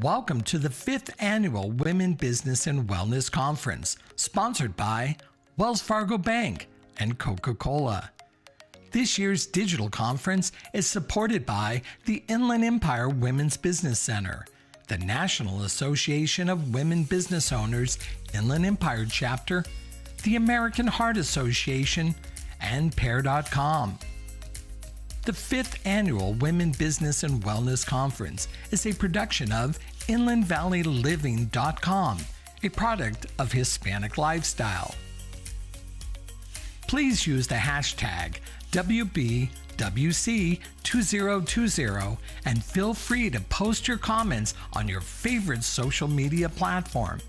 Welcome to the 5th Annual Women Business and Wellness Conference, sponsored by Wells Fargo Bank and Coca-Cola. This year's digital conference is supported by the Inland Empire Women's Business Center, the National Association of Women Business Owners Inland Empire Chapter, the American Heart Association, and Pair.com. The 5th Annual Women Business and Wellness Conference is a production of InlandValleyLiving.com, a product of Hispanic Lifestyle. Please use the hashtag WBWC2020 and feel free to post your comments on your favorite social media platform.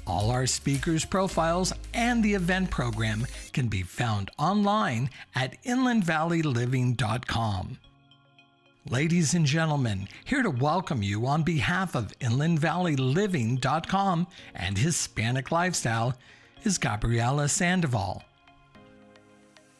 All our speakers' profiles and the event program can be found online at InlandValleyLiving.com. Ladies and gentlemen, here to welcome you on behalf of InlandValleyLiving.com and Hispanic Lifestyle is Gabriela Sandoval.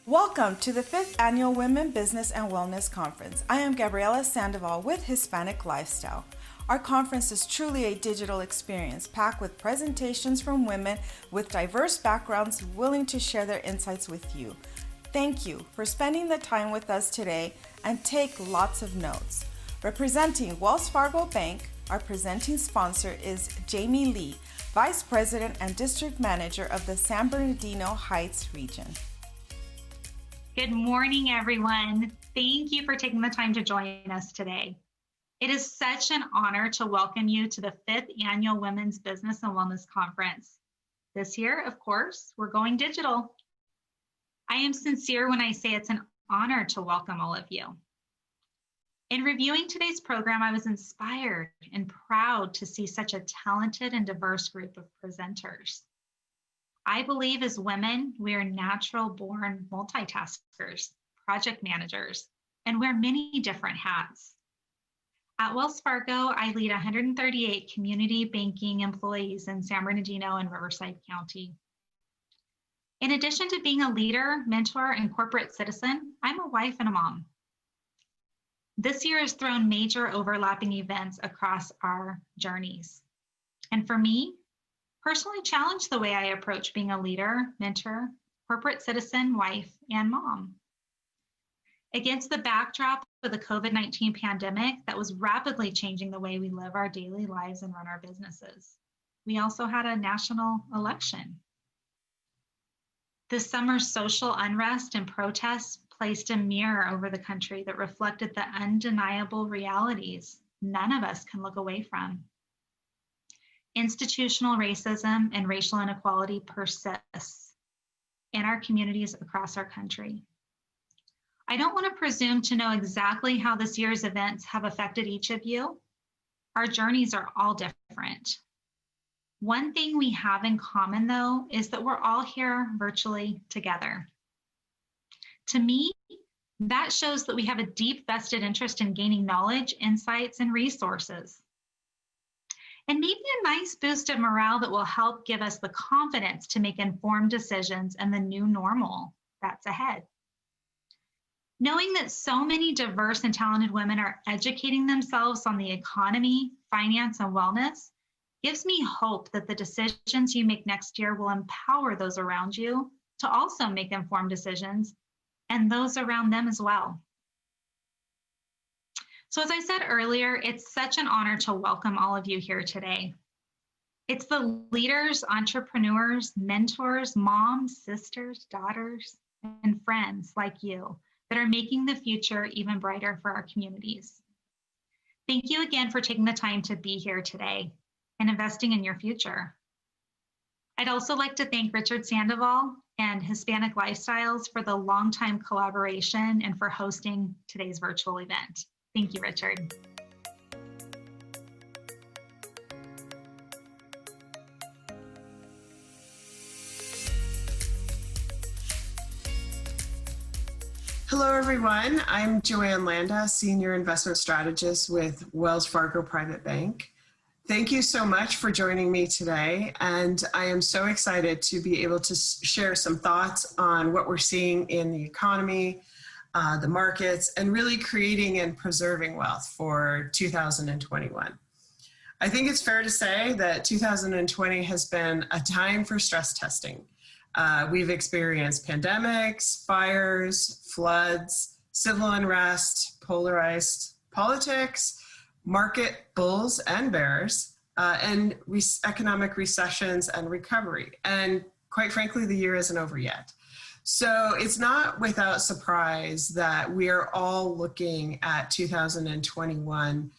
Welcome to the 5th Annual Women Business and Wellness Conference. I am Gabriela Sandoval with Hispanic Lifestyle. Our conference is truly a digital experience packed with presentations from women with diverse backgrounds willing to share their insights with you. Thank you for spending the time with us today and take lots of notes. Representing Wells Fargo Bank, our presenting sponsor is Jamie Lee, Vice President and District Manager of the San Bernardino Heights region. Good morning, everyone. Thank you for taking the time to join us today. It is such an honor to welcome you to the 5th Annual Women's Business and Wellness Conference. This year, of course, we're going digital. I am sincere when I say it's an honor to welcome all of you. In reviewing today's program, I was inspired and proud to see such a talented and diverse group of presenters. I believe as women, we are natural-born multitaskers, project managers, and wear many different hats. At Wells Fargo, I lead 138 community banking employees in San Bernardino and Riverside County. In addition to being a leader, mentor, and corporate citizen, I'm a wife and a mom. This year has thrown major overlapping events across our journeys. And for me, personally challenged the way I approach being a leader, mentor, corporate citizen, wife, and mom. Against the backdrop of the COVID-19 pandemic that was rapidly changing the way we live our daily lives and run our businesses, we also had a national election. This summer's social unrest and protests placed a mirror over the country that reflected the undeniable realities none of us can look away from. Institutional racism and racial inequality persists in our communities across our country. I don't want to presume to know exactly how this year's events have affected each of you. Our journeys are all different. One thing we have in common, though, is that we're all here virtually together. To me, that shows that we have a deep vested interest in gaining knowledge, insights, and resources. And maybe a nice boost of morale that will help give us the confidence to make informed decisions in the new normal that's ahead. Knowing that so many diverse and talented women are educating themselves on the economy, finance, and wellness gives me hope that the decisions you make next year will empower those around you to also make informed decisions and those around them as well. So as I said earlier, it's such an honor to welcome all of you here today. It's the leaders, entrepreneurs, mentors, moms, sisters, daughters, and friends like you that are making the future even brighter for our communities. Thank you again for taking the time to be here today and investing in your future. I'd also like to thank Richard Sandoval and Hispanic Lifestyles for the longtime collaboration and for hosting today's virtual event. Thank you, Richard. Hello, everyone. I'm Joanne Landa, Senior Investment Strategist with Wells Fargo Private Bank. Thank you so much for joining me today, and I am so excited to be able to share some thoughts on what we're seeing in the economy, the markets, and really creating and preserving wealth for 2021. I think it's fair to say that 2020 has been a time for stress testing. We've experienced pandemics, fires, floods, civil unrest, polarized politics, market bulls and bears, and economic recessions and recovery. And quite frankly, the year isn't over yet. So it's not without surprise that we are all looking at 2021,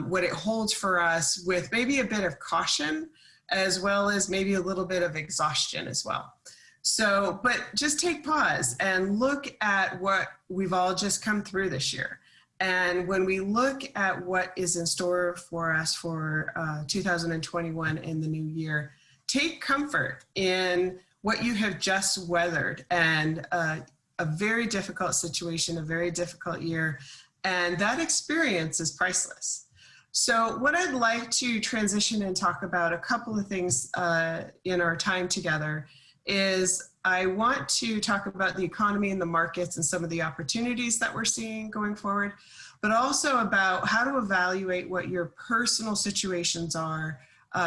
what it holds for us, with maybe a bit of caution, as well as maybe a little bit of exhaustion as well. So, but just take pause and look at what we've all just come through this year. And when we look at what is in store for us for 2021 in the new year, take comfort in what you have just weathered, and a very difficult situation, a very difficult year, and that experience is priceless. So what I'd like to transition and talk about, a couple of things in our time together, is I want to talk about the economy and the markets and some of the opportunities that we're seeing going forward, but also about how to evaluate what your personal situations are,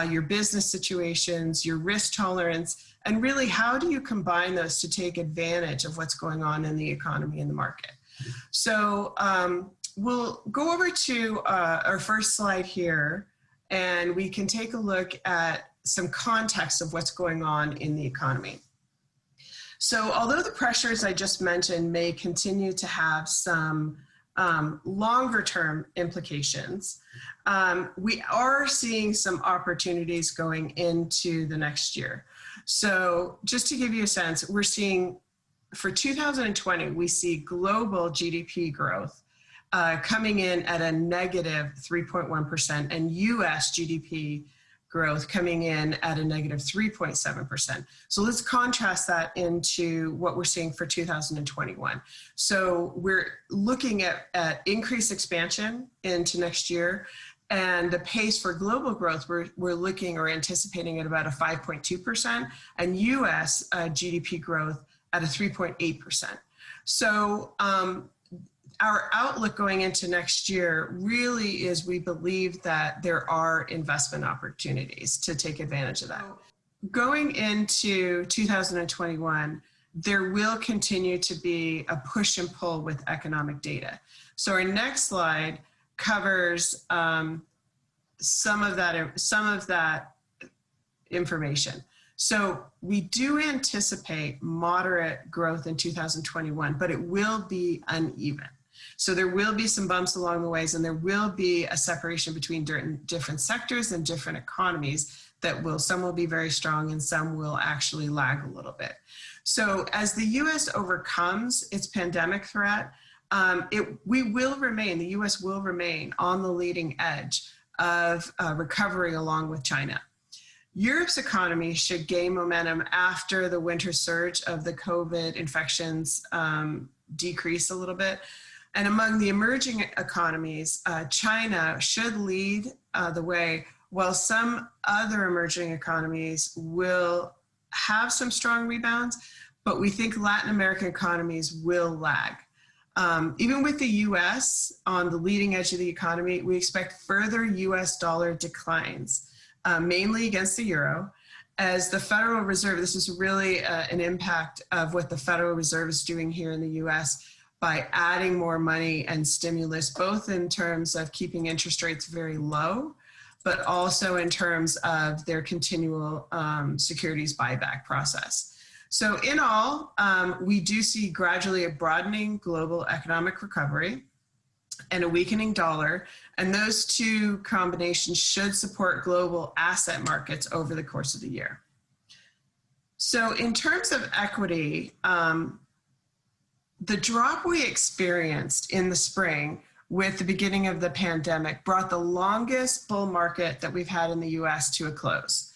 your business situations, your risk tolerance, and really how do you combine those to take advantage of what's going on in the economy and the market. So we'll go over to our first slide here, and we can take a look at some context of what's going on in the economy. So although the pressures I just mentioned may continue to have some longer term implications, we are seeing some opportunities going into the next year. So just to give you a sense, we're seeing for 2020, we see global GDP growth coming in at a negative 3.1%, and US GDP growth coming in at a negative 3.7%. So let's contrast that into what we're seeing for 2021. So we're looking at increased expansion into next year, and the pace for global growth, we're looking or anticipating at about a 5.2%, and US GDP growth at a 3.8%. So our outlook going into next year really is, we believe that there are investment opportunities to take advantage of that. Going into 2021, there will continue to be a push and pull with economic data. So our next slide covers some of that information. So we do anticipate moderate growth in 2021, but it will be uneven. So there will be some bumps along the ways, and there will be a separation between different sectors and different economies some will be very strong and some will actually lag a little bit. So as the US overcomes its pandemic threat, the US will remain on the leading edge of recovery along with China. Europe's economy should gain momentum after the winter surge of the COVID infections decrease a little bit. And among the emerging economies, China should lead the way, while some other emerging economies will have some strong rebounds, but we think Latin American economies will lag. Even with the US on the leading edge of the economy, we expect further US dollar declines, mainly against the euro, as the Federal Reserve, this is really an impact of what the Federal Reserve is doing here in the US by adding more money and stimulus, both in terms of keeping interest rates very low, but also in terms of their continual securities buyback process. So in all, we do see gradually a broadening global economic recovery and a weakening dollar, and those two combinations should support global asset markets over the course of the year. So in terms of equity, the drop we experienced in the spring with the beginning of the pandemic brought the longest bull market that we've had in the US to a close.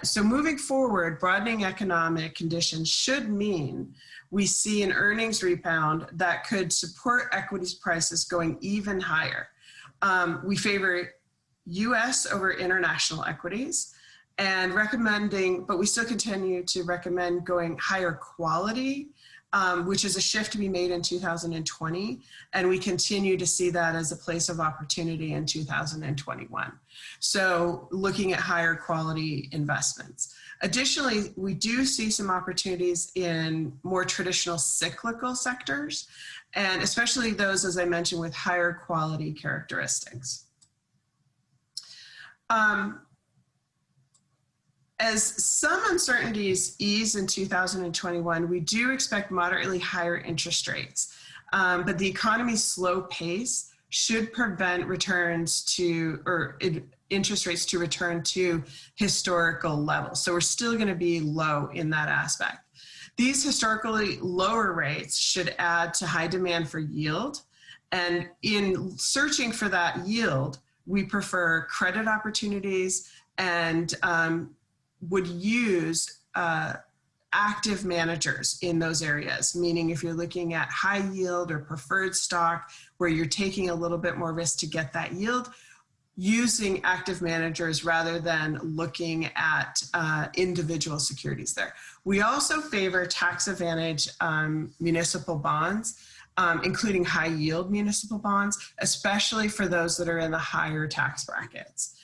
So moving forward, broadening economic conditions should mean we see an earnings rebound that could support equities prices going even higher. We favor US over international equities and but we still continue to recommend going higher quality which is a shift to be made in 2020. And we continue to see that as a place of opportunity in 2021. So looking at higher quality investments. Additionally, we do see some opportunities in more traditional cyclical sectors, and especially those, as I mentioned, with higher quality characteristics. As some uncertainties ease in 2021, we do expect moderately higher interest rates, but the economy's slow pace should prevent interest rates to return to historical levels. So we're still going to be low in that aspect. These historically lower rates should add to high demand for yield. And in searching for that yield, we prefer credit opportunities and would use active managers in those areas, meaning if you're looking at high yield or preferred stock where you're taking a little bit more risk to get that yield, using active managers rather than looking at individual securities there. We also favor tax advantage municipal bonds, including high yield municipal bonds, especially for those that are in the higher tax brackets.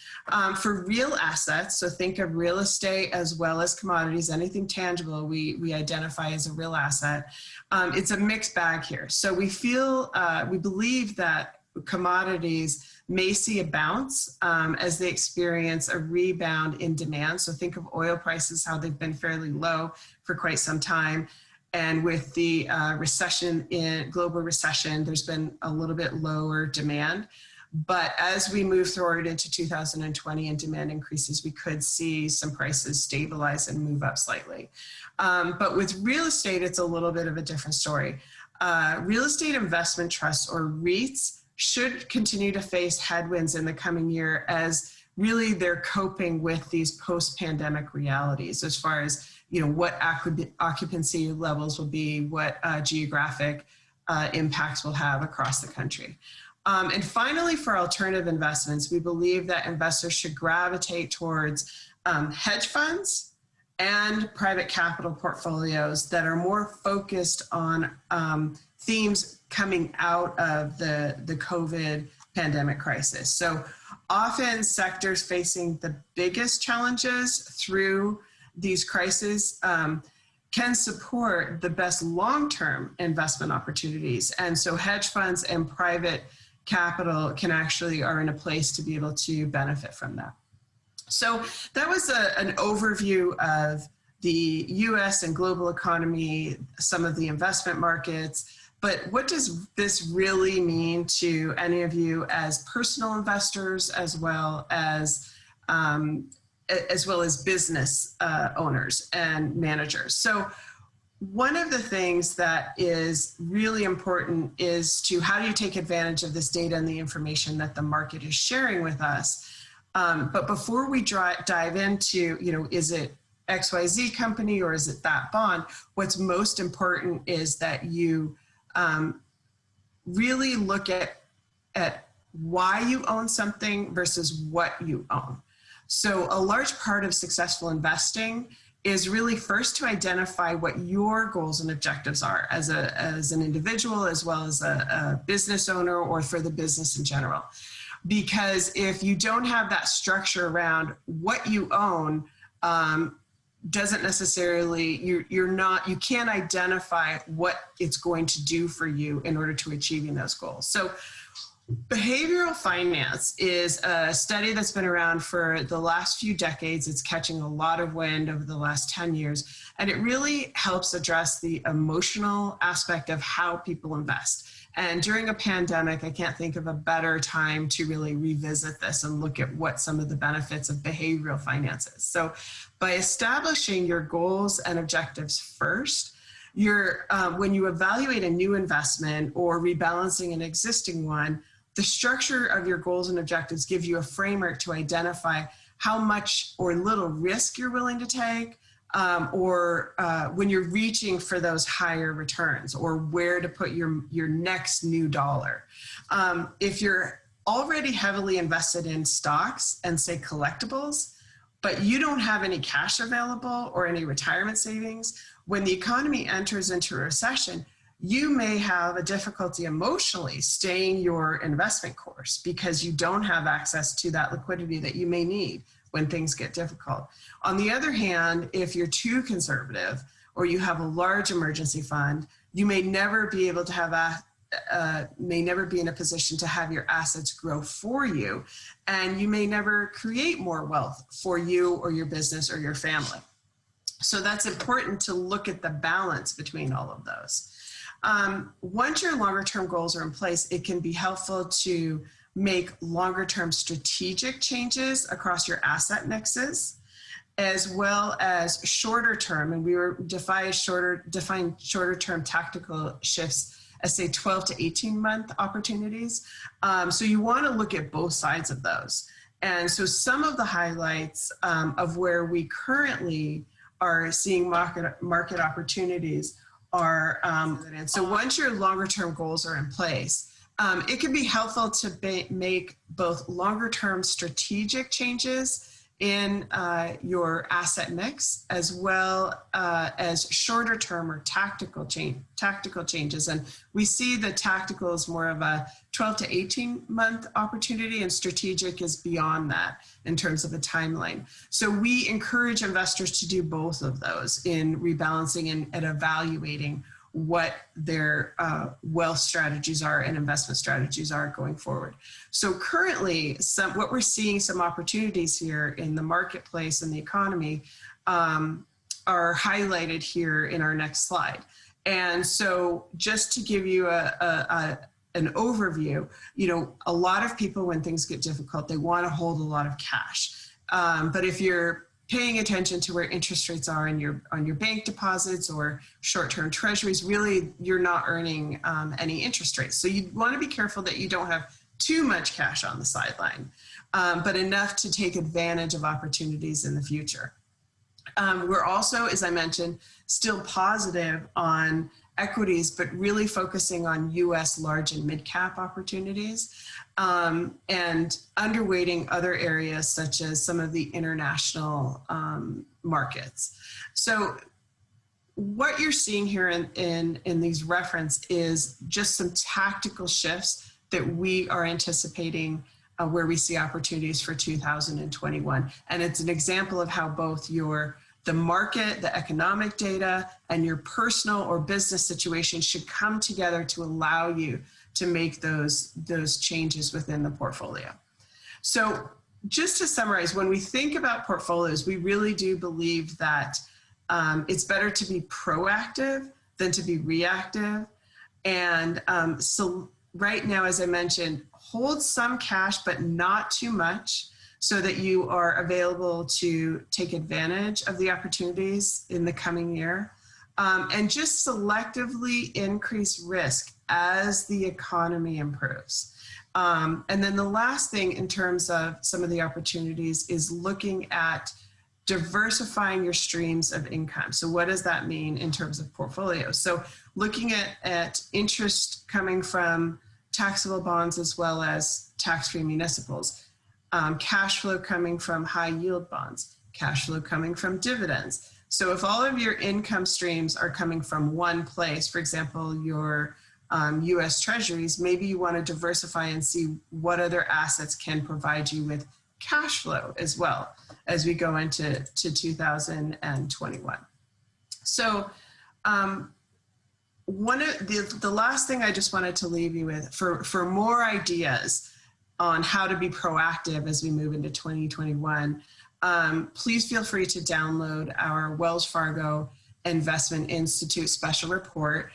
For real assets, so think of real estate as well as commodities, anything tangible we identify as a real asset. It's a mixed bag here. So we believe that commodities may see a bounce as they experience a rebound in demand. So think of oil prices, how they've been fairly low for quite some time. And with the global recession, there's been a little bit lower demand. But as we move forward into 2020 and demand increases, we could see some prices stabilize and move up slightly. But with real estate, it's a little bit of a different story. Real estate investment trusts, or REITs, should continue to face headwinds in the coming year as really they're coping with these post-pandemic realities as far as what occupancy levels will be, what geographic impacts will have across the country. And finally, for alternative investments, we believe that investors should gravitate towards hedge funds and private capital portfolios that are more focused on themes coming out of the COVID pandemic crisis. So often sectors facing the biggest challenges through these crises can support the best long-term investment opportunities. And so hedge funds and private capital are in a place to be able to benefit from that. So that was an overview of the US and global economy, some of the investment markets. But what does this really mean to any of you as personal investors, as well as business owners and managers? So one of the things that is really important is how do you take advantage of this data and the information that the market is sharing with us? But before we dive into, is it XYZ company or is it that bond? What's most important is that you really look at why you own something versus what you own. So a large part of successful investing is really first to identify what your goals and objectives are as an individual, as well as a business owner, or for the business in general. Because if you don't have that structure around what you own, doesn't necessarily, you can't identify what it's going to do for you in order to achieving those goals. So behavioral finance is a study that's been around for the last few decades. It's catching a lot of wind over the last 10 years, and it really helps address the emotional aspect of how people invest. And during a pandemic, I can't think of a better time to really revisit this and look at what some of the benefits of behavioral finance is. So by establishing your goals and objectives first, when you evaluate a new investment or rebalancing an existing one, the structure of your goals and objectives gives you a framework to identify how much or little risk you're willing to take, or when you're reaching for those higher returns, or where to put your next new dollar. If you're already heavily invested in stocks and say collectibles, but you don't have any cash available or any retirement savings, when the economy enters into a recession, you may have a difficulty emotionally staying your investment course because you don't have access to that liquidity that you may need when things get difficult. On the other hand, if you're too conservative or you have a large emergency fund, you may never be able to have may never be in a position to have your assets grow for you, and you may never create more wealth for you or your business or your family. So that's important to look at the balance between all of those. Once your longer term goals are in place, it can be helpful to make longer term strategic changes across your asset mixes, as well as shorter term, and we were define shorter term tactical shifts as say 12 to 18 month opportunities. So you want to look at both sides of those. And so some of the highlights of where we currently are seeing market opportunities are, and so once your longer term goals are in place, it can be helpful to make both longer term strategic changes in your asset mix, as well as shorter term or tactical changes. And we see the tactical is more of a 12 to 18 month opportunity, and strategic is beyond that in terms of a timeline. So we encourage investors to do both of those in rebalancing and evaluating what their wealth strategies are and investment strategies are going forward. So currently, what we're seeing some opportunities here in the marketplace and the economy are highlighted here in our next slide. And so just to give you an overview, a lot of people, when things get difficult, they want to hold a lot of cash. But if you're paying attention to where interest rates are on your bank deposits or short-term treasuries, really you're not earning any interest rates. So you want to be careful that you don't have too much cash on the sideline, but enough to take advantage of opportunities in the future. We're also, as I mentioned, still positive on equities, but really focusing on US large and mid-cap opportunities, and underweighting other areas such as some of the international markets. So what you're seeing here in these reference is just some tactical shifts that we are anticipating where we see opportunities for 2021. And it's an example of how both the market, the economic data, and your personal or business situation should come together to allow you to make those changes within the portfolio. So just to summarize, when we think about portfolios, we really do believe that it's better to be proactive than to be reactive. And so right now, as I mentioned, hold some cash, but not too much, so that you are available to take advantage of the opportunities in the coming year, and just selectively increase risk as the economy improves. And then the last thing in terms of some of the opportunities is looking at diversifying your streams of income. So what does that mean in terms of portfolios? So looking at interest coming from taxable bonds as well as tax-free municipals, cash flow coming from high yield bonds, cash flow coming from dividends. So if all of your income streams are coming from one place, for example, your US Treasuries, maybe you want to diversify and see what other assets can provide you with cash flow as well as we go into 2021. So one of the last thing I just wanted to leave you with for more ideas on how to be proactive as we move into 2021, please feel free to download our Wells Fargo Investment Institute special report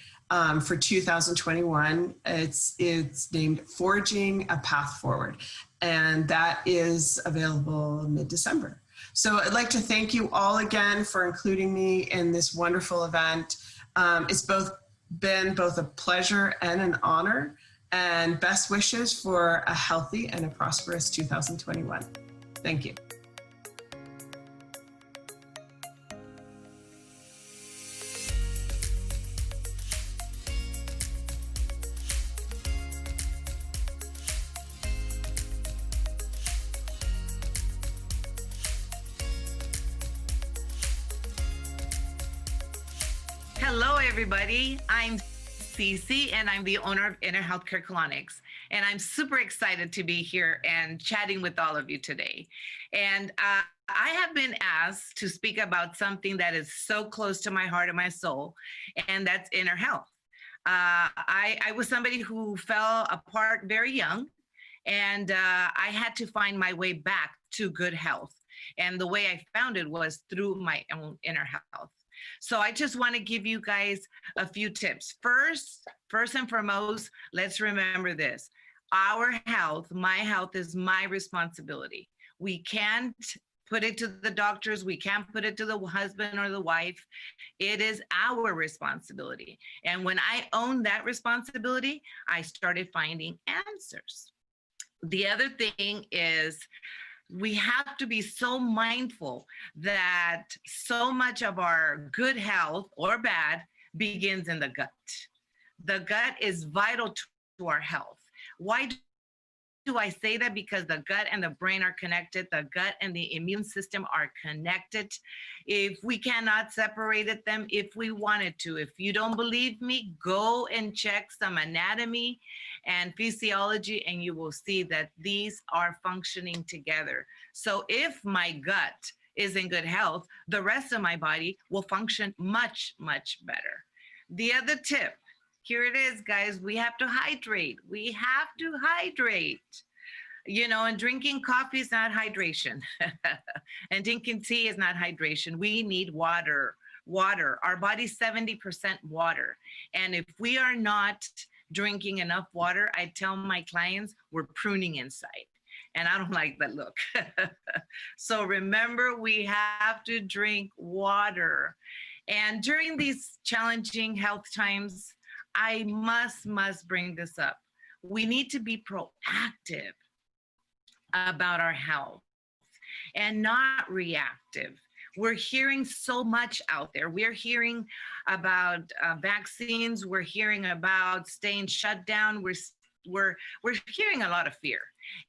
for 2021. It's named Forging a Path Forward, and that is available mid-December. So I'd like to thank you all again for including me in this wonderful event. It's been both a pleasure and an honor, and best wishes for a healthy and a prosperous 2021. Thank you. Hello, everybody. I'm Cece, and I'm the owner of Inner Healthcare Colonics. And I'm super excited to be here and chatting with all of you today. And I have been asked to speak about something that is so close to my heart and my soul, and that's inner health. I was somebody who fell apart very young, and I had to find my way back to good health. And the way I found it was through my own inner health. So I just want to give you guys a few tips. First and foremost, let's remember this. Our health, my health, is my responsibility. We can't put it to the doctors. We can't put it to the husband or the wife. It is our responsibility. And when I owned that responsibility, I started finding answers. The other thing is, we have to be so mindful that so much of our good health or bad begins in the gut. The gut is vital to our health. Why do I say that? Because the gut and the brain are connected. The gut and the immune system are connected. If we cannot separate them, if we wanted to, if you don't believe me, go and check some anatomy and physiology, and you will see that these are functioning together. So if my gut is in good health, the rest of my body will function much, much better. The other tip, here it is, guys. We have to hydrate. We have to hydrate. You know, and drinking coffee is not hydration. And drinking tea is not hydration. We need water. Water. Our body's 70% water. And if we are not drinking enough water, I tell my clients we're pruning inside. And I don't like that look. So remember, we have to drink water. And during these challenging health times, I must bring this up. We need to be proactive about our health and not reactive. We're hearing so much out there. We're hearing about vaccines. We're hearing about staying shut down. We're hearing a lot of fear.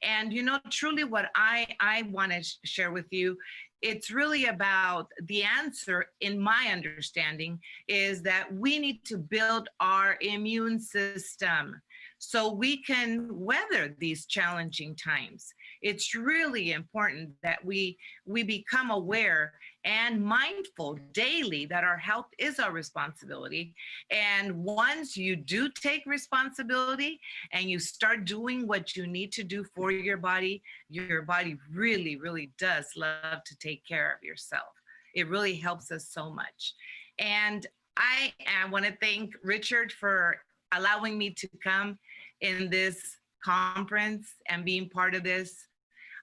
And you know, truly what I want to share with you, it's really about the answer, in my understanding, is that we need to build our immune system so we can weather these challenging times. It's really important that we become aware and mindful daily that our health is our responsibility. And once you do take responsibility and you start doing what you need to do for your body really, really does love to take care of yourself. It really helps us so much. And I want to thank Richard for allowing me to come in this conference and being part of this.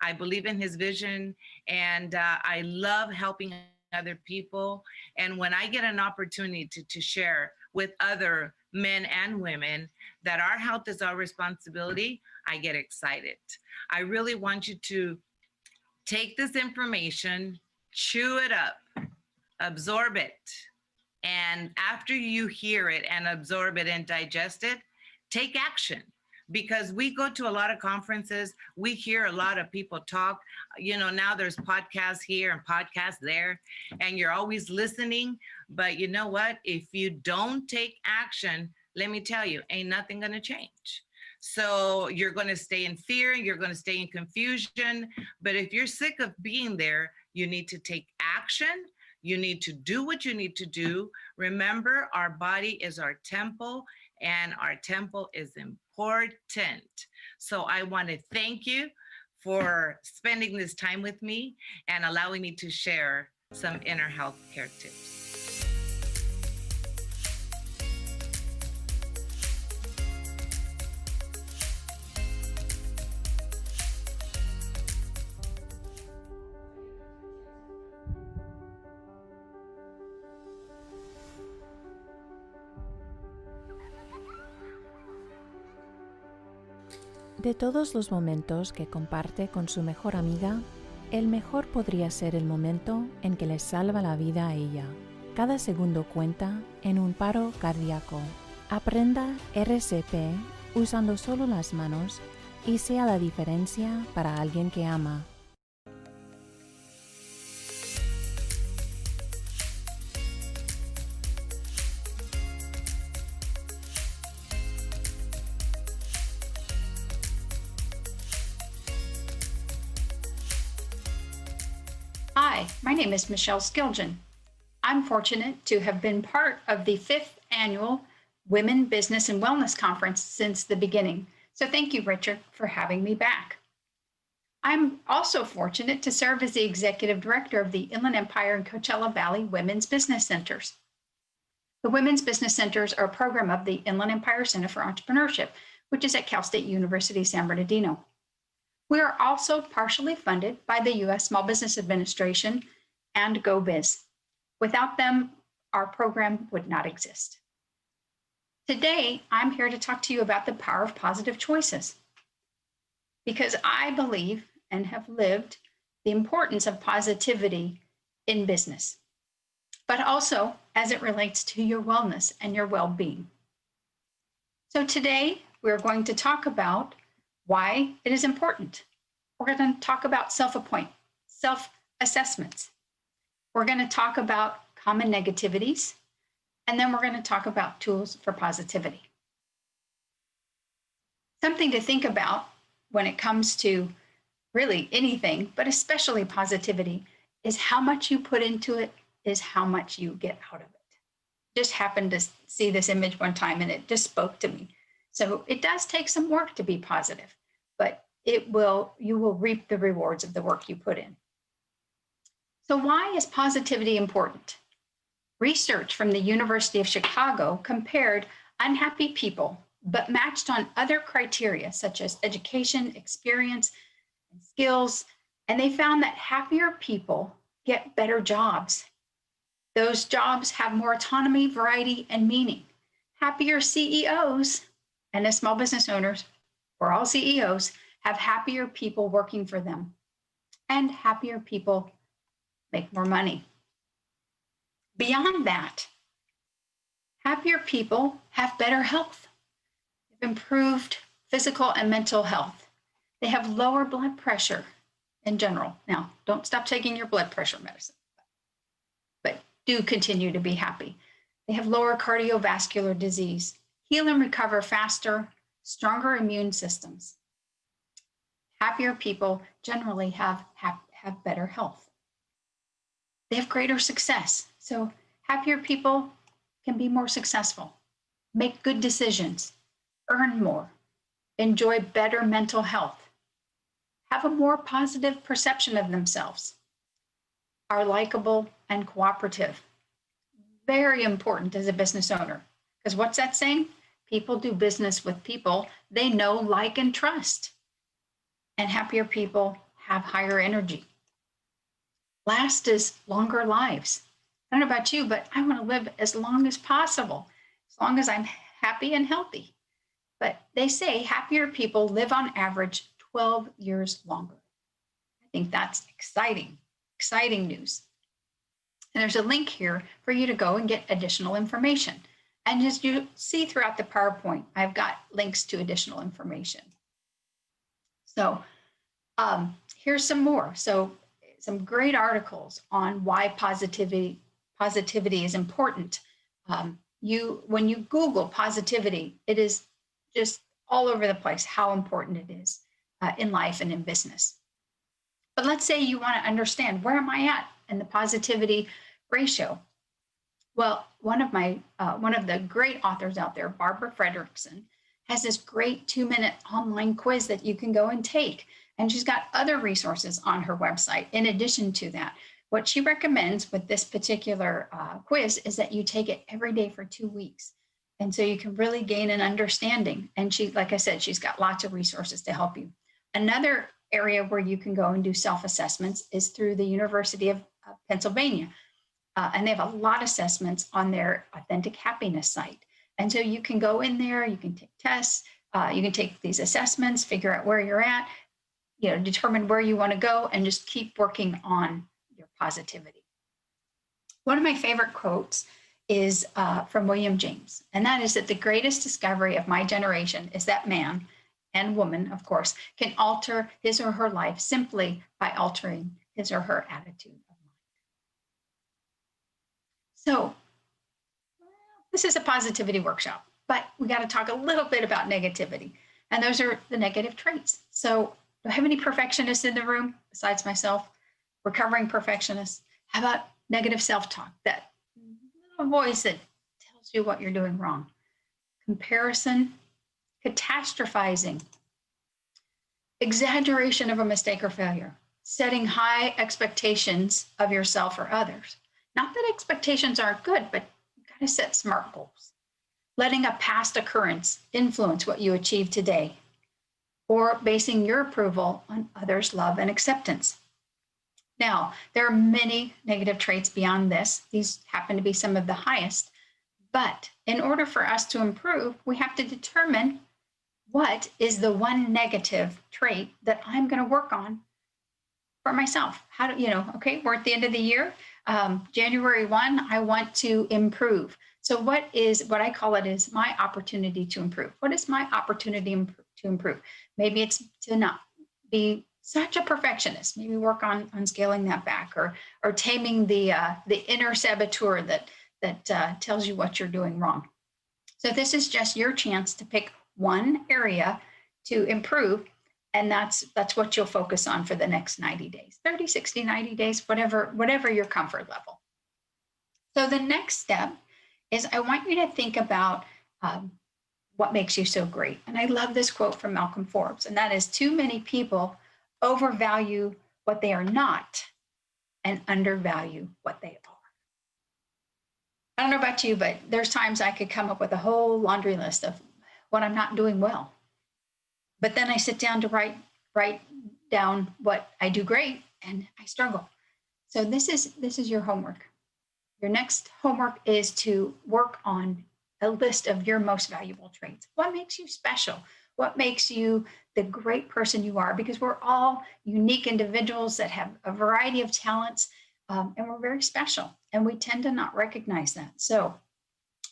I believe in his vision, and I love helping other people. And when I get an opportunity to share with other men and women that our health is our responsibility, I get excited. I really want you to take this information, chew it up, absorb it. And after you hear it and absorb it and digest it, take action. Because we go to a lot of conferences, we hear a lot of people talk. You know, now there's podcasts here and podcasts there, and you're always listening. But you know what? If you don't take action, let me tell you, ain't nothing gonna change. So you're gonna stay in fear, you're gonna stay in confusion. But if you're sick of being there, you need to take action. You need to do what you need to do. Remember, our body is our temple, and our temple is important. So I want to thank you for spending this time with me and allowing me to share some inner health care tips. De todos los momentos que comparte con su mejor amiga, el mejor podría ser el momento en que le salva la vida a ella. Cada segundo cuenta en un paro cardíaco. Aprenda RCP usando solo las manos y sea la diferencia para alguien que ama. Hi, my name is Michelle Skilgen. I'm fortunate to have been part of the 5th annual Women Business and Wellness Conference since the beginning. So thank you, Richard, for having me back. I'm also fortunate to serve as the Executive Director of the Inland Empire and Coachella Valley Women's Business Centers. The Women's Business Centers are a program of the Inland Empire Center for Entrepreneurship, which is at Cal State University, San Bernardino. We are also partially funded by the U.S. Small Business Administration and GoBiz. Without them, our program would not exist. Today, I'm here to talk to you about the power of positive choices, because I believe and have lived the importance of positivity in business, but also as it relates to your wellness and your well-being. So today, we're going to talk about why it is important. We're going to talk about self-assessments. We're going to talk about common negativities, and then we're going to talk about tools for positivity. Something to think about when it comes to really anything, but especially positivity, is how much you put into it is how much you get out of it. Just happened to see this image one time and it just spoke to me. So it does take some work to be positive, but you will reap the rewards of the work you put in. So why is positivity important? Research from the University of Chicago compared unhappy people, but matched on other criteria such as education, experience, and skills, and they found that happier people get better jobs. Those jobs have more autonomy, variety, and meaning. Happier CEOs, and as small business owners, or all CEOs, have happier people working for them. And happier people make more money. Beyond that, happier people have better health, improved physical and mental health. They have lower blood pressure in general. Now, don't stop taking your blood pressure medicine, but do continue to be happy. They have lower cardiovascular disease, heal and recover faster, stronger immune systems. Happier people generally have better health. They have greater success. So happier people can be more successful, make good decisions, earn more, enjoy better mental health, have a more positive perception of themselves, are likable and cooperative. Very important as a business owner, because what's that saying? People do business with people they know, like, and trust. And happier people have higher energy. Last is longer lives. I don't know about you, but I want to live as long as possible, as long as I'm happy and healthy. But they say happier people live on average 12 years longer. I think that's exciting news. And there's a link here for you to go and get additional information. And as you see throughout the PowerPoint, I've got links to additional information. So here's some more. So some great articles on why positivity is important. When you Google positivity, it is just all over the place how important it is in life and in business. But let's say you want to understand, where am I at in the positivity ratio? Well, one of the great authors out there, Barbara Fredrickson, has this great 2-minute online quiz that you can go and take. And she's got other resources on her website in addition to that. What she recommends with this particular quiz is that you take it every day for 2 weeks. And so you can really gain an understanding. And she, like I said, she's got lots of resources to help you. Another area where you can go and do self-assessments is through the University of Pennsylvania. And they have a lot of assessments on their Authentic Happiness site. And so you can go in there, you can take tests, you can take these assessments, figure out where you're at, determine where you want to go, and just keep working on your positivity. One of my favorite quotes is from William James, and that is that the greatest discovery of my generation is that man and woman, of course, can alter his or her life simply by altering his or her attitude of mind. So this is a positivity workshop, but we got to talk a little bit about negativity, and those are the negative traits. So do I have any perfectionists in the room besides myself? recovering perfectionist? How about negative self-talk, that little voice that tells you what you're doing wrong? Comparison, catastrophizing, exaggeration of a mistake or failure, setting high expectations of yourself or others. Not that expectations aren't good, but you got to set smart goals. Letting a past occurrence influence what you achieve today, or basing your approval on others' love and acceptance. Now, there are many negative traits beyond this. These happen to be some of the highest. But in order for us to improve, we have to determine what is the one negative trait that I'm going to work on for myself. How do okay, we're at the end of the year. January 1, I want to improve. So what I call it is my opportunity to improve. What is my opportunity to improve? Maybe it's to not be such a perfectionist. Maybe work on scaling that back, or taming the inner saboteur that tells you what you're doing wrong. So this is just your chance to pick one area to improve, and that's what you'll focus on for the next 90 days, 30, 60, 90 days, whatever your comfort level. So the next step is I want you to think about what makes you so great. And I love this quote from Malcolm Forbes, and that is, too many people overvalue what they are not and undervalue what they are. I don't know about you, but there's times I could come up with a whole laundry list of what I'm not doing well. But then I sit down to write down what I do great, and I struggle. So this is your homework. Your next homework is to work on a list of your most valuable traits. What makes you special? What makes you the great person you are? Because we're all unique individuals that have a variety of talents, and we're very special, and we tend to not recognize that. So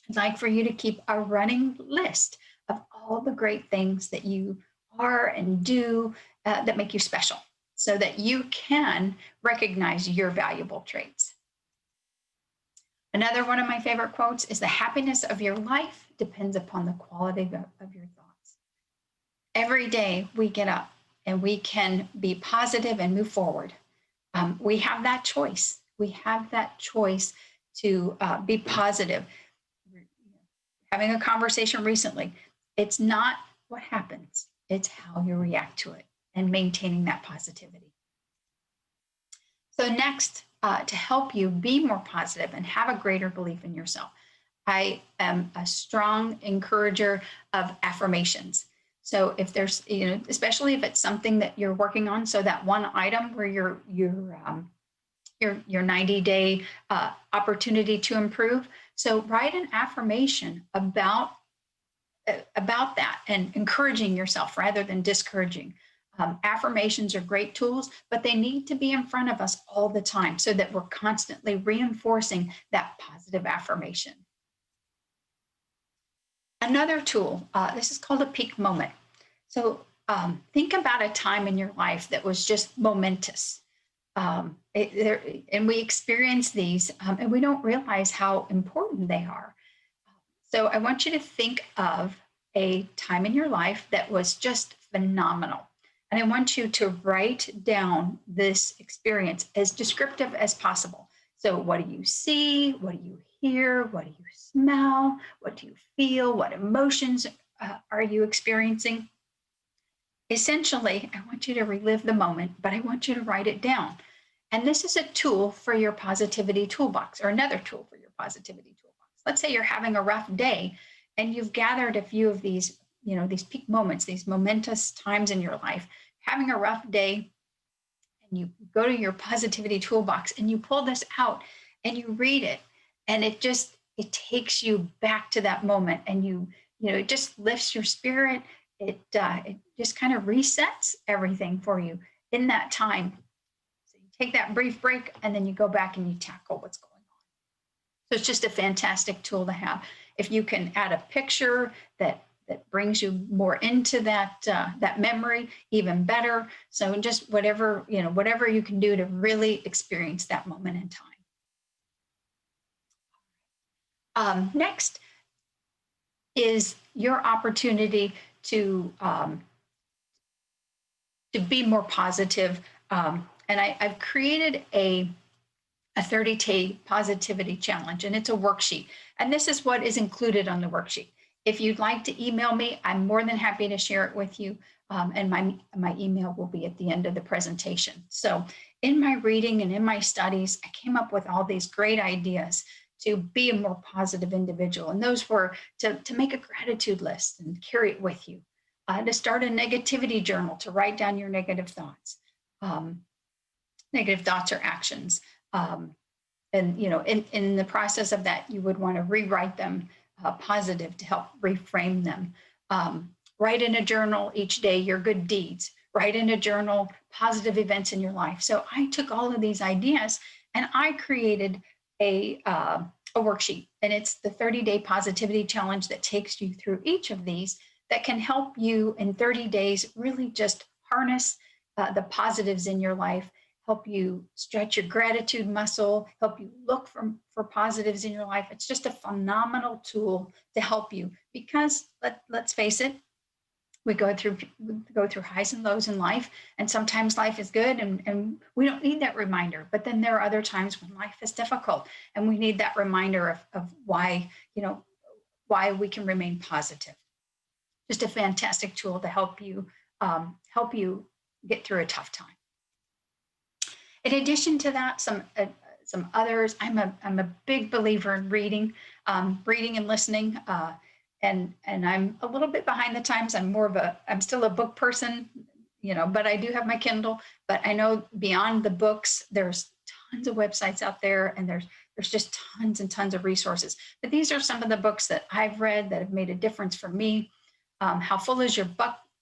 I'd like for you to keep a running list of all the great things that you are and do that make you special, so that you can recognize your valuable traits. Another one of my favorite quotes is, the happiness of your life depends upon the quality of your thoughts. Every day we get up and we can be positive and move forward. We have that choice. We have that choice to be positive. Having a conversation recently, it's not what happens, it's how you react to it, and maintaining that positivity. So next, to help you be more positive and have a greater belief in yourself, I am a strong encourager of affirmations. So if there's, especially if it's something that you're working on, so that one item where your 90-day opportunity to improve. So write an affirmation about that, and encouraging yourself rather than discouraging. Affirmations are great tools, but they need to be in front of us all the time so that we're constantly reinforcing that positive affirmation. Another tool, this is called a peak moment. So think about a time in your life that was just momentous. And we experience these, and we don't realize how important they are. So I want you to think of a time in your life that was just phenomenal. And I want you to write down this experience as descriptive as possible. So what do you see? What do you hear? What do you smell? What do you feel? What emotions are you experiencing? Essentially, I want you to relive the moment, but I want you to write it down. And this is a tool for your positivity toolbox, or another tool for your positivity toolbox. Let's say you're having a rough day and you've gathered a few of these, these peak moments, these momentous times in your life, having a rough day, and you go to your positivity toolbox and you pull this out and you read it, and it takes you back to that moment, and it just lifts your spirit. It just kind of resets everything for you in that time. So you take that brief break, and then you go back and you tackle what's going on. So it's just a fantastic tool to have. If you can add a picture that brings you more into that memory, even better. So just whatever you can do to really experience that moment in time. Next is your opportunity to be more positive And I've created a 30-day positivity challenge, and it's a worksheet. And this is what is included on the worksheet. If you'd like to email me, I'm more than happy to share it with you. And my email will be at the end of the presentation. So in my reading and in my studies, I came up with all these great ideas to be a more positive individual. And those were to make a gratitude list and carry it with you, to start a negativity journal, to write down your negative thoughts or actions. And, you know, in the process of that, you would want to rewrite them positive to help reframe them. Write in a journal each day your good deeds. Write in a journal positive events in your life. So I took all of these ideas and I created a worksheet, and it's the 30-day positivity challenge that takes you through each of these that can help you in 30 days really just harness the positives in your life, help you stretch your gratitude muscle, help you look for positives in your life. It's just a phenomenal tool to help you because let's face it, we go through highs and lows in life, and sometimes life is good and we don't need that reminder. But then there are other times when life is difficult and we need that reminder of why, you know, why we can remain positive. Just a fantastic tool to help you get through a tough time. In addition to that, some others. I'm a big believer in reading and listening. And I'm a little bit behind the times. I'm still a book person, you know, but I do have my Kindle. But I know beyond the books, there's tons of websites out there, and there's just tons and tons of resources. But these are some of the books that I've read that have made a difference for me. How Full Is Your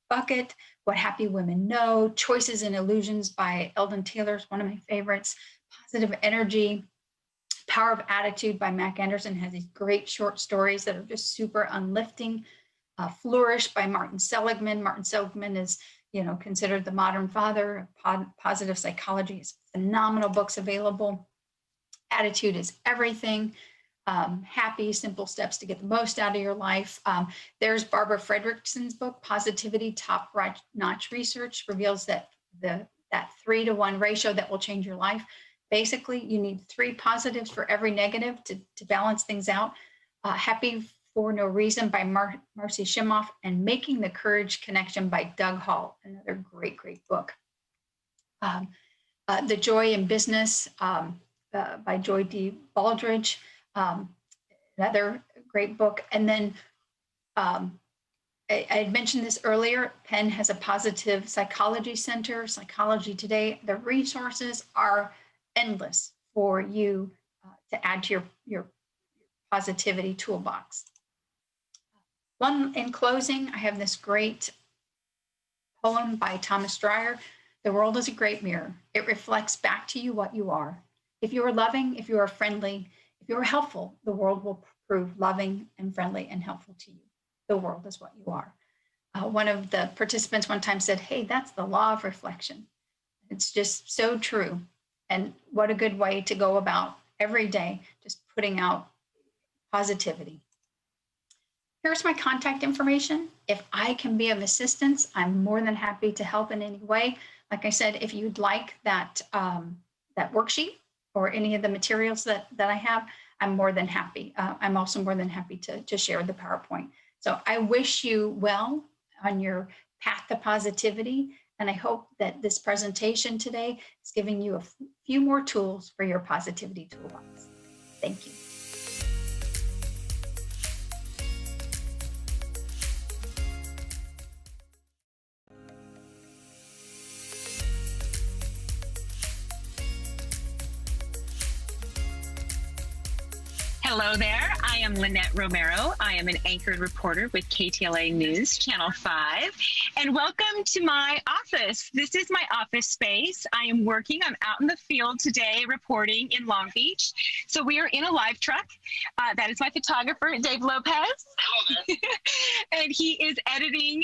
Bucket? What Happy Women Know? Choices and Illusions by Eldon Taylor is one of my favorites. Positive Energy. Power of Attitude by Mac Anderson has these great short stories that are just super uplifting. Flourish by Martin Seligman. Martin Seligman is, you know, considered the modern father of positive psychology. It's phenomenal books available. Attitude is Everything. Happy, Simple Steps to Get the Most Out of Your Life. There's Barbara Fredrickson's book, Positivity, Top-Notch Research Reveals that 3-to-1 ratio that will change your life. Basically, you need 3 positives for every negative to balance things out. Happy for No Reason by Marcy Shimoff, and Making the Courage Connection by Doug Hall, another great book. The Joy in Business by Joy D. Baldridge, another great book. And then I had mentioned this earlier, Penn has a positive psychology center, Psychology Today. The resources are endless for you to add to your positivity toolbox. In closing, I have this great poem by Thomas Dreyer. The world is a great mirror. It reflects back to you what you are. If you are loving, if you are friendly, if you are helpful, the world will prove loving and friendly and helpful to you. The world is what you are. One of the participants one time said, hey, that's the law of reflection. It's just so true. And what a good way to go about every day, just putting out positivity. Here's my contact information. If I can be of assistance, I'm more than happy to help in any way. Like I said, if you'd like that worksheet or any of the materials that I have, I'm more than happy. I'm also more than happy to share the PowerPoint. So I wish you well on your path to positivity. And I hope that this presentation today is giving you a few more tools for your positivity toolbox. Thank you. Hello there. I am Lynette Romero. I am an anchored reporter with KTLA News Channel 5. And welcome to my office. This is my office space. I am working. I'm out in the field today reporting in Long Beach. So we are in a live truck. That is my photographer, Dave Lopez. Hello there. And he is editing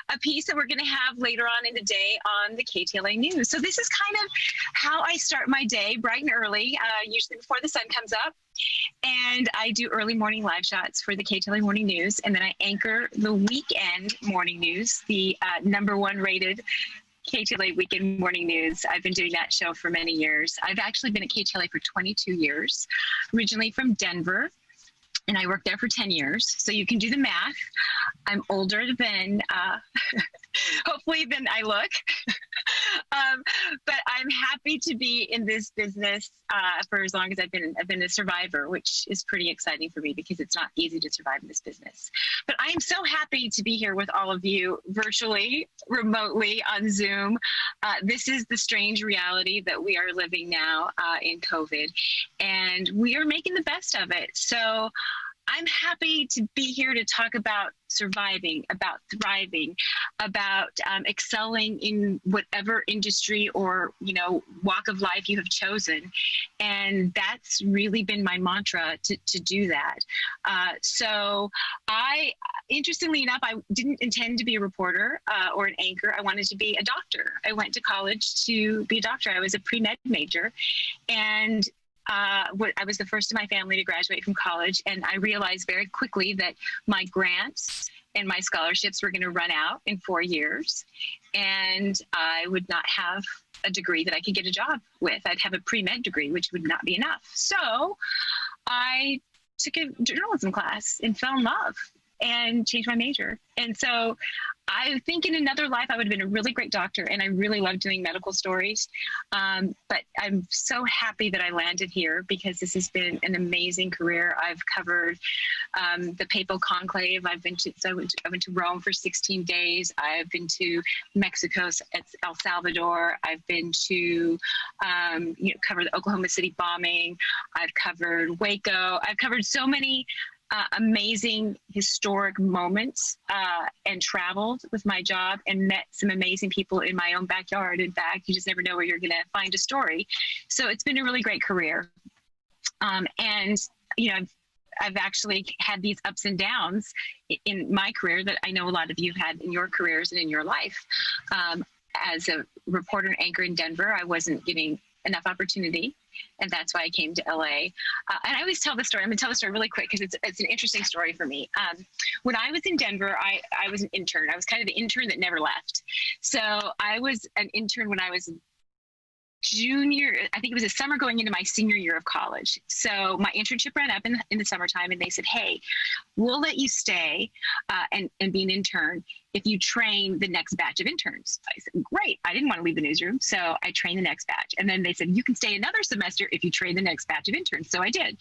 a piece that we're going to have later on in the day on the KTLA News. So this is kind of how I start my day, bright and early, usually before the sun comes up. And I do early morning live shots for the KTLA Morning News, and then I anchor the weekend morning news, the #1 rated KTLA Weekend Morning News. I've been doing that show for many years. I've actually been at KTLA for 22 years, originally from Denver, and I worked there for 10 years. So you can do the math. I'm older than, hopefully, than I look. But I'm happy to be in this business for as long as I've been a survivor, which is pretty exciting for me because it's not easy to survive in this business. But I am so happy to be here with all of you virtually, remotely on Zoom. This is the strange reality that we are living now in COVID, and we are making the best of it. So I'm happy to be here to talk about surviving, about thriving, about excelling in whatever industry or, walk of life you have chosen. And that's really been my mantra to do that. So interestingly enough, I didn't intend to be a reporter or an anchor. I wanted to be a doctor. I went to college to be a doctor. I was a pre-med major, and I was the first in my family to graduate from college, and I realized very quickly that my grants and my scholarships were going to run out in 4 years, and I would not have a degree that I could get a job with. I'd have a pre-med degree, which would not be enough. So I took a journalism class and fell in love and changed my major. And so I think in another life, I would have been a really great doctor, and I really love doing medical stories. But I'm so happy that I landed here because this has been an amazing career. I've covered the Papal Conclave. I went to Rome for 16 days. I've been to Mexico, El Salvador. I've been to cover the Oklahoma City bombing. I've covered Waco. I've covered so many amazing historic moments and traveled with my job and met some amazing people in my own backyard. In fact, you just never know where you're going to find a story. So it's been a really great career. I've actually had these ups and downs in my career that I know a lot of you have had in your careers and in your life. As a reporter and anchor in Denver, I wasn't getting enough opportunity, and that's why I came to LA. And I always tell the story. I'm gonna tell the story really quick because it's an interesting story for me. When I was in Denver, I was an intern. I was kind of the intern that never left. So I was an intern when I was junior, I think it was a summer going into my senior year of college. So my internship ran up in the summertime, and they said, hey, we'll let you stay and be an intern if you train the next batch of interns. I said, great. I didn't want to leave the newsroom, so I trained the next batch. And then they said, you can stay another semester if you train the next batch of interns. So I did.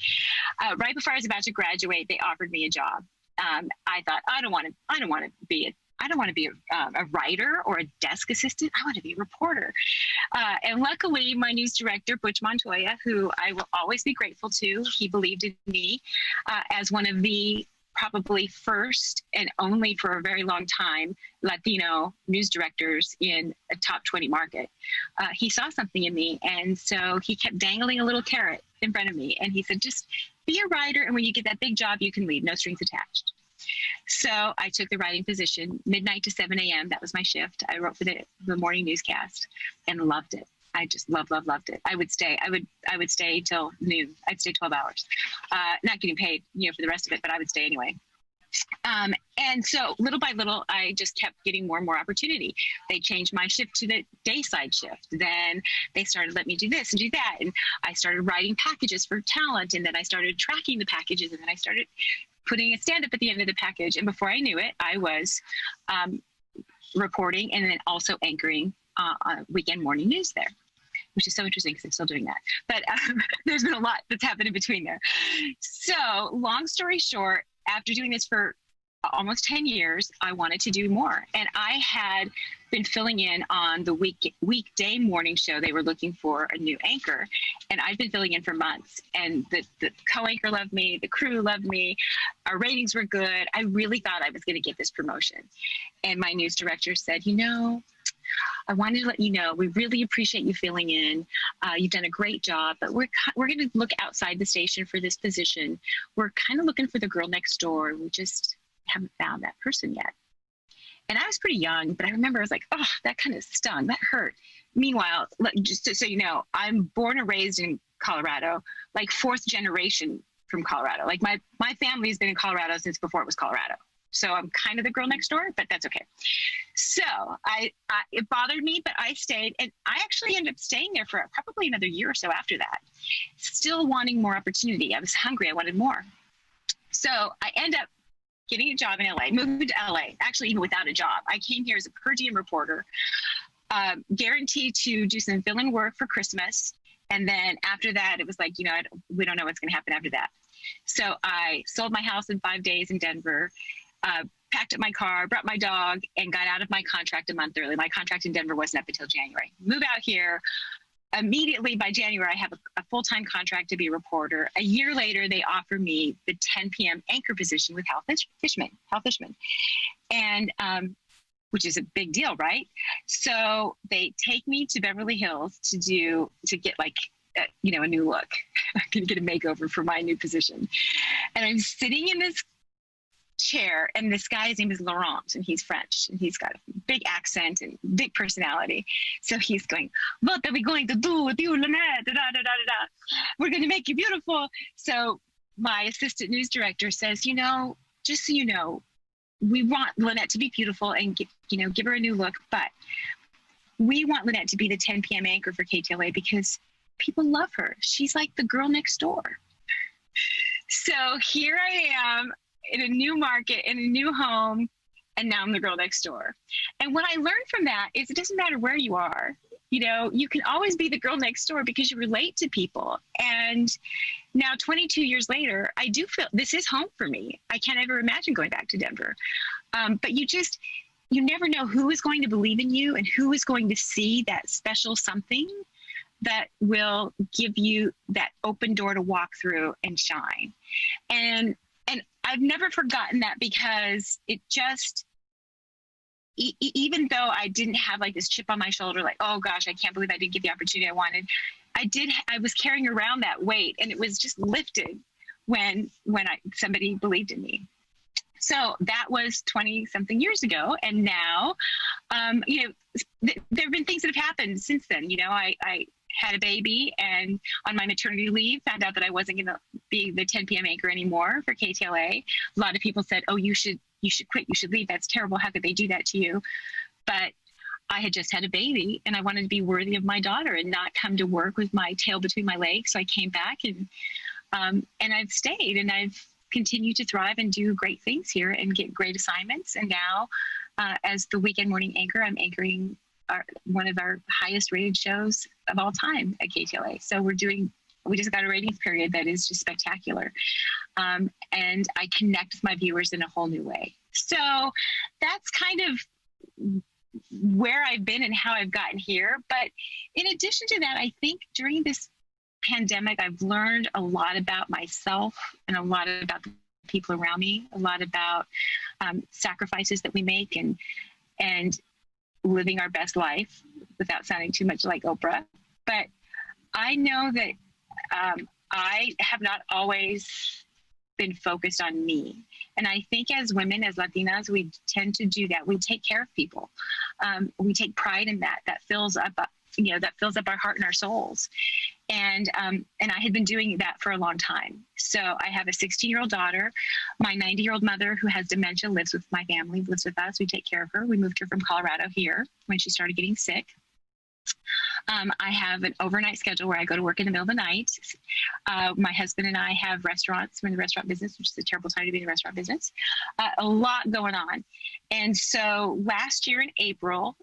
Right before I was about to graduate, they offered me a job. I thought, I don't want to be a writer or a desk assistant. I want to be a reporter. And luckily, my news director, Butch Montoya, who I will always be grateful to, he believed in me as one of the probably first and only for a very long time Latino news directors in a top 20 market. He saw something in me, and so he kept dangling a little carrot in front of me. And he said, just be a writer, and when you get that big job, you can leave, no strings attached. So I took the writing position, midnight to 7 a.m. That was my shift. I wrote for the morning newscast and loved it. I just loved it. I would stay. I would stay till noon. I'd stay 12 hours, not getting paid, for the rest of it, but I would stay anyway. And so little by little, I just kept getting more and more opportunity. They changed my shift to the day side shift. Then they started letting me do this and do that. And I started writing packages for talent. And then I started tracking the packages. And then I started putting a stand-up at the end of the package. And before I knew it, I was reporting and then also anchoring weekend morning news there, which is so interesting because I'm still doing that. But there's been a lot that's happened in between there. So long story short, after doing this for almost 10 years, I wanted to do more. And I had been filling in on the weekday morning show. They were looking for a new anchor, and I'd been filling in for months. And the co-anchor loved me, the crew loved me, our ratings were good. I really thought I was going to get this promotion. And my news director said, I wanted to let you know, we really appreciate you filling in. You've done a great job, but we're going to look outside the station for this position. We're kind of looking for the girl next door. We just haven't found that person yet. And I was pretty young, but I remember I was like, oh, that kind of stung. That hurt. Meanwhile, just so you know, I'm born and raised in Colorado, like fourth generation from Colorado. Like my family's been in Colorado since before it was Colorado. So I'm kind of the girl next door, but that's okay. So it bothered me, but I stayed, and I actually ended up staying there for probably another year or so after that, still wanting more opportunity. I was hungry. I wanted more. So I end up getting a job in LA, moving to LA, actually even without a job. I came here as a per diem reporter, guaranteed to do some fill-in work for Christmas. And then after that, it was like, you know, we don't know what's going to happen after that. So I sold my house in 5 days in Denver, packed up my car, brought my dog, and got out of my contract a month early. My contract in Denver wasn't up until January. Move out here. Immediately by January, I have a full-time contract to be a reporter. A year later, they offer me the 10 p.m. anchor position with Hal Fishman, and which is a big deal, right? So they take me to Beverly Hills to get like, you know, a new look. I'm going to get a makeover for my new position. And I'm sitting in this chair, and this guy, his name is Laurent, and he's French, and he's got a big accent and big personality. So he's going, "What are we going to do with you, Lynette? Da, da, da, da, da. We're going to make you beautiful." So my assistant news director says, "You know, just so you know, we want Lynette to be beautiful and give her a new look, but we want Lynette to be the 10 p.m. anchor for KTLA because people love her. She's like the girl next door." So here I am in a new market, in a new home, and now I'm the girl next door. And what I learned from that is it doesn't matter where you are. You know, you can always be the girl next door because you relate to people. And now 22 years later, I do feel this is home for me. I can't ever imagine going back to Denver. But you never know who is going to believe in you and who is going to see that special something that will give you that open door to walk through and shine. And I've never forgotten that because it just, even though I didn't have like this chip on my shoulder, like, oh gosh, I can't believe I didn't get the opportunity I wanted. I was carrying around that weight, and it was just lifted when somebody believed in me. So that was 20 something years ago. And now, you know, there have been things that have happened since then. You know, I had a baby, and on my maternity leave, found out that I wasn't going to be the 10 p.m. anchor anymore for KTLA. A lot of people said, "Oh, you should quit. You should leave. That's terrible. How could they do that to you?" But I had just had a baby, and I wanted to be worthy of my daughter and not come to work with my tail between my legs. So I came back, and I've stayed, and I've continued to thrive and do great things here and get great assignments. And now, as the weekend morning anchor, I'm anchoring one of our highest rated shows of all time at KTLA. So we just got a ratings period that is just spectacular. And I connect with my viewers in a whole new way. So that's kind of where I've been and how I've gotten here. But in addition to that, I think during this pandemic, I've learned a lot about myself and a lot about the people around me, a lot about sacrifices that we make and living our best life without sounding too much like Oprah. But I know that I have not always been focused on me. And I think as women, as Latinas, we tend to do that. We take care of people. We take pride in that. That fills up our heart and our souls. And I had been doing that for a long time. So I have a 16-year-old daughter. My 90-year-old mother who has dementia lives with my family, lives with us. We take care of her. We moved her from Colorado here when she started getting sick. I have an overnight schedule where I go to work in the middle of the night. My husband and I have restaurants. We're in the restaurant business, which is a terrible time to be in the restaurant business. A lot going on. And so last year in April,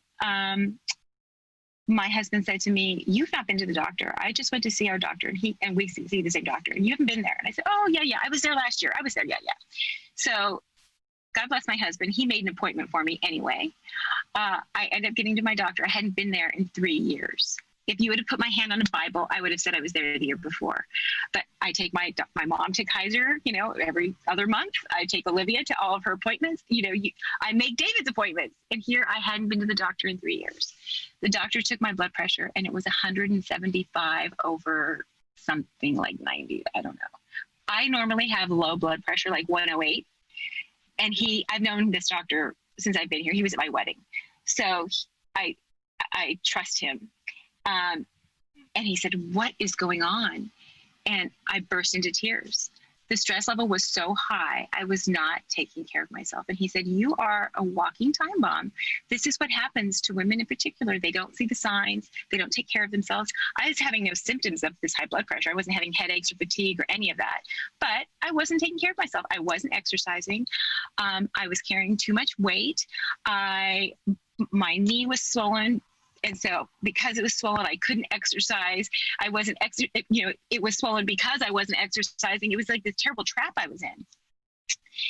my husband said to me, "You've not been to the doctor. I just went to see our doctor, and we see the same doctor, and you haven't been there." And I said, "Oh, yeah, I was there last year. I was there, yeah." So God bless my husband. He made an appointment for me anyway. I ended up getting to my doctor. I hadn't been there in 3 years. If you would have put my hand on a Bible, I would have said I was there the year before. But I take my mom to Kaiser, every other month. I take Olivia to all of her appointments. I make David's appointments. And here I hadn't been to the doctor in 3 years. The doctor took my blood pressure, and it was 175 over something like 90. I don't know. I normally have low blood pressure, like 108. And I've known this doctor since I've been here. He was at my wedding. So I trust him. And he said, "What is going on?" And I burst into tears. The stress level was so high, I was not taking care of myself. And he said, you are a walking time bomb. This is what happens to women in particular. They don't see the signs. They don't take care of themselves. I was having no symptoms of this high blood pressure. I wasn't having headaches or fatigue or any of that. But I wasn't taking care of myself. I wasn't exercising. I was carrying too much weight. My knee was swollen. And so because it was swollen, I couldn't exercise. I wasn't, it was swollen because I wasn't exercising. It was like this terrible trap I was in.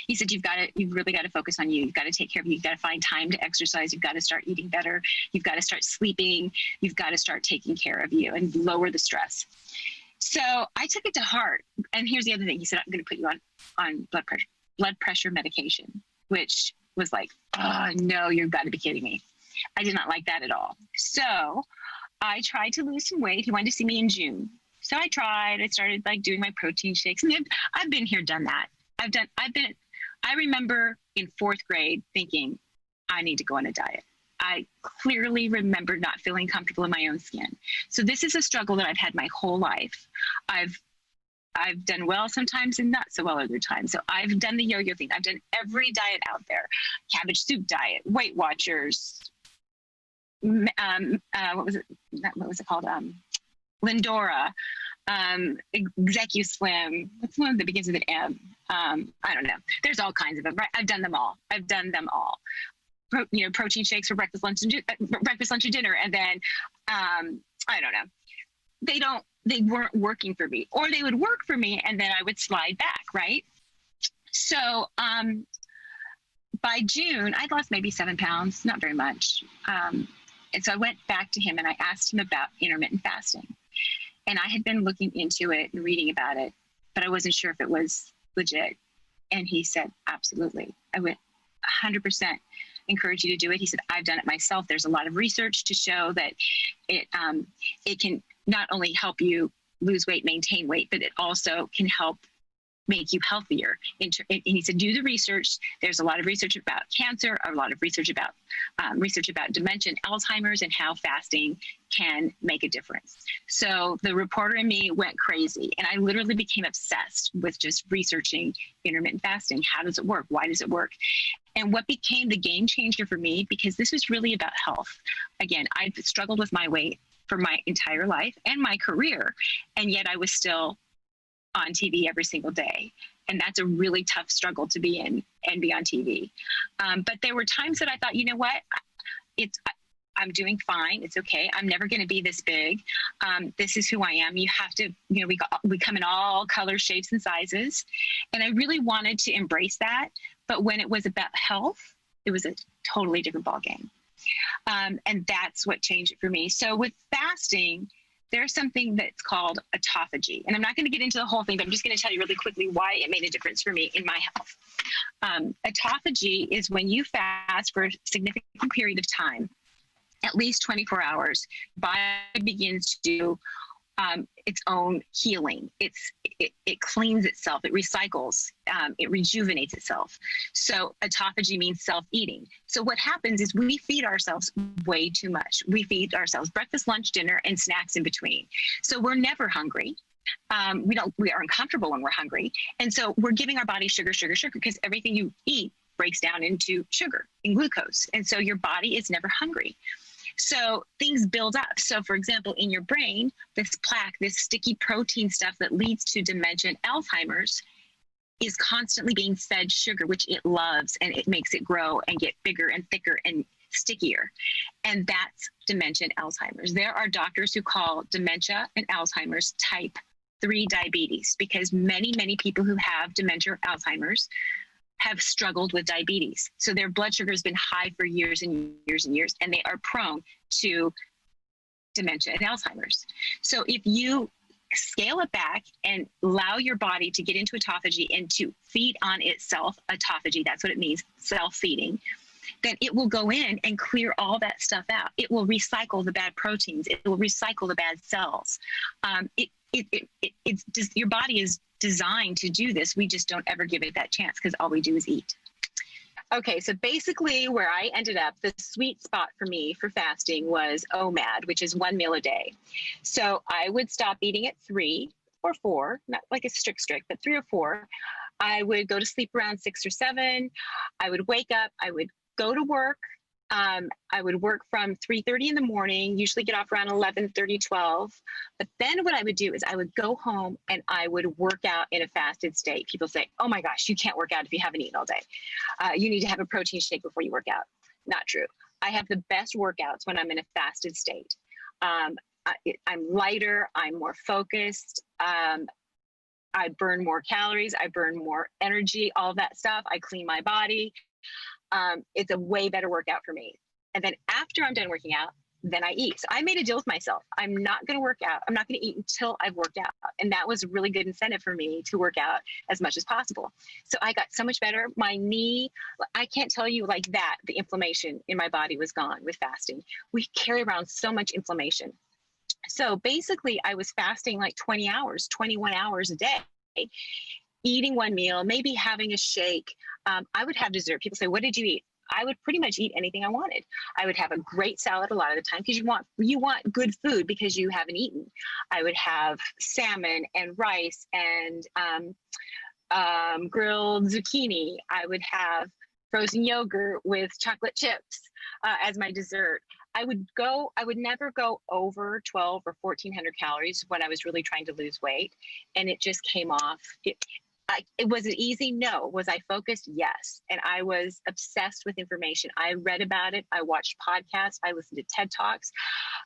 He said, you've really got to focus on you. You've got to take care of you. You've got to find time to exercise. You've got to start eating better. You've got to start sleeping. You've got to start taking care of you and lower the stress. So I took it to heart. And here's the other thing. He said, I'm going to put you on blood pressure medication, which was like, oh no, you've got to be kidding me. I did not like that at all. So I tried to lose some weight. He wanted to see me in June. So I tried. I started like doing my protein shakes. And I've been here, done that. I remember in 4th grade thinking, I need to go on a diet. I clearly remember not feeling comfortable in my own skin. So this is a struggle that I've had my whole life. I've done well sometimes and not so well other times. So I've done the yo-yo thing. I've done every diet out there. Cabbage soup diet, Weight Watchers, what was it called? Lindora, ExecuSlim. What's one that begins with an M? I don't know. There's all kinds of them, right? I've done them all. Protein shakes for breakfast, lunch, and dinner. And then, I don't know. They weren't working for me, or they would work for me and then I would slide back, right? So, by June, I'd lost maybe 7 pounds, not very much. And so I went back to him and I asked him about intermittent fasting. And I had been looking into it and reading about it, but I wasn't sure if it was legit. And he said, absolutely. I went 100% encourage you to do it. He said, I've done it myself. There's a lot of research to show that it can not only help you lose weight, maintain weight, but it also can help make you healthier. And he said, do the research. There's a lot of research about cancer, a lot of research about dementia and Alzheimer's and how fasting can make a difference. So the reporter in me went crazy and I literally became obsessed with just researching intermittent fasting. How does it work? Why does it work? And what became the game changer for me, because this was really about health. Again, I've struggled with my weight for my entire life and my career, and yet I was still on TV every single day. And that's a really tough struggle to be in and be on TV. But there were times that I thought, you know what, I'm doing fine. It's okay. I'm never going to be this big. This is who I am. You have to, we come in all colors, shapes, and sizes. And I really wanted to embrace that. But when it was about health, it was a totally different ballgame. And that's what changed it for me. So with fasting, there's something that's called autophagy. And I'm not going to get into the whole thing, but I'm just going to tell you really quickly why it made a difference for me in my health. Autophagy is when you fast for a significant period of time, at least 24 hours, body begins to do its own healing. It cleans itself, it recycles, it rejuvenates itself. So autophagy means self-eating. So what happens is we feed ourselves way too much. We feed ourselves breakfast, lunch, dinner, and snacks in between. So we're never hungry. We are uncomfortable when we're hungry. And so we're giving our body sugar, because everything you eat breaks down into sugar and glucose. And so your body is never hungry. So things build up. So for example, in your brain, this plaque, this sticky protein stuff that leads to dementia and Alzheimer's is constantly being fed sugar, which it loves, and it makes it grow and get bigger and thicker and stickier. And that's dementia and Alzheimer's. There are doctors who call dementia and Alzheimer's type 3 diabetes because many, many people who have dementia or Alzheimer's have struggled with diabetes. So their blood sugar has been high for years and years and years, and they are prone to dementia and Alzheimer's. So if you scale it back and allow your body to get into autophagy and to feed on itself, autophagy, that's what it means, self-feeding, then it will go in and clear all that stuff out. It will recycle the bad proteins. It will recycle the bad cells. It's just, your body is designed to do this. We just don't ever give it that chance because all we do is eat. Okay, so basically where I ended up, the sweet spot for me for fasting was OMAD, which is 1 meal a day. So I would stop eating at 3 or 4, not like a strict, but 3 or 4. I would go to sleep around 6 or 7. I would wake up, I would go to work. I would work from 3:30 in the morning, usually get off around 11:30, 12. But then what I would do is I would go home and I would work out in a fasted state. People say, oh my gosh, you can't work out if you haven't eaten all day. You need to have a protein shake before you work out. Not true. I have the best workouts when I'm in a fasted state. I'm lighter, I'm more focused. I burn more calories, I burn more energy, all of that stuff. I clean my body. It's a way better workout for me. And then after I'm done working out, then I eat. So I made a deal with myself. I'm not going to work out. I'm not going to eat until I've worked out. And that was a really good incentive for me to work out as much as possible. So I got so much better. My knee, I can't tell you like that, the inflammation in my body was gone with fasting. We carry around so much inflammation. So basically I was fasting like 20 hours, 21 hours a day, eating one meal, maybe having a shake. I would have dessert. People say, what did you eat? I would pretty much eat anything I wanted. I would have a great salad a lot of the time because you want good food because you haven't eaten. I would have salmon and rice and grilled zucchini. I would have frozen yogurt with chocolate chips as my dessert. I would never go over 12 or 1400 calories when I was really trying to lose weight. And it just came off. Was it easy? No. Was I focused? Yes. And I was obsessed with information. I read about it. I watched podcasts. I listened to TED Talks.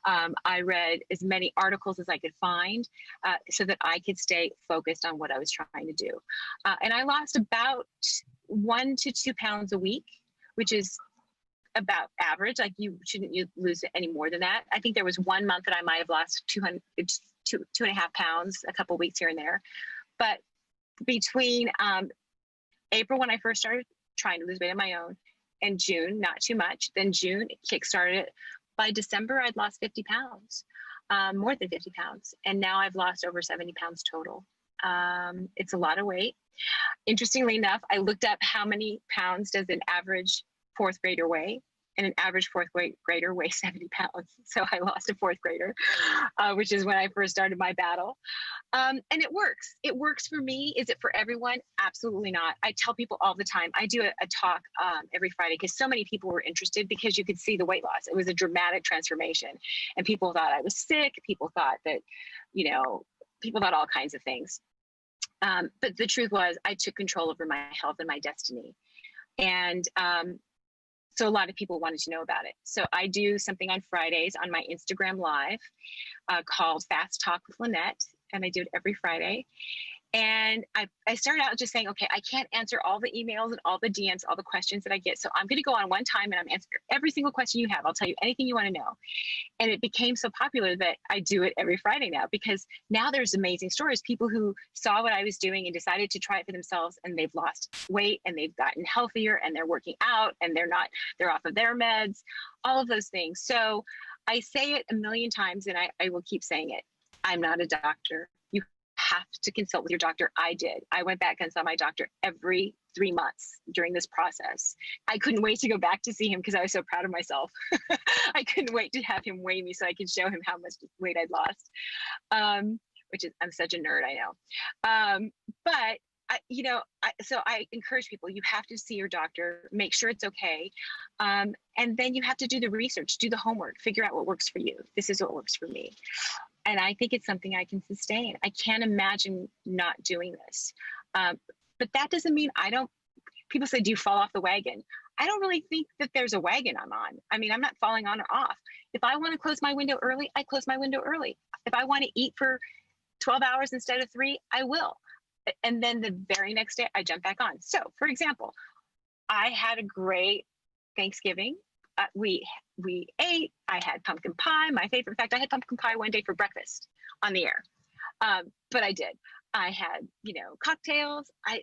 I read as many articles as I could find so that I could stay focused on what I was trying to do. And I lost about 1 to 2 pounds a week, which is about average. Like you shouldn't lose any more than that. I think there was 1 month that I might have lost 2.5 pounds, a couple of weeks here and there. But between April, when I first started trying to lose weight on my own, and June, not too much. Then June, it kickstarted it. By December, I'd lost 50 pounds, more than 50 pounds. And now I've lost over 70 pounds total. It's a lot of weight. Interestingly enough, I looked up how many pounds does an average 4th grader weigh, and an average 4th grader weighs 70 pounds. So I lost a 4th grader, which is when I first started my battle. And it works. It works for me. Is it for everyone? Absolutely not. I tell people all the time. I do a talk every Friday because so many people were interested because you could see the weight loss. It was a dramatic transformation. And people thought I was sick. People thought that, people thought all kinds of things. But the truth was I took control over my health and my destiny. And so a lot of people wanted to know about it. So I do something on Fridays on my Instagram Live called Fast Talk with Lynette, and I do it every Friday. And I started out just saying, okay, I can't answer all the emails and all the DMs, all the questions that I get. So I'm going to go on one time and I'm answering every single question you have. I'll tell you anything you want to know. And it became so popular that I do it every Friday now, because now there's amazing stories. People who saw what I was doing and decided to try it for themselves, and they've lost weight and they've gotten healthier and they're working out and they're off of their meds, all of those things. So I say it a million times and I will keep saying it. I'm not a doctor. You have to consult with your doctor. I did. I went back and saw my doctor every 3 months during this process. I couldn't wait to go back to see him because I was so proud of myself. I couldn't wait to have him weigh me so I could show him how much weight I'd lost, which is, I'm such a nerd, I know. But so I encourage people, you have to see your doctor, make sure it's okay. And then you have to do the research, do the homework, figure out what works for you. This is what works for me. And I think it's something I can sustain. I can't imagine not doing this. But that doesn't mean people say, do you fall off the wagon? I don't really think that there's a wagon I'm on. I mean, I'm not falling on or off. If I want to close my window early, I close my window early. If I want to eat for 12 hours instead of 3, I will. And then the very next day I jump back on. So for example, I had a great Thanksgiving. We ate, I had pumpkin pie, my favorite. In fact, I had pumpkin pie one day for breakfast on the air. But I did. I had, cocktails. I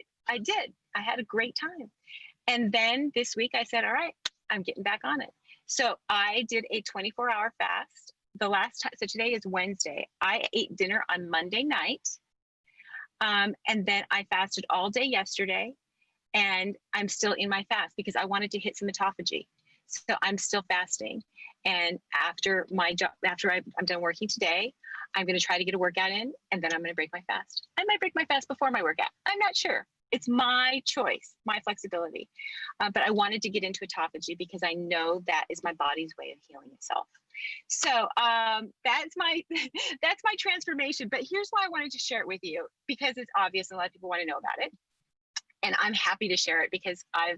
had a great time. And then this week I said, all right, I'm getting back on it. So I did a 24-hour fast. The last time, so today is Wednesday. I ate dinner on Monday night. And then I fasted all day yesterday, and I'm still in my fast because I wanted to hit some autophagy. So I'm still fasting. And after I'm done working today, I'm going to try to get a workout in, and then I'm going to break my fast. I might break my fast before my workout. I'm not sure. It's my choice, my flexibility. But I wanted to get into autophagy because I know that is my body's way of healing itself. So that's my that's my transformation. But here's why I wanted to share it with you, because it's obvious and a lot of people want to know about it. And I'm happy to share it because I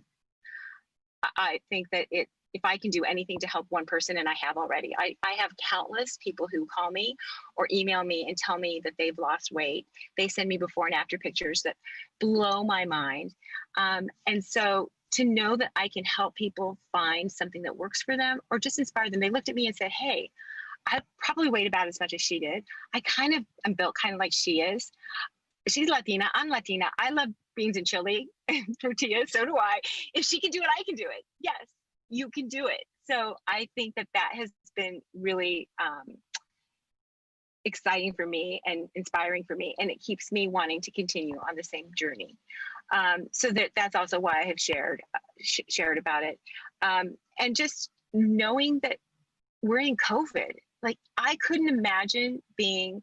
think that if I can do anything to help one person, and I have already, I have countless people who call me or email me and tell me that they've lost weight. They send me before and after pictures that blow my mind. And so to know that I can help people find something that works for them or just inspire them. They looked at me and said, hey, I probably weighed about as much as she did. I'm built kind of like she is. She's Latina, I'm Latina. I love beans and chili and tortillas, so do I. If she can do it, I can do it. Yes, you can do it. So I think that has been really exciting for me and inspiring for me, and it keeps me wanting to continue on the same journey. So that's also why I have shared about it. And just knowing that we're in COVID, like I couldn't imagine being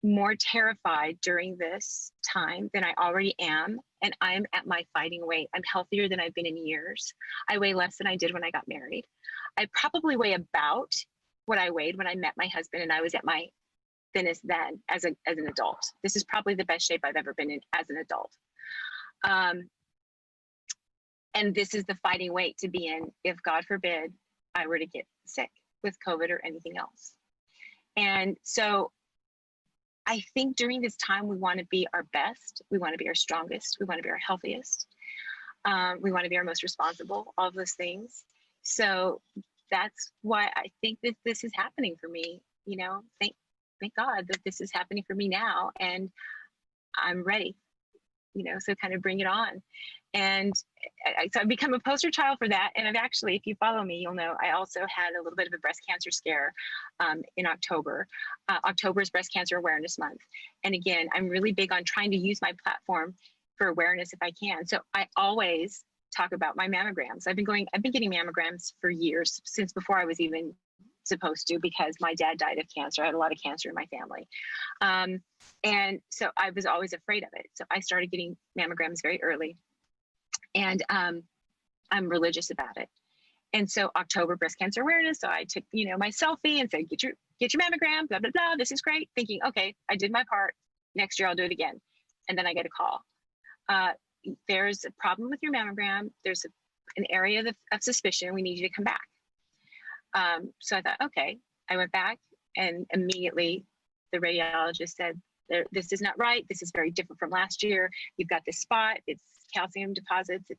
more terrified during this time than I already am. And I'm at my fighting weight. I'm healthier than I've been in years. I weigh less than I did when I got married. I probably weigh about what I weighed when I met my husband, and I was at my thinnest then as an adult. This is probably the best shape I've ever been in as an adult. And this is the fighting weight to be in if, God forbid, I were to get sick with COVID or anything else. And so I think during this time, we want to be our best. We want to be our strongest. We want to be our healthiest. We want to be our most responsible, all of those things. So that's why I think that this is happening for me. You know, thank God that this is happening for me now, and I'm ready, you know, so kind of bring it on. And so I've become a poster child for that. And I've actually, if you follow me, you'll know I also had a little bit of a breast cancer scare in October. October is Breast Cancer Awareness Month. And again, I'm really big on trying to use my platform for awareness if I can. So I always talk about my mammograms. I've been getting mammograms for years, since before I was even supposed to, because my dad died of cancer. I had a lot of cancer in my family. And so I was always afraid of it. So I started getting mammograms very early. And I'm religious about it. And so October, Breast Cancer Awareness. So I took, you know, my selfie and said, get your mammogram, blah, blah, blah. This is great. Thinking, okay, I did my part. Next year I'll do it again. And then I get a call. There's a problem with your mammogram. There's an area of suspicion. We need you to come back. So I thought, okay. I went back, and immediately the radiologist said, this is not right. This is very different from last year. You've got this spot. It's calcium deposits.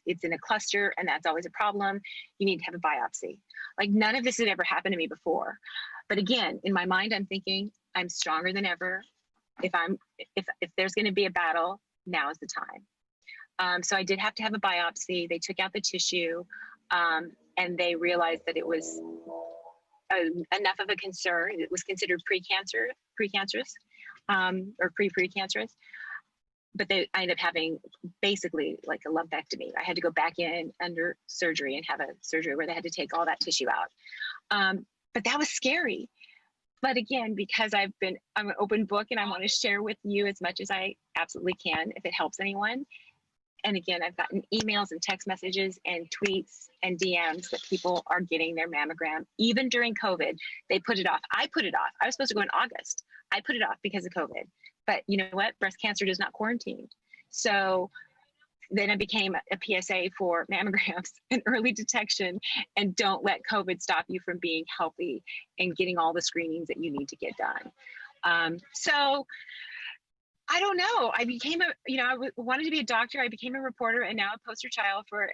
It's in a cluster, and that's always a problem. You need to have a biopsy. Like, none of this had ever happened to me before. But again, in my mind, I'm thinking I'm stronger than ever. If there's going to be a battle, now is the time. So I did have to have a biopsy. They took out the tissue, and they realized that it was enough of a concern. It was considered precancerous, or precancerous. But I ended up having basically like a lumpectomy. I had to go back in under surgery and have a surgery where they had to take all that tissue out. But that was scary. But again, because I'm an open book, and I want to share with you as much as I absolutely can if it helps anyone. And again, I've gotten emails and text messages and tweets and DMs that people are getting their mammogram. Even during COVID, they put it off. I put it off. I was supposed to go in August. I put it off because of COVID. But you know what? Breast cancer does not quarantine. So then I became a PSA for mammograms and early detection, and don't let COVID stop you from being healthy and getting all the screenings that you need to get done. So I don't know. I became I wanted to be a doctor. I became a reporter, and now a poster child for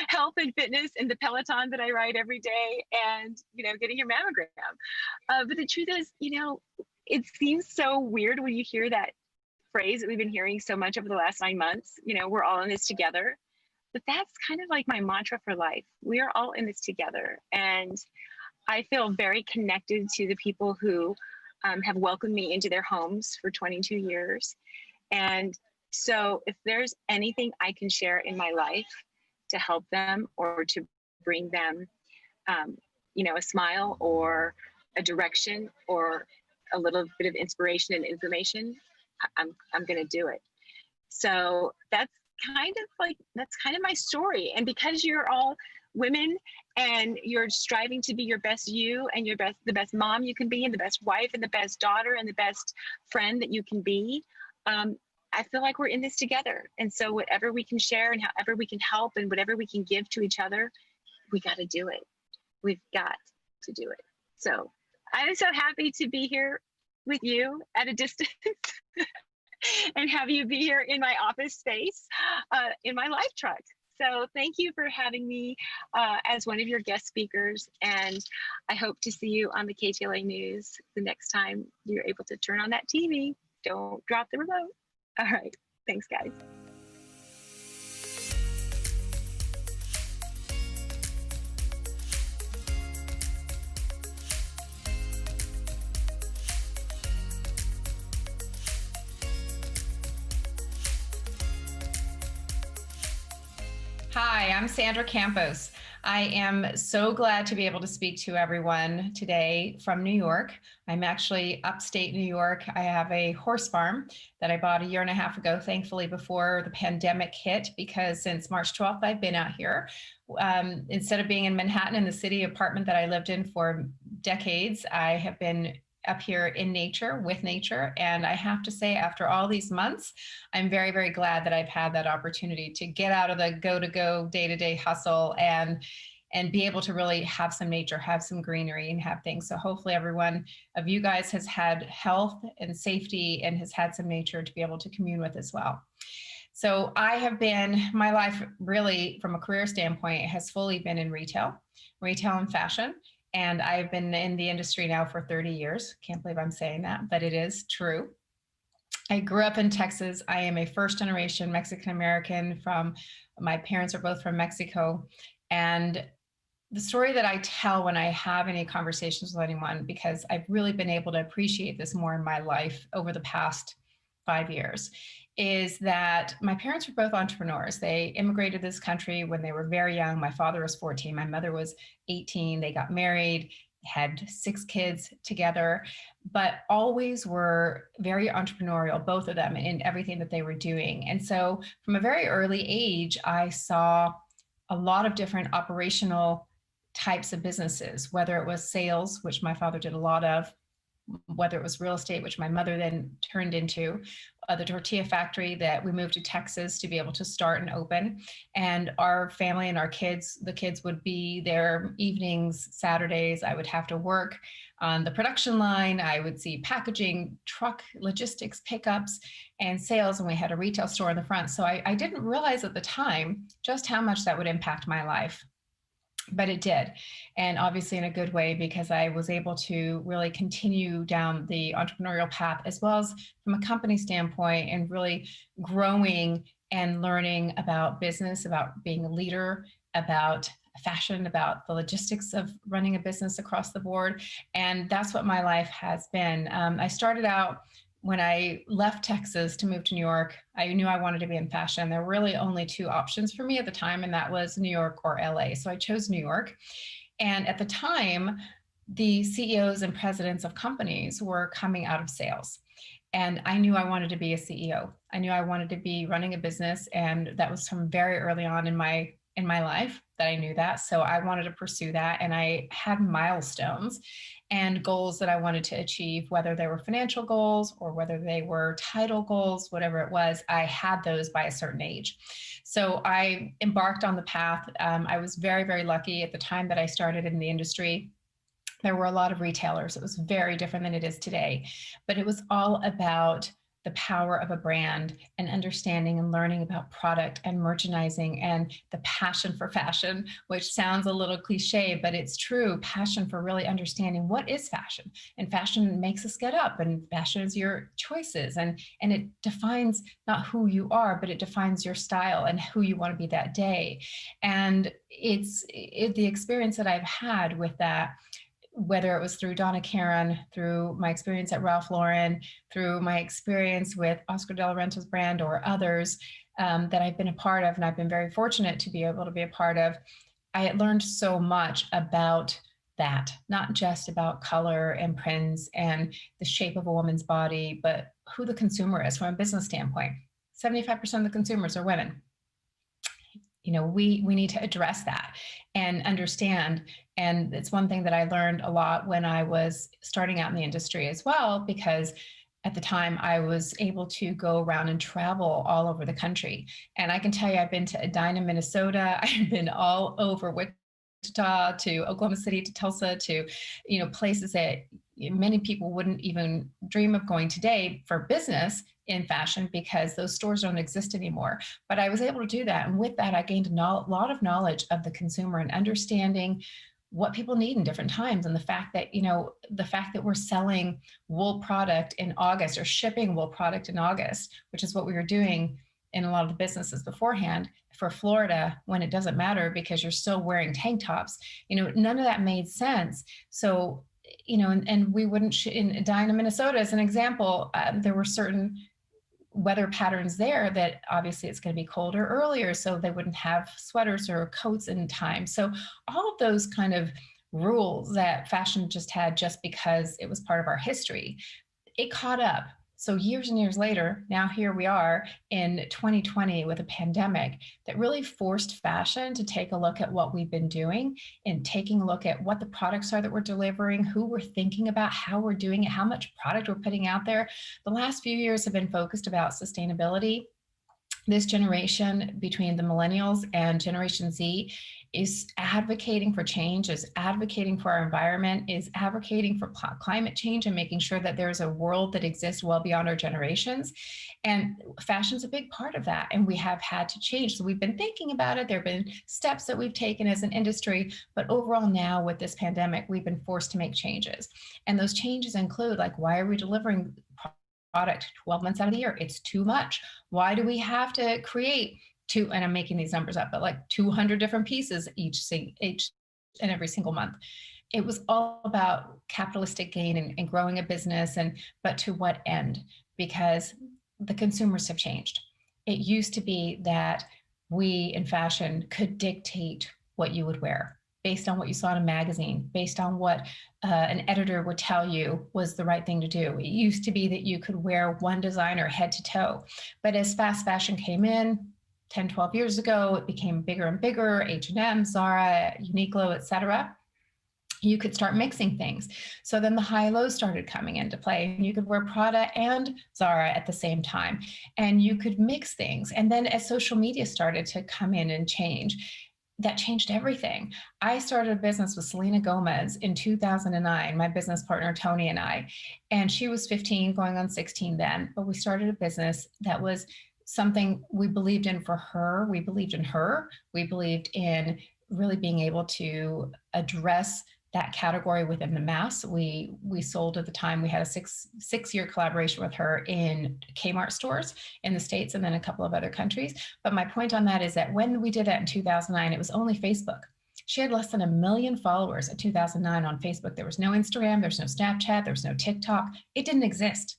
health and fitness and the Peloton that I ride every day, and, you know, getting your mammogram. But the truth is, you know, it seems so weird when you hear that phrase that we've been hearing so much over the last 9 months, you know, we're all in this together. But that's kind of like my mantra for life. We are all in this together. And I feel very connected to the people who have welcomed me into their homes for 22 years. And so if there's anything I can share in my life to help them or to bring them, you know, a smile or a direction or a little bit of inspiration and information, I'm going to do it. So that's kind of my story. And because you're all women and you're striving to be your best you and the best mom you can be, and the best wife and the best daughter and the best friend that you can be, I feel like we're in this together. And so whatever we can share and however we can help and whatever we can give to each other, we got to do it. We've got to do it. So I'm so happy to be here with you at a distance and have you be here in my office space, in my life truck. So thank you for having me as one of your guest speakers. And I hope to see you on the KTLA News the next time you're able to turn on that TV. Don't drop the remote. All right. Thanks, guys. Hi, I'm Sandra Campos. I am so glad to be able to speak to everyone today from New York. I'm actually upstate New York. I have a horse farm that I bought a year and a half ago, thankfully before the pandemic hit, because since March 12th, I've been out here. Instead of being in Manhattan in the city apartment that I lived in for decades, I have been up here in nature, with nature. And I have to say, after all these months, I'm very, very glad that I've had that opportunity to get out of the go-to-go, day-to-day hustle and be able to really have some nature, have some greenery and have things. So hopefully every one of you guys has had health and safety and has had some nature to be able to commune with as well. So I have been, my life really from a career standpoint has fully been in retail and fashion. And I've been in the industry now for 30 years. Can't believe I'm saying that, but it is true. I grew up in Texas. I am a first generation Mexican American my parents are both from Mexico. And the story that I tell when I have any conversations with anyone, because I've really been able to appreciate this more in my life over the past 5 years, is that my parents were both entrepreneurs. They immigrated to this country when they were very young. My father was 14, my mother was 18. They got married, had 6 kids together, but always were very entrepreneurial, both of them, in everything that they were doing. And so from a very early age, I saw a lot of different operational types of businesses, whether it was sales, which my father did a lot of, whether it was real estate, which my mother then turned into, the tortilla factory that we moved to Texas to be able to start and open. And our family and our kids, the kids would be there evenings, Saturdays. I would have to work on the production line. I would see packaging, truck logistics, pickups, and sales. And we had a retail store in the front. So I didn't realize at the time just how much that would impact my life. But it did. And obviously in a good way, because I was able to really continue down the entrepreneurial path, as well as from a company standpoint, and really growing and learning about business, about being a leader, about fashion, about the logistics of running a business across the board. And that's what my life has been. I started out when I left Texas to move to New York. I knew I wanted to be in fashion. There were really only 2 options for me at the time, and that was New York or LA. So I chose New York. And at the time, the CEOs and presidents of companies were coming out of sales. And I knew I wanted to be a CEO. I knew I wanted to be running a business. And that was from very early on in my life that I knew that. So I wanted to pursue that. And I had milestones and goals that I wanted to achieve, whether they were financial goals or whether they were title goals, whatever it was, I had those by a certain age. So I embarked on the path. I was very, very lucky at the time that I started in the industry. There were a lot of retailers. It was very different than it is today, but it was all about the power of a brand and understanding and learning about product and merchandising and the passion for fashion, which sounds a little cliche, but it's true. Passion for really understanding what is fashion, and fashion makes us get up, and fashion is your choices, and it defines not who you are, but it defines your style and who you want to be that day. And it's the experience that I've had with that, whether it was through Donna Karan, through my experience at Ralph Lauren, through my experience with Oscar de la Renta's brand or others that I've been a part of, and I've been very fortunate to be able to be a part of, I had learned so much about that, not just about color and prints and the shape of a woman's body, but who the consumer is from a business standpoint. 75% of the consumers are women. You know, we need to address that and understand. And it's one thing that I learned a lot when I was starting out in the industry as well, because at the time I was able to go around and travel all over the country. And I can tell you, I've been to Edina, Minnesota. I've been all over Wichita to Oklahoma City to Tulsa to, you know, places that many people wouldn't even dream of going today for business in fashion, because those stores don't exist anymore. But I was able to do that. And with that, I gained a lot of knowledge of the consumer and understanding what people need in different times. And the fact that, you know, the fact that we're selling wool product in August or shipping wool product in August, which is what we were doing in a lot of the businesses beforehand for Florida, when it doesn't matter because you're still wearing tank tops, you know, none of that made sense. So, you know, and we wouldn't, in Edina, Minnesota, as an example, there were certain weather patterns there that obviously it's going to be colder earlier, so they wouldn't have sweaters or coats in time. So all of those kind of rules that fashion just had just because it was part of our history, it caught up. So years and years later, now here we are in 2020 with a pandemic that really forced fashion to take a look at what we've been doing and taking a look at what the products are that we're delivering, who we're thinking about, how we're doing it, how much product we're putting out there. The last few years have been focused about sustainability. This generation between the millennials and Generation Z is advocating for change, is advocating for our environment, is advocating for climate change and making sure that there's a world that exists well beyond our generations. And fashion's a big part of that. And we have had to change. So we've been thinking about it. There have been steps that we've taken as an industry, but overall now with this pandemic, we've been forced to make changes. And those changes include, like, why are we delivering product 12 months out of the year? It's too much. Why do we have to create and I'm making these numbers up, but like 200 different pieces each and every single month? It was all about capitalistic gain and growing a business, but to what end? Because the consumers have changed. It used to be that we in fashion could dictate what you would wear based on what you saw in a magazine, based on what an editor would tell you was the right thing to do. It used to be that you could wear one designer head to toe. But as fast fashion came in 10, 12 years ago, it became bigger and bigger, H&M, Zara, Uniqlo, et cetera. You could start mixing things. So then the high-lows started coming into play. You could wear Prada and Zara at the same time, and you could mix things. And then as social media started to come in and change, that changed everything. I started a business with Selena Gomez in 2009, my business partner, Tony, and I. And she was 15, going on 16 then, but we started a business that was something we believed in for her. We believed in her. We believed in really being able to address that category within the mass. We sold at the time, we had a six-year collaboration with her in Kmart stores in the States and then a couple of other countries. But my point on that is that when we did that in 2009, it was only Facebook. She had less than 1 million followers in 2009 on Facebook. There was no Instagram, there's no Snapchat, there's no TikTok. It didn't exist.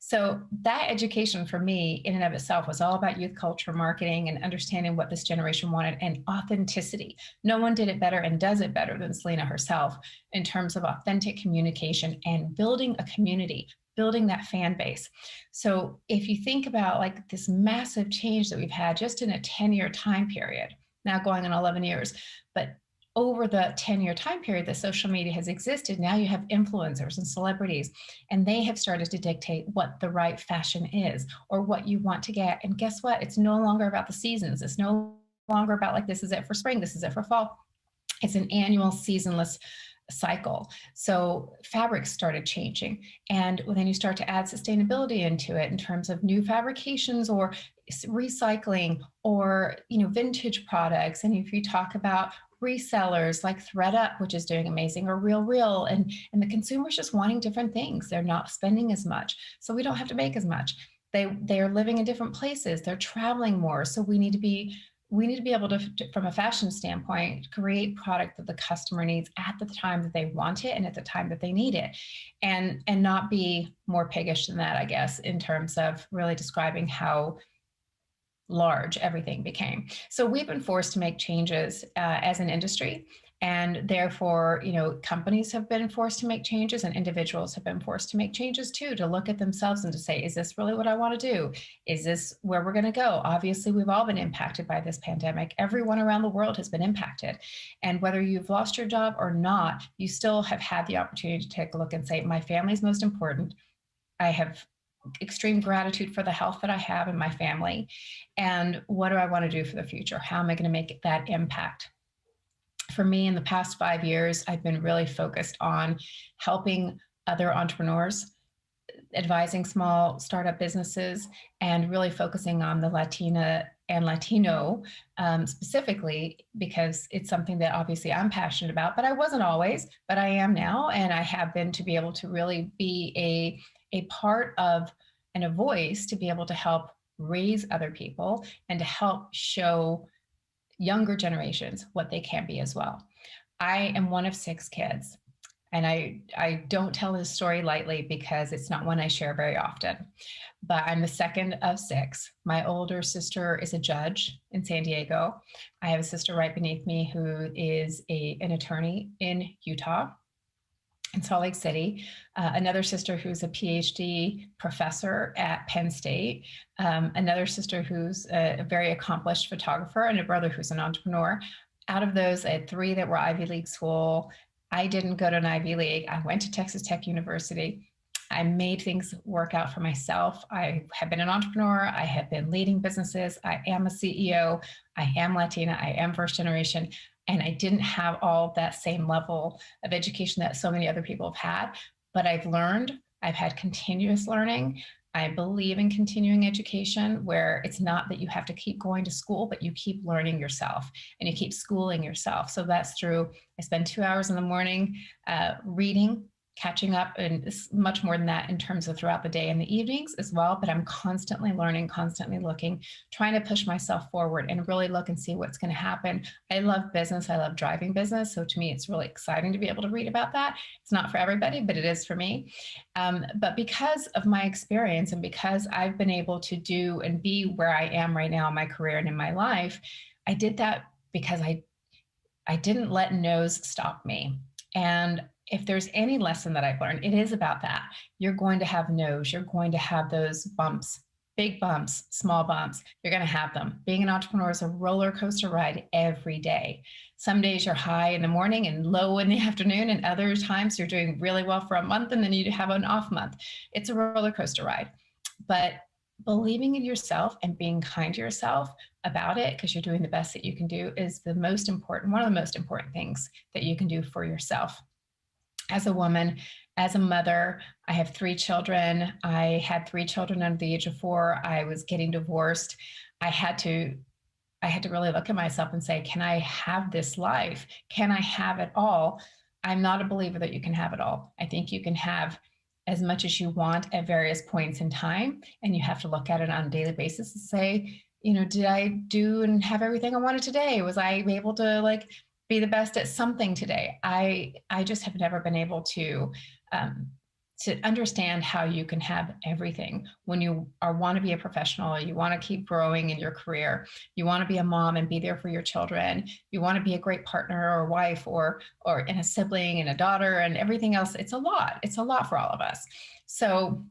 So that education for me in and of itself was all about youth culture marketing and understanding what this generation wanted and authenticity. No one did it better and does it better than Selena herself in terms of authentic communication and building a community, building that fan base. So if you think about like this massive change that we've had just in a 10-year time period, now going on 11 years, but over the 10-year time period that social media has existed, now you have influencers and celebrities, and they have started to dictate what the right fashion is or what you want to get. And guess what? It's no longer about the seasons. It's no longer about like, this is it for spring, this is it for fall. It's an annual seasonless cycle. So fabrics started changing. And then you start to add sustainability into it in terms of new fabrications or recycling or, vintage products. And if you talk about resellers like ThredUp, which is doing amazing, or RealReal, and the consumer's just wanting different things. They're not spending as much, so we don't have to make as much. They are living in different places. They're traveling more, so we need to be able to, from a fashion standpoint, create product that the customer needs at the time that they want it and at the time that they need it, and not be more piggish than that, I guess, in terms of really describing how large everything became. So we've been forced to make changes as an industry. And therefore, companies have been forced to make changes, and individuals have been forced to make changes too, to look at themselves and to say, is this really what I want to do? Is this where we're going to go? Obviously, we've all been impacted by this pandemic. Everyone around the world has been impacted. And whether you've lost your job or not, you still have had the opportunity to take a look and say, my family's most important. I have extreme gratitude for the health that I have in my family. And what do I want to do for the future? How am I going to make that impact? For me, in the past 5 years, I've been really focused on helping other entrepreneurs, advising small startup businesses, and really focusing on the Latina and Latino specifically, because it's something that obviously I'm passionate about, but I wasn't always, but I am now. And I have been, to be able to really be a part of and a voice to be able to help raise other people and to help show younger generations what they can be as well. I am one of 6 kids, and I don't tell this story lightly because it's not one I share very often, but I'm the second of 6. My older sister is a judge in San Diego. I have a sister right beneath me who is an attorney in Utah, in Salt Lake City, another sister who's a PhD professor at Penn State, another sister who's a very accomplished photographer, and a brother who's an entrepreneur. Out of those, I had 3 that were Ivy League school. I didn't go to an Ivy League. I went to Texas Tech University. I made things work out for myself. I have been an entrepreneur. I have been leading businesses. I am a CEO. I am Latina. I am first generation. And I didn't have all that same level of education that so many other people have had, but I've learned. I've had continuous learning. I believe in continuing education, where it's not that you have to keep going to school, but you keep learning yourself and you keep schooling yourself. So that's through, I spend 2 hours in the morning reading, catching up, and it's much more than that in terms of throughout the day and the evenings as well. But I'm constantly learning, constantly looking, trying to push myself forward and really look and see what's going to happen. I love business. I love driving business. So to me, it's really exciting to be able to read about that. It's not for everybody, but it is for me. But because of my experience and because I've been able to do and be where I am right now in my career and in my life, I did that because I didn't let no's stop me. And if there's any lesson that I've learned, it is about that. You're going to have no's, you're going to have those bumps, big bumps, small bumps, you're going to have them. Being an entrepreneur is a roller coaster ride every day. Some days you're high in the morning and low in the afternoon, and other times you're doing really well for a month and then you have an off month. It's a roller coaster ride. But believing in yourself and being kind to yourself about it, because you're doing the best that you can do, is the most important, one of the most important things that you can do for yourself. As a woman, as a mother, I have 3 children. I had 3 children under the age of 4. I was getting divorced. I had to really look at myself and say, can I have this life? Can I have it all? I'm not a believer that you can have it all. I think you can have as much as you want at various points in time, and you have to look at it on a daily basis and say, did I do and have everything I wanted today? Was I able to be the best at something today? I just have never been able to understand how you can have everything when you want to be a professional. You want to keep growing in your career. You want to be a mom and be there for your children. You want to be a great partner or wife or a sibling and a daughter and everything else. It's a lot. It's a lot for all of us. So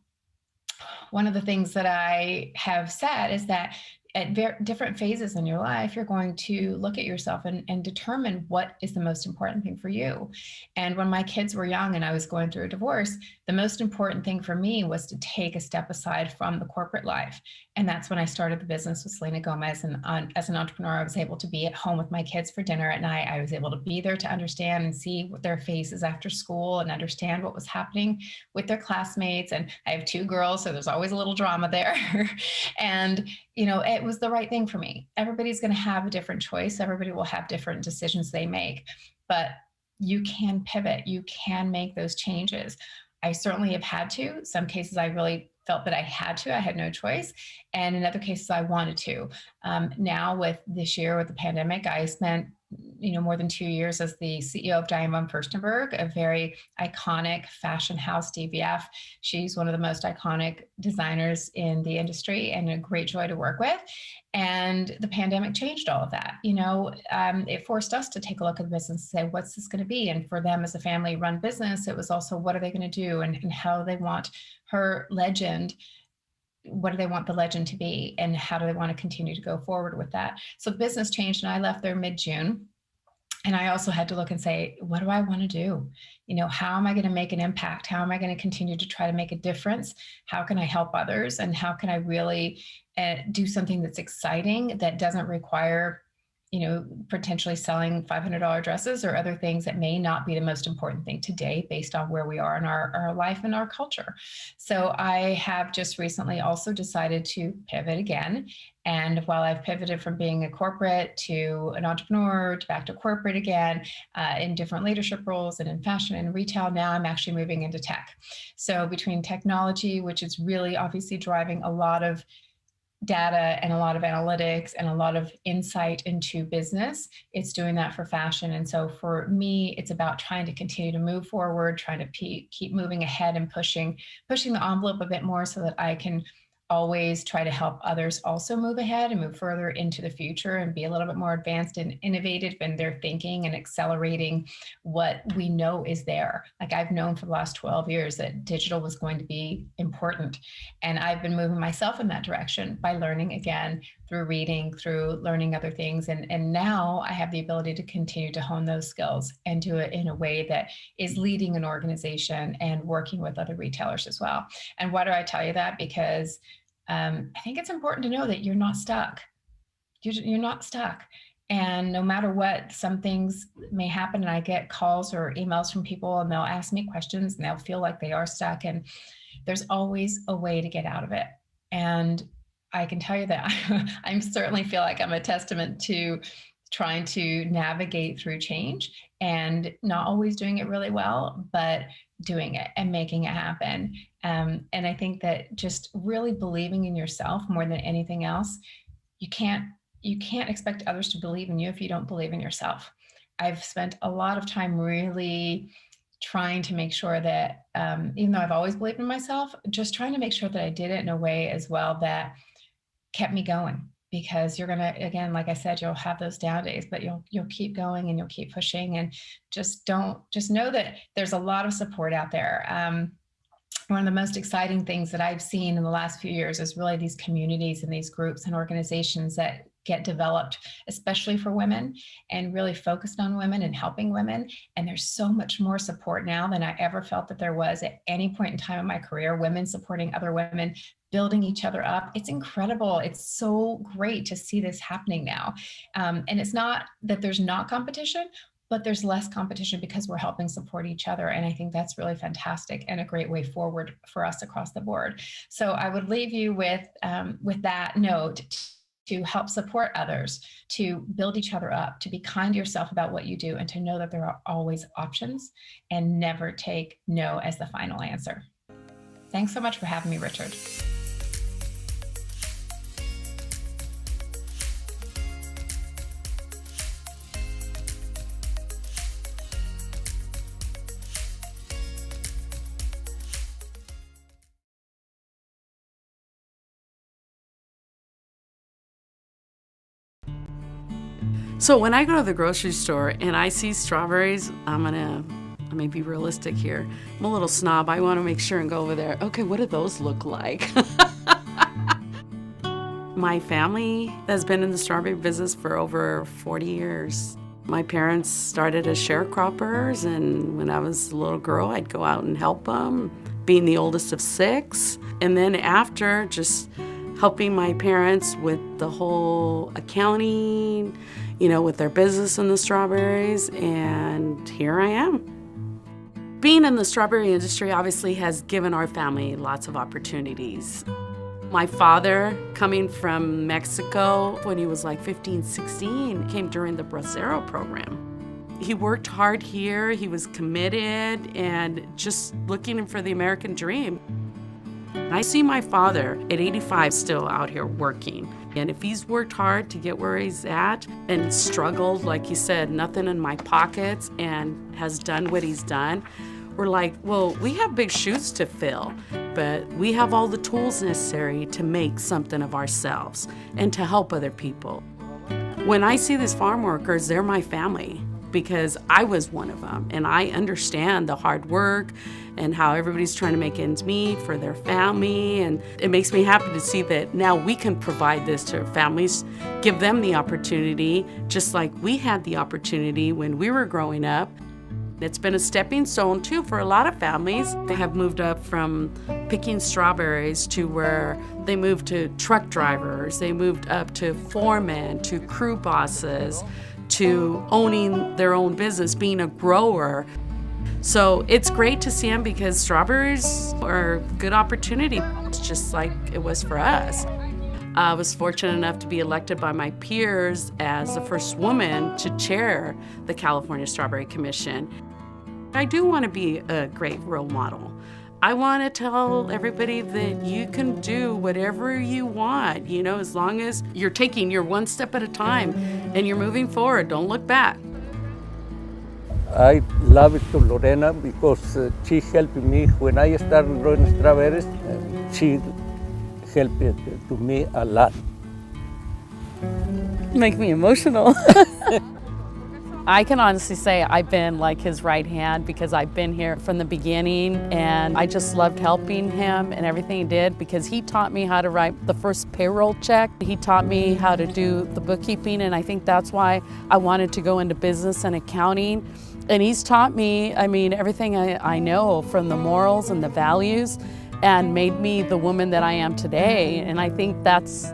one of the things that I have said is that at different phases in your life, you're going to look at yourself and determine what is the most important thing for you. And when my kids were young and I was going through a divorce, the most important thing for me was to take a step aside from the corporate life. And that's when I started the business with Selena Gomez. And as an entrepreneur, I was able to be at home with my kids for dinner at night. I was able to be there to understand and see what their faces after school and understand what was happening with their classmates. And I have 2 girls, so there's always a little drama there. And it was the right thing for me. Everybody's going to have a different choice. Everybody will have different decisions they make, but you can pivot. You can make those changes. I certainly have had to. Some cases I really felt that I had to. I had no choice. And in other cases I wanted to. Now with this year with the pandemic, I spent more than 2 years as the CEO of Diane von Furstenberg, a very iconic fashion house, DVF. She's one of the most iconic designers in the industry and a great joy to work with. And the pandemic changed all of that. It forced us to take a look at the business and say, what's this going to be? And for them as a family run business, it was also, what are they going to do and how they want her legend. What do they want the legend to be? And how do they want to continue to go forward with that? So business changed and I left there mid-June. And I also had to look and say, what do I want to do? How am I going to make an impact? How am I going to continue to try to make a difference? How can I help others? And how can I really do something that's exciting that doesn't require, potentially selling $500 dresses or other things that may not be the most important thing today based on where we are in our life and our culture. So I have just recently also decided to pivot again. And while I've pivoted from being a corporate to an entrepreneur to back to corporate again in different leadership roles and in fashion and retail, now I'm actually moving into tech. So between technology, which is really obviously driving a lot of data and a lot of analytics and a lot of insight into business, it's doing that for fashion. And so for me, it's about trying to continue to move forward, trying to keep moving ahead and pushing the envelope a bit more so that I can always try to help others also move ahead and move further into the future and be a little bit more advanced and innovative in their thinking and accelerating what we know is there. Like I've known for the last 12 years that digital was going to be important. And I've been moving myself in that direction by learning again, through reading, through learning other things. And now I have the ability to continue to hone those skills and do it in a way that is leading an organization and working with other retailers as well. And why do I tell you that? Because I think it's important to know that you're not stuck. You're not stuck. And no matter what, some things may happen and I get calls or emails from people and they'll ask me questions and they'll feel like they are stuck. And there's always a way to get out of it. And I can tell you that I certainly feel like I'm a testament to trying to navigate through change and not always doing it really well, but doing it and making it happen. And I think that just really believing in yourself more than anything else, you can't expect others to believe in you if you don't believe in yourself. I've spent a lot of time really trying to make sure that, even though I've always believed in myself, just trying to make sure that I did it in a way as well that kept me going. Because you're going to, again, like I said, you'll have those down days, but you'll keep going and you'll keep pushing, and just know that there's a lot of support out there. One of the most exciting things that I've seen in the last few years is really these communities and these groups and organizations that get developed, especially for women and really focused on women and helping women. And there's so much more support now than I ever felt that there was at any point in time in my career, women supporting other women, building each other up. It's incredible. It's so great to see this happening now. And it's not that there's not competition, but there's less competition because we're helping support each other. And I think that's really fantastic and a great way forward for us across the board. So I would leave you with that note to help support others, to build each other up, to be kind to yourself about what you do, and to know that there are always options and never take no as the final answer. Thanks so much for having me, Richard. So when I go to the grocery store and I see strawberries, I may be realistic here. I'm a little snob. I want to make sure and go over there. Okay, what do those look like? My family has been in the strawberry business for over 40 years. My parents started as sharecroppers, and when I was a little girl, I'd go out and help them, being the oldest of 6. And then after, just helping my parents with the whole accounting, with their business in the strawberries, and here I am. Being in the strawberry industry obviously has given our family lots of opportunities. My father, coming from Mexico when he was like 15, 16, came during the Bracero program. He worked hard here, he was committed, and just looking for the American dream. I see my father at 85 still out here working. And if he's worked hard to get where he's at and struggled, like you said, nothing in my pockets, and has done what he's done, we're like, well, we have big shoes to fill, but we have all the tools necessary to make something of ourselves and to help other people. When I see these farm workers, they're my family, because I was one of them, and I understand the hard work and how everybody's trying to make ends meet for their family, and it makes me happy to see that now we can provide this to families, give them the opportunity, just like we had the opportunity when we were growing up. It's been a stepping stone too for a lot of families. They have moved up from picking strawberries to where they moved to truck drivers, they moved up to foremen, to crew bosses, to owning their own business, being a grower. So it's great to see them, because strawberries are a good opportunity, just like it was for us. I was fortunate enough to be elected by my peers as the first woman to chair the California Strawberry Commission. I do want to be a great role model. I want to tell everybody that you can do whatever you want, you know, as long as you're taking your one step at a time and you're moving forward. Don't look back. I love it to Lorena because she helped me when I started growing strawberries. She helped to me a lot. Make me emotional. I can honestly say I've been like his right hand, because I've been here from the beginning, and I just loved helping him and everything he did, because he taught me how to write the first payroll check. He taught me how to do the bookkeeping, and I think that's why I wanted to go into business and accounting. And he's taught me, I mean, everything I know, from the morals and the values, and made me the woman that I am today. And I think that's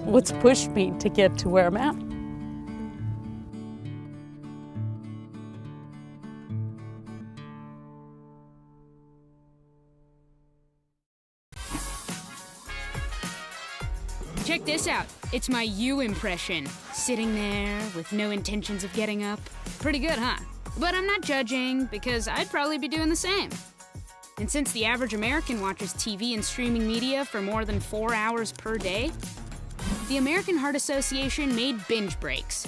what's pushed me to get to where I'm at. Check this out. It's my you impression. Sitting there with no intentions of getting up. Pretty good, huh? But I'm not judging, because I'd probably be doing the same. And since the average American watches TV and streaming media for more than 4 hours per day, the American Heart Association made binge breaks.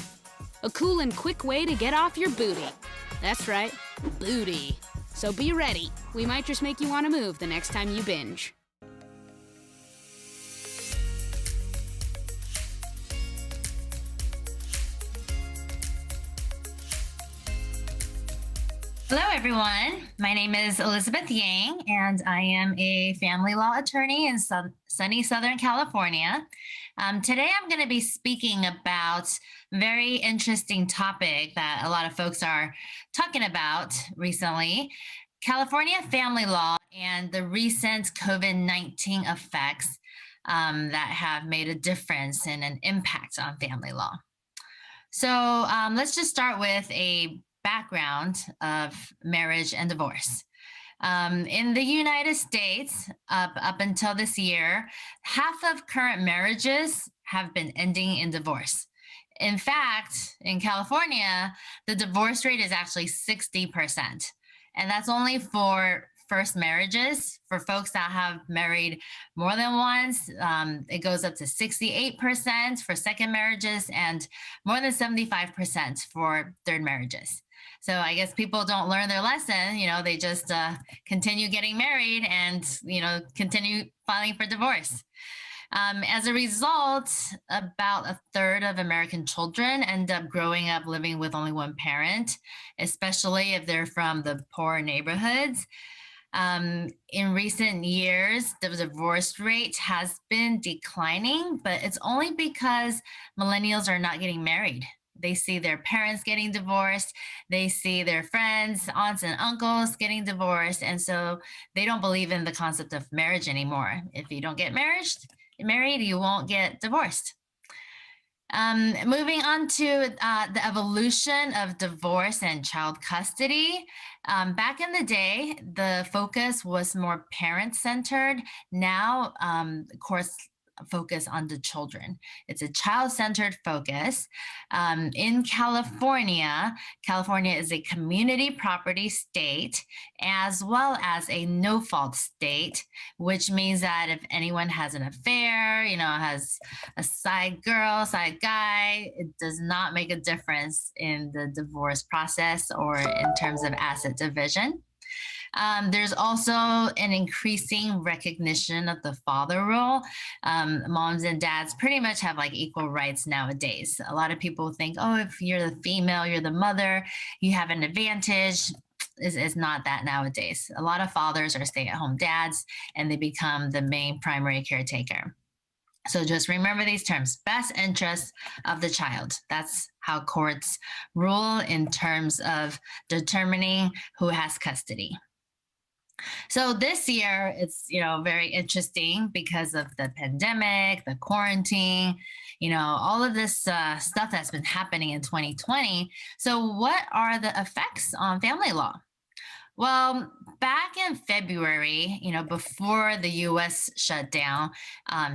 A cool and quick way to get off your booty. That's right, booty. So be ready. We might just make you want to move the next time you binge. Hello, everyone. My name is Elizabeth Yang, and I am a family law attorney in sunny Southern California. Today, I'm going to be speaking about a very interesting topic that a lot of folks are talking about recently, California family law and the recent COVID-19 effects that have made a difference and an impact on family law. So let's just start with a background of marriage and divorce. In the United States, up until this year, half of current marriages have been ending in divorce. In fact, in California, the divorce rate is actually 60%. And that's only for first marriages. For folks that have married more than once, it goes up to 68% for second marriages and more than 75% for third marriages. So I guess people don't learn their lesson, you know, they just continue getting married and, you know, continue filing for divorce. As a result, about a third of American children end up growing up living with only one parent, especially if they're from the poor neighborhoods. In recent years, the divorce rate has been declining, but it's only because millennials are not getting married. They see their parents getting divorced. They see their friends, aunts and uncles getting divorced. And so they don't believe in the concept of marriage anymore. If you don't get married, you won't get divorced. Moving on to the evolution of divorce and child custody. Back in the day, the focus was more parent-centered. Now, of course, focus on the children. It's a child-centered focus. In California, California is a community property state as well as a no-fault state, which means that if anyone has an affair, has a side girl, side guy, it does not make a difference in the divorce process or in terms of asset division. There's also an increasing recognition of the father role. Moms and dads pretty much have like equal rights nowadays. A lot of people think, oh, if you're the female, you're the mother, you have an advantage. Is not that nowadays. A lot of fathers are stay-at-home dads, and they become the main primary caretaker. So just remember these terms: best interest of the child. That's how courts rule in terms of determining who has custody. So this year, it's, very interesting because of the pandemic, the quarantine, all of this stuff that's been happening in 2020. So what are the effects on family law? Well, back in February, before the US shut down,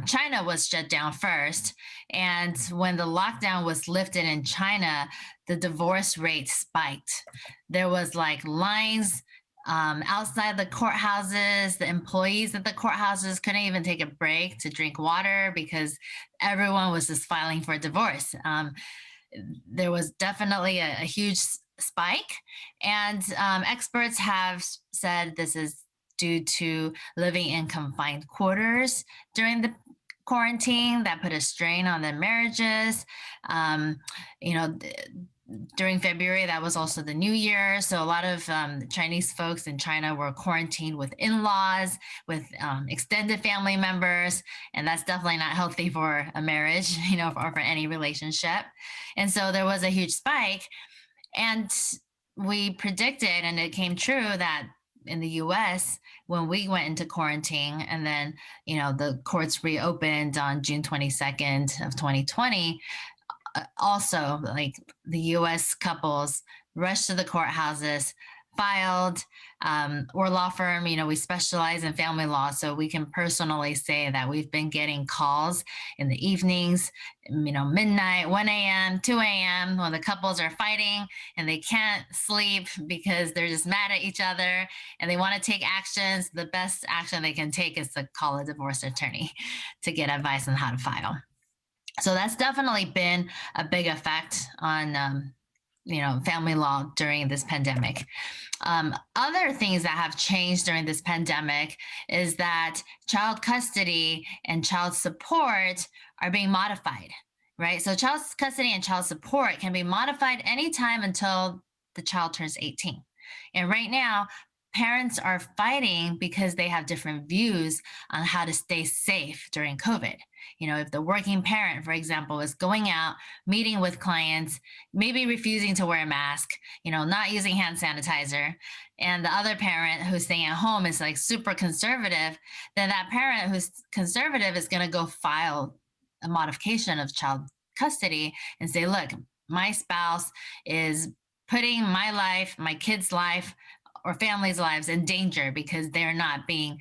China was shut down first. And when the lockdown was lifted in China, the divorce rate spiked. There was like lines outside the courthouses. The employees at the courthouses couldn't even take a break to drink water because everyone was just filing for divorce. There was definitely a huge spike, and experts have said this is due to living in confined quarters during the quarantine that put a strain on their marriages. During February, that was also the new year. So a lot of Chinese folks in China were quarantined with in-laws, with extended family members. And that's definitely not healthy for a marriage, or for any relationship. And so there was a huge spike. And we predicted, and it came true, that in the US, when we went into quarantine and then, the courts reopened on June 22nd of 2020, also, like, the US couples rushed to the courthouses, filed. We're a law firm, we specialize in family law, so we can personally say that we've been getting calls in the evenings, midnight, 1 a.m., 2 a.m., when the couples are fighting and they can't sleep because they're just mad at each other and they want to take actions. The best action they can take is to call a divorce attorney to get advice on how to file. So that's definitely been a big effect on, family law during this pandemic. Other things that have changed during this pandemic is that child custody and child support are being modified, right? So child custody and child support can be modified anytime until the child turns 18. And right now, parents are fighting because they have different views on how to stay safe during COVID. If the working parent, for example, is going out, meeting with clients, maybe refusing to wear a mask, not using hand sanitizer, and the other parent who's staying at home is like super conservative, then that parent who's conservative is going to go file a modification of child custody and say, look, my spouse is putting my life, my kid's life, or families' lives in danger because they're not being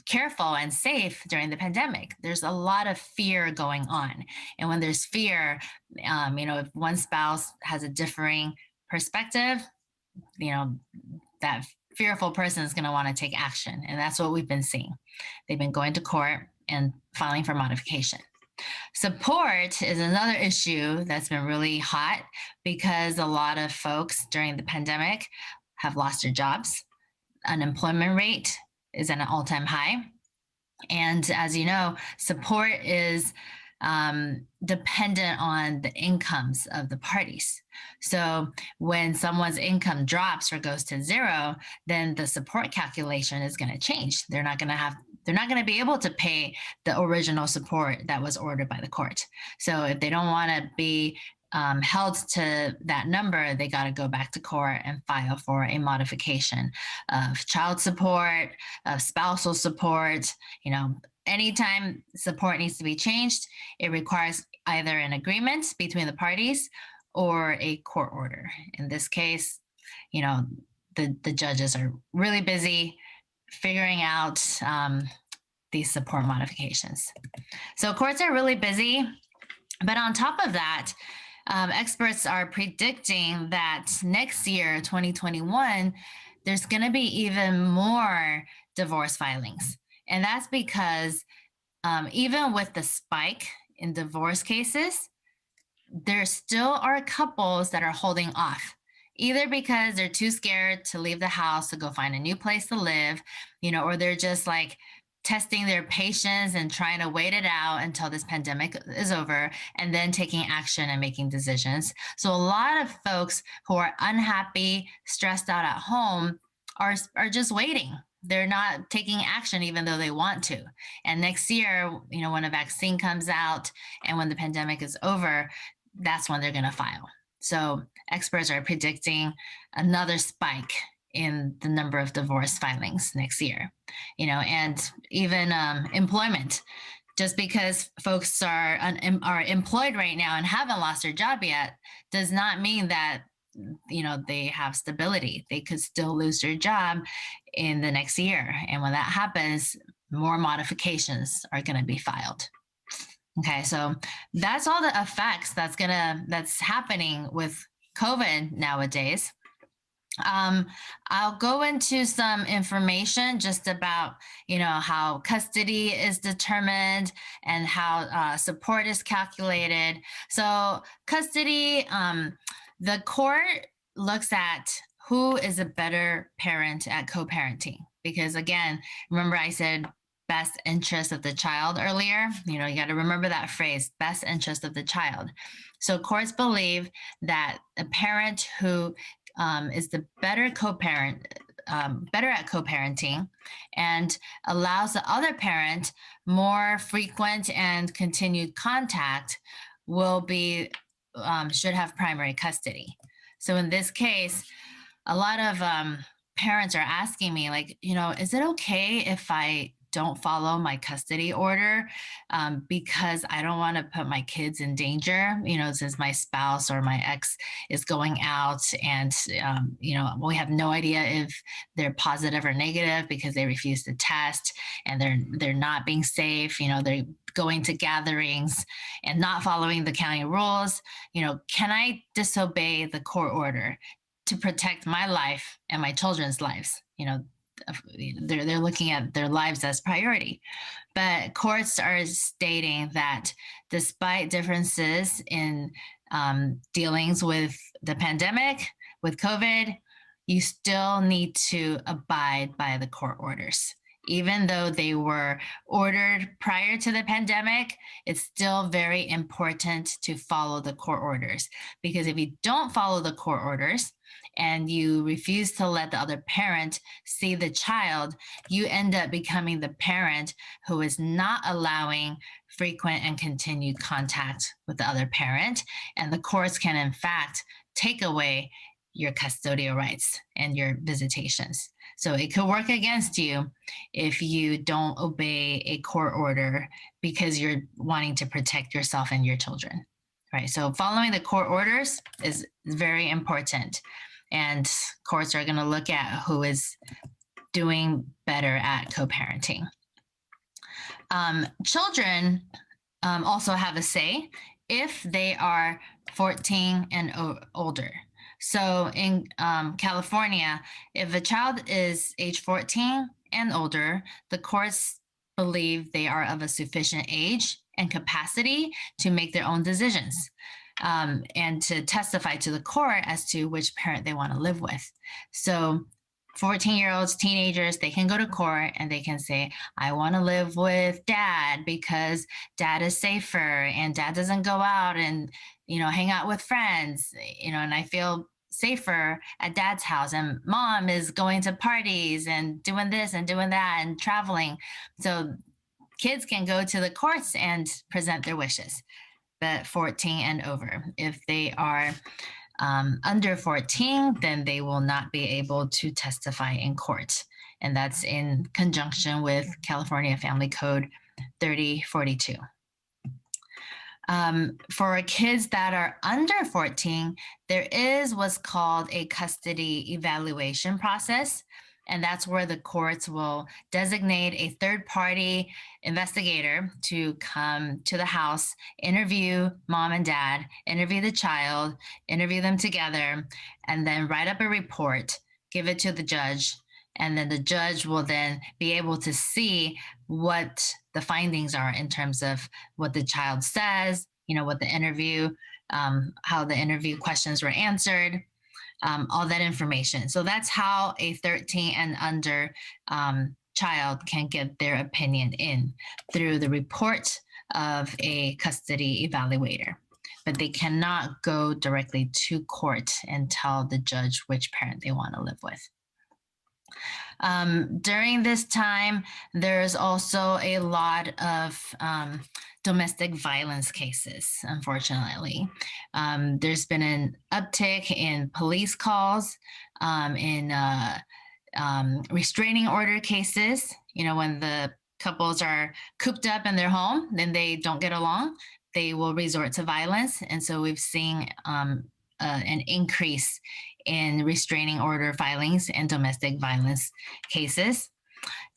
careful and safe during the pandemic. There's a lot of fear going on. And when there's fear, if one spouse has a differing perspective, that fearful person is going to want to take action. And that's what we've been seeing. They've been going to court and filing for modification. Support is another issue that's been really hot because a lot of folks during the pandemic have lost their jobs. Unemployment rate is at an all-time high. And as you know, support is dependent on the incomes of the parties. So when someone's income drops or goes to zero, then the support calculation is going to change. They're not going to be able to pay the original support that was ordered by the court. So if they don't want to be held to that number, they got to go back to court and file for a modification of child support, of spousal support. Anytime support needs to be changed, it requires either an agreement between the parties or a court order. In this case, the judges are really busy figuring out these support modifications. So courts are really busy, but on top of that, experts are predicting that next year, 2021, there's going to be even more divorce filings. And that's because even with the spike in divorce cases, there still are couples that are holding off, either because they're too scared to leave the house to go find a new place to live, or they're just like testing their patience and trying to wait it out until this pandemic is over and then taking action and making decisions. So a lot of folks who are unhappy, stressed out at home are just waiting. They're not taking action even though they want to. And next year, when a vaccine comes out and when the pandemic is over, that's when they're going to file. So experts are predicting another spike in the number of divorce filings next year, and even employment. Just because folks are employed right now and haven't lost their job yet does not mean that they have stability. They could still lose their job in the next year. And when that happens, more modifications are going to be filed. Okay, so that's all the effects that's happening with COVID nowadays. I'll go into some information just about, how custody is determined and how support is calculated. So custody, the court looks at who is a better parent at co-parenting, because again, remember I said best interest of the child earlier. You got to remember that phrase, best interest of the child. So courts believe that a parent who is the better co-parent, better at co-parenting, and allows the other parent more frequent and continued contact will be should have primary custody. So in this case, a lot of parents are asking me, like, is it okay if I don't follow my custody order because I don't want to put my kids in danger, since my spouse or my ex is going out and, we have no idea if they're positive or negative because they refuse to test and they're not being safe, they're going to gatherings and not following the county rules. Can I disobey the court order to protect my life and my children's lives? They're looking at their lives as priority. But courts are stating that despite differences in dealings with the pandemic, with COVID, you still need to abide by the court orders. Even though they were ordered prior to the pandemic, it's still very important to follow the court orders, because if you don't follow the court orders, and you refuse to let the other parent see the child, you end up becoming the parent who is not allowing frequent and continued contact with the other parent. And the courts can, in fact, take away your custodial rights and your visitations. So it could work against you if you don't obey a court order because you're wanting to protect yourself and your children, right? So following the court orders is very important. And courts are going to look at who is doing better at co-parenting. Children also have a say if they are 14 and older. So in California, if a child is age 14 and older, the courts believe they are of a sufficient age and capacity to make their own decisions. And to testify to the court as to which parent they want to live with. So 14-year-olds, teenagers, they can go to court and they can say, I want to live with dad because dad is safer and dad doesn't go out and, hang out with friends, and I feel safer at dad's house, and mom is going to parties and doing this and doing that and traveling. So kids can go to the courts and present their wishes. But 14 and over. If they are under 14, then they will not be able to testify in court. And that's in conjunction with California Family Code 3042. For kids that are under 14, there is what's called a custody evaluation process. And that's where the courts will designate a third-party investigator to come to the house, interview mom and dad, interview the child, interview them together, and then write up a report, give it to the judge. And then the judge will then be able to see what the findings are in terms of what the child says, what the interview, how the interview questions were answered, all that information. So that's how a 13 and under child can get their opinion in through the report of a custody evaluator. But they cannot go directly to court and tell the judge which parent they want to live with. During this time, there's also a lot of domestic violence cases, unfortunately. There's been an uptick in police calls, in restraining order cases. When the couples are cooped up in their home, then they don't get along, they will resort to violence. And so we've seen an increase in restraining order filings and domestic violence cases.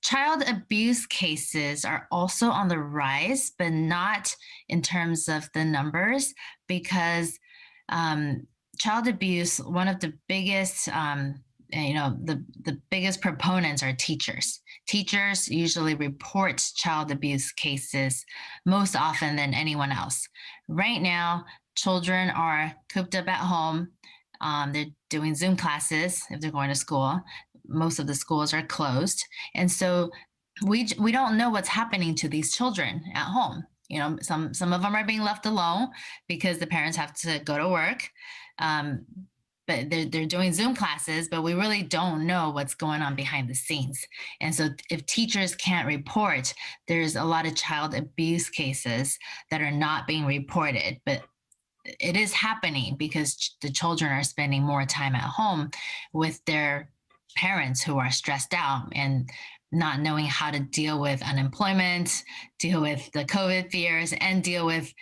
Child abuse cases are also on the rise, but not in terms of the numbers, because child abuse, one of the biggest, the biggest proponents are teachers. Teachers usually report child abuse cases most often than anyone else. Right now, children are cooped up at home. They're doing Zoom classes if they're going to school. Most of the schools are closed. And so we don't know what's happening to these children at home. Some of them are being left alone because the parents have to go to work. But they're doing Zoom classes, but we really don't know what's going on behind the scenes. And so if teachers can't report, there's a lot of child abuse cases that are not being reported, but it is happening because the children are spending more time at home with their parents who are stressed out and not knowing how to deal with unemployment, deal with the COVID fears, and deal with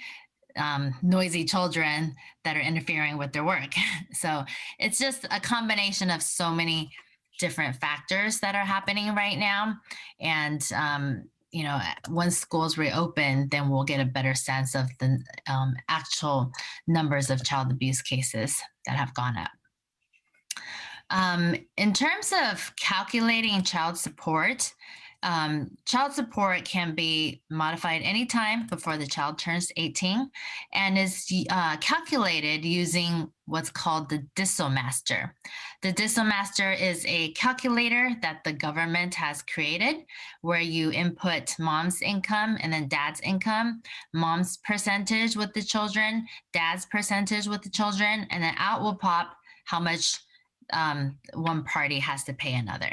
noisy children that are interfering with their work. So it's just a combination of so many different factors that are happening right now. And once schools reopen, then we'll get a better sense of the actual numbers of child abuse cases that have gone up. In terms of calculating child support can be modified anytime before the child turns 18 and is calculated using what's called the DissoMaster. The DissoMaster is a calculator that the government has created where you input mom's income and then dad's income, mom's percentage with the children, dad's percentage with the children, and then out will pop how much one party has to pay another.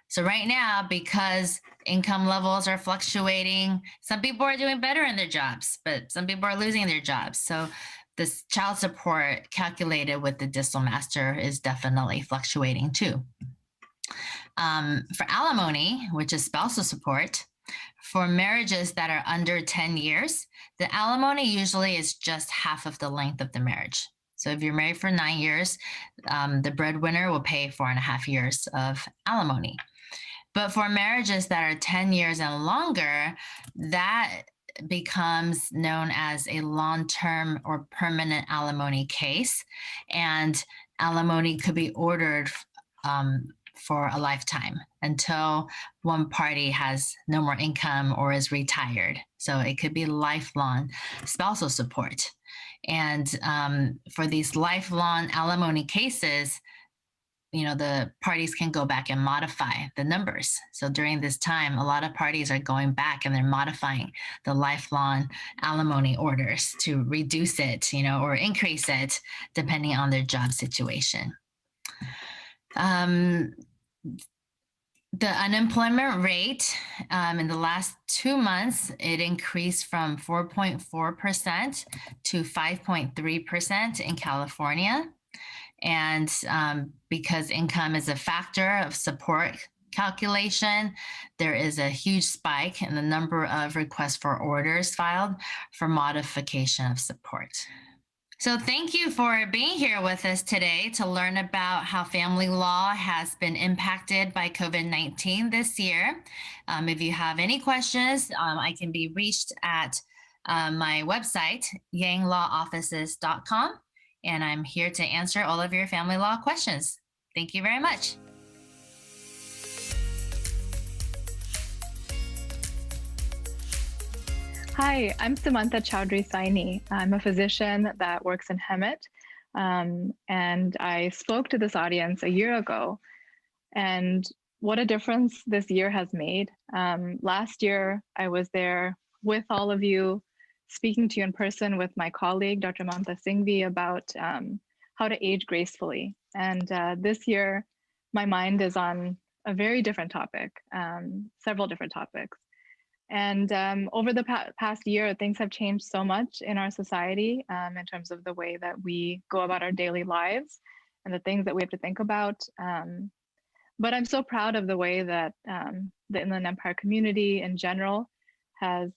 So right now, because income levels are fluctuating, some people are doing better in their jobs, but some people are losing their jobs. So this child support calculated with the DissoMaster is definitely fluctuating too. For alimony, which is spousal support, for marriages that are under 10 years, the alimony usually is just half of the length of the marriage. So if you're married for 9 years, the breadwinner will pay 4.5 years of alimony. But for marriages that are 10 years and longer, that becomes known as a long-term or permanent alimony case. And alimony could be ordered for a lifetime until one party has no more income or is retired. So it could be lifelong spousal support. And for these lifelong alimony cases, the parties can go back and modify the numbers. So during this time, a lot of parties are going back and they're modifying the lifelong alimony orders to reduce it, or increase it depending on their job situation. The unemployment rate in the last 2 months, it increased from 4.4% to 5.3% in California. And because income is a factor of support calculation, there is a huge spike in the number of requests for orders filed for modification of support. So thank you for being here with us today to learn about how family law has been impacted by COVID-19 this year. If you have any questions, I can be reached at my website, yanglawoffices.com, and I'm here to answer all of your family law questions. Thank you very much. Hi, I'm Samantha Chowdhury Saini. I'm a physician that works in Hemet, and I spoke to this audience a year ago, and what a difference this year has made. Last year, I was there with all of you, speaking to you in person with my colleague, Dr. Mamta Singhvi, about how to age gracefully. And this year, my mind is on a very different topic, several different topics. And over the past year, things have changed so much in our society in terms of the way that we go about our daily lives and the things that we have to think about. But I'm so proud of the way that the Inland Empire community in general has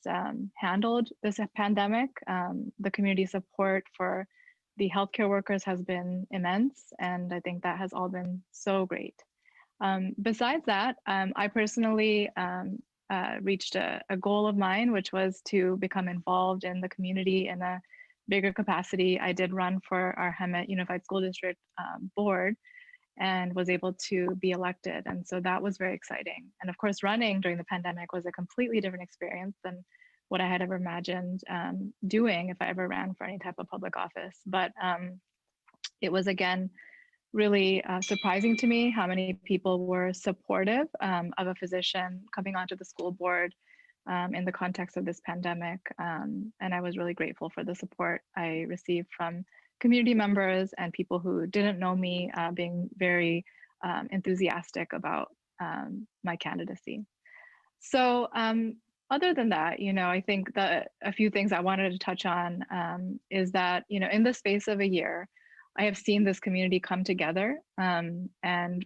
handled this pandemic. The community support for the healthcare workers has been immense, and I think that has all been so great. Besides that, I personally reached a goal of mine, which was to become involved in the community in a bigger capacity. I did run for our Hemet Unified School District board and was able to be elected. And so that was very exciting. And of course, running during the pandemic was a completely different experience than what I had ever imagined doing if I ever ran for any type of public office. But it was, again, really surprising to me how many people were supportive of a physician coming onto the school board in the context of this pandemic. And I was really grateful for the support I received from community members and people who didn't know me being very enthusiastic about my candidacy. So other than that, I think that a few things I wanted to touch on is that, in the space of a year, I have seen this community come together and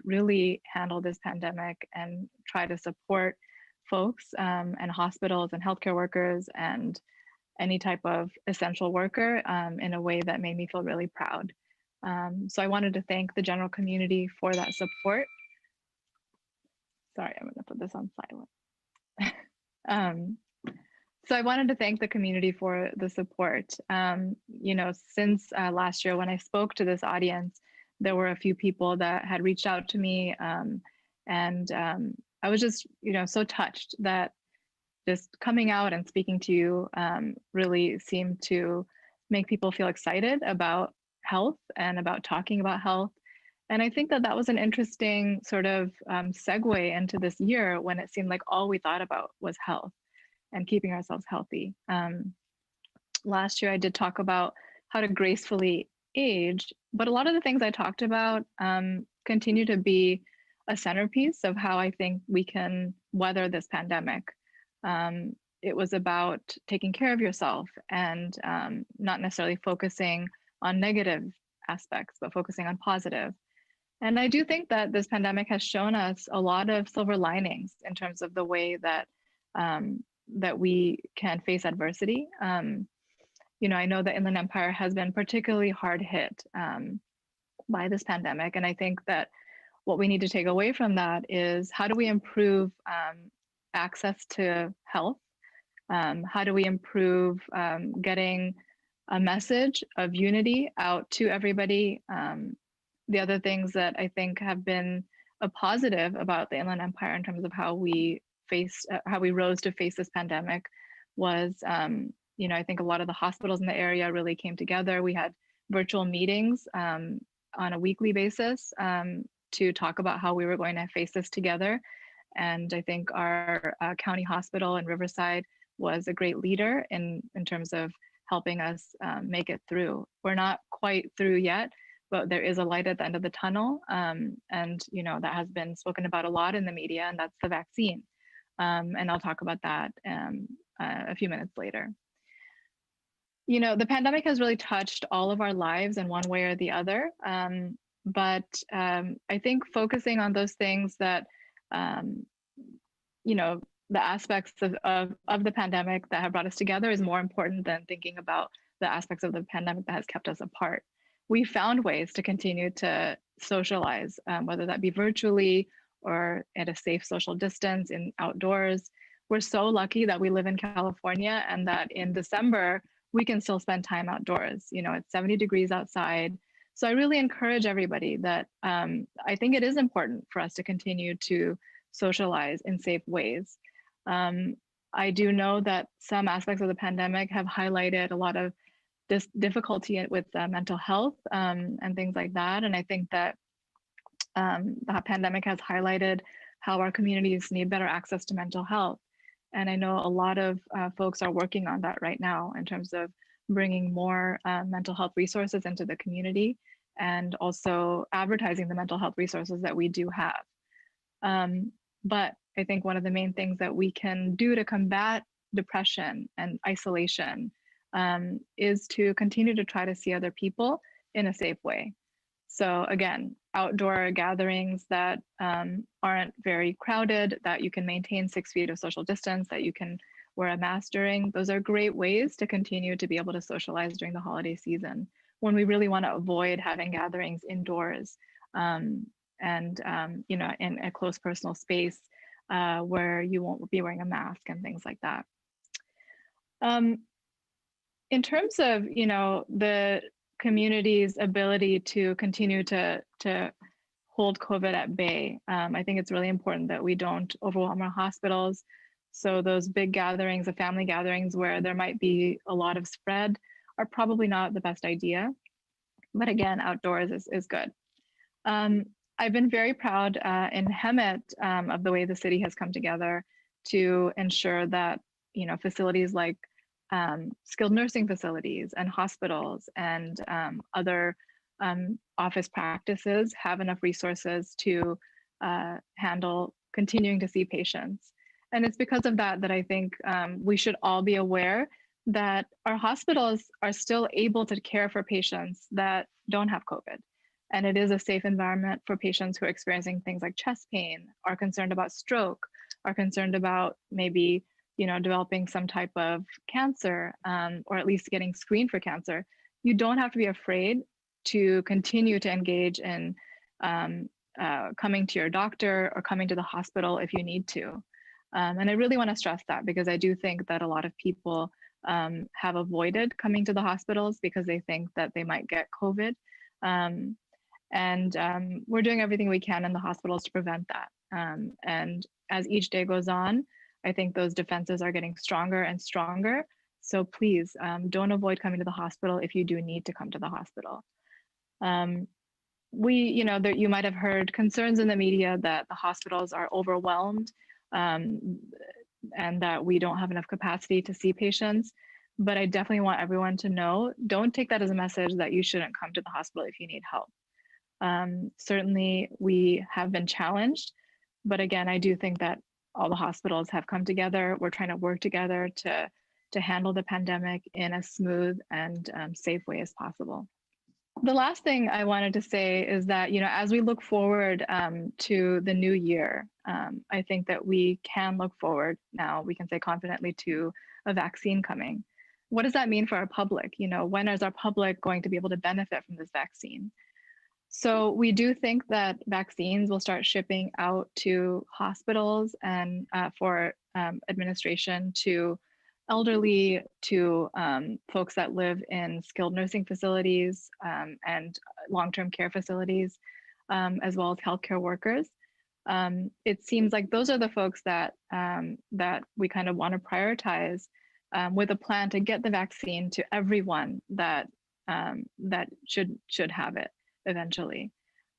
really handle this pandemic and try to support folks and hospitals and healthcare workers and any type of essential worker in a way that made me feel really proud. So I wanted to thank the general community for that support. Sorry, I'm gonna put this on silent. So I wanted to thank the community for the support. Since last year when I spoke to this audience, there were a few people that had reached out to me, and I was just, so touched that just coming out and speaking to you really seemed to make people feel excited about health and about talking about health. And I think that that was an interesting sort of segue into this year when it seemed like all we thought about was health and keeping ourselves healthy. Last year, I did talk about how to gracefully age, but a lot of the things I talked about continue to be a centerpiece of how I think we can weather this pandemic. It was about taking care of yourself and not necessarily focusing on negative aspects, but focusing on positive. And I do think that this pandemic has shown us a lot of silver linings in terms of the way that that we can face adversity. I know the Inland Empire has been particularly hard hit by this pandemic. And I think that what we need to take away from that is how do we improve access to health? How do we improve getting a message of unity out to everybody? The other things that I think have been a positive about the Inland Empire in terms of how we rose to face this pandemic was, I think a lot of the hospitals in the area really came together. We had virtual meetings on a weekly basis to talk about how we were going to face this together. And I think our county hospital in Riverside was a great leader in terms of helping us make it through. We're not quite through yet, but there is a light at the end of the tunnel. And, that has been spoken about a lot in the media, and that's the vaccine. And I'll talk about that a few minutes later. The pandemic has really touched all of our lives in one way or the other. But I think focusing on those things that, the aspects of the pandemic that have brought us together is more important than thinking about the aspects of the pandemic that has kept us apart. We found ways to continue to socialize, whether that be virtually or at a safe social distance in outdoors. We're so lucky that we live in California and that in December, we can still spend time outdoors. You know, it's 70 degrees outside. So I really encourage everybody that I think it is important for us to continue to socialize in safe ways. I do know that some aspects of the pandemic have highlighted a lot of this difficulty with mental health and things like that. And I think that the pandemic has highlighted how our communities need better access to mental health. And I know a lot of folks are working on that right now in terms of bringing more mental health resources into the community and also advertising the mental health resources that we do have. But I think one of the main things that we can do to combat depression and isolation is to continue to try to see other people in a safe way. So again, outdoor gatherings that aren't very crowded, that you can maintain 6 feet of social distance, that you can wear a mask during, those are great ways to continue to be able to socialize during the holiday season when we really want to avoid having gatherings indoors and you know, in a close personal space where you won't be wearing a mask and things like that. In terms of, you know, the community's ability to continue to hold COVID at bay, I think it's really important that we don't overwhelm our hospitals. So those big gatherings, the family gatherings where there might be a lot of spread are probably not the best idea. But again, outdoors is good. I've been very proud in Hemet of the way the city has come together to ensure that, you know, facilities like skilled nursing facilities and hospitals and other office practices have enough resources to handle continuing to see patients. And it's because of that that I think we should all be aware that our hospitals are still able to care for patients that don't have COVID. And it is a safe environment for patients who are experiencing things like chest pain, are concerned about stroke, are concerned about maybe, you know, developing some type of cancer or at least getting screened for cancer. You don't have to be afraid to continue to engage in coming to your doctor or coming to the hospital if you need to. And I really want to stress that because I do think that a lot of people have avoided coming to the hospitals because they think that they might get COVID. And we're doing everything we can in the hospitals to prevent that. And as each day goes on, I think those defenses are getting stronger and stronger. So please don't avoid coming to the hospital if you do need to come to the hospital. You know, you might have heard concerns in the media that the hospitals are overwhelmed and that we don't have enough capacity to see patients. But I definitely want everyone to know, don't take that as a message that you shouldn't come to the hospital if you need help. Certainly we have been challenged, but again, I do think that all the hospitals have come together. We're trying to work together to handle the pandemic in as smooth and safe way as possible. The last thing I wanted to say is that, you know, as we look forward to the new year, I think that we can look forward now, we can say confidently, to a vaccine coming. What does that mean for our public? You know, when is our public going to be able to benefit from this vaccine? So we do think that vaccines will start shipping out to hospitals and for administration to elderly, to folks that live in skilled nursing facilities and long-term care facilities, as well as healthcare workers. It seems like those are the folks that that we kind of want to prioritize with a plan to get the vaccine to everyone that that should have it eventually.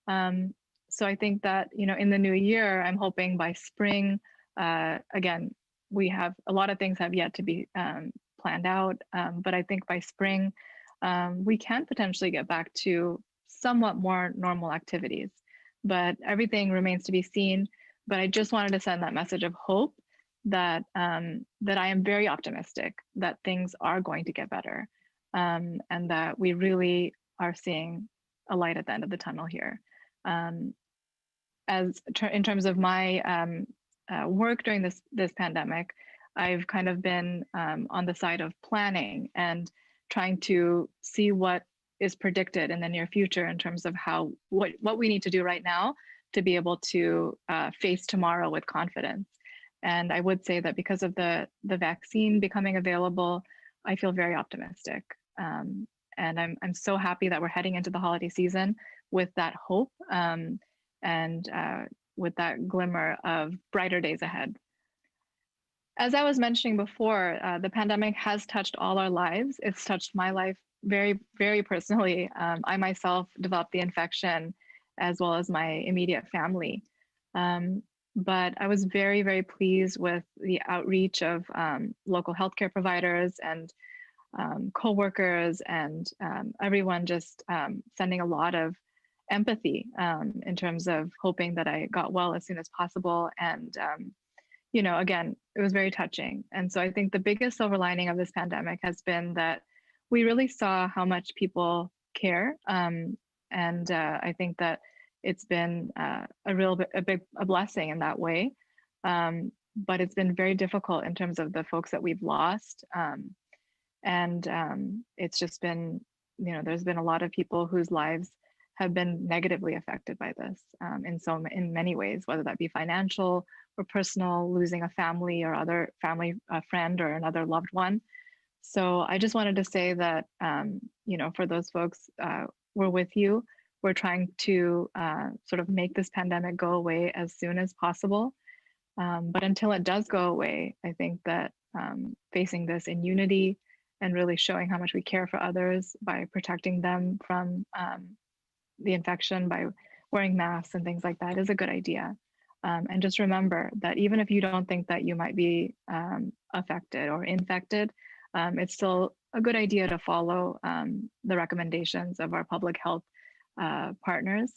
So I think that, you know, in the new year, I'm hoping by spring, again, we have a lot of things have yet to be planned out, but I think by spring, we can potentially get back to somewhat more normal activities, but everything remains to be seen. But I just wanted to send that message of hope that that I am very optimistic that things are going to get better, and that we really are seeing a light at the end of the tunnel here. In terms of my work during this pandemic, I've kind of been on the side of planning and trying to see what is predicted in the near future in terms of what we need to do right now to be able to face tomorrow with confidence. And I would say that because of the vaccine becoming available, I feel very optimistic. And I'm so happy that we're heading into the holiday season with that hope and with that glimmer of brighter days ahead. As I was mentioning before, the pandemic has touched all our lives. It's touched my life very, very personally. I myself developed the infection as well as my immediate family. But I was very, very pleased with the outreach of local healthcare providers and coworkers and everyone just sending a lot of empathy in terms of hoping that I got well as soon as possible. And, you know, again, it was very touching. And so I think the biggest silver lining of this pandemic has been that we really saw how much people care. And I think that it's been a blessing in that way. But it's been very difficult in terms of the folks that we've lost. It's just been, you know, there's been a lot of people whose lives have been negatively affected by this in many ways, whether that be financial or personal, losing a family or other family, a friend or another loved one. So I just wanted to say that, you know, for those folks, we're with you. We're trying to sort of make this pandemic go away as soon as possible. But until it does go away, I think that facing this in unity and really showing how much we care for others by protecting them from the infection by wearing masks and things like that is a good idea. And just remember that even if you don't think that you might be affected or infected, it's still a good idea to follow the recommendations of our public health partners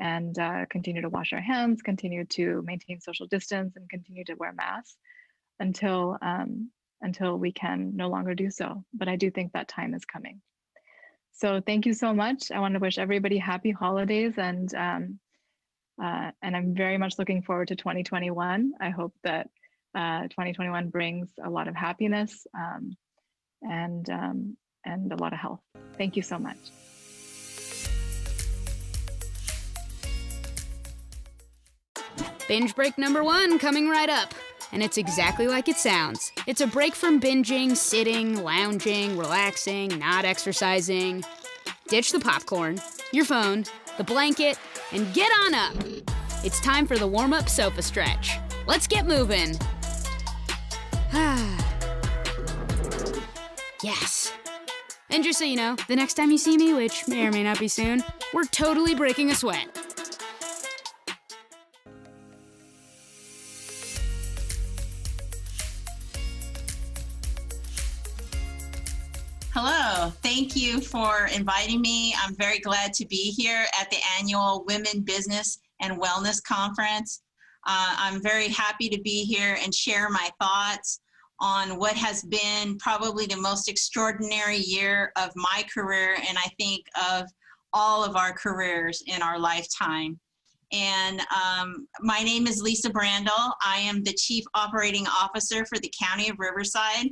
and continue to wash our hands, continue to maintain social distance, and continue to wear masks until we can no longer do so. But I do think that time is coming. So thank you so much. I want to wish everybody happy holidays, and I'm very much looking forward to 2021. I hope that 2021 brings a lot of happiness and a lot of health. Thank you so much. Binge break number 1 coming right up. And it's exactly like it sounds. It's a break from binging, sitting, lounging, relaxing, not exercising. Ditch the popcorn, your phone, the blanket, and get on up. It's time for the warm-up sofa stretch. Let's get moving. Yes. And just so you know, the next time you see me, which may or may not be soon, we're totally breaking a sweat. Hello, thank you for inviting me. I'm very glad to be here at the annual Women Business and Wellness Conference. I'm very happy to be here and share my thoughts on what has been probably the most extraordinary year of my career, and I think of all of our careers in our lifetime. And my name is Lisa Brandel. I am the Chief Operating Officer for the County of Riverside.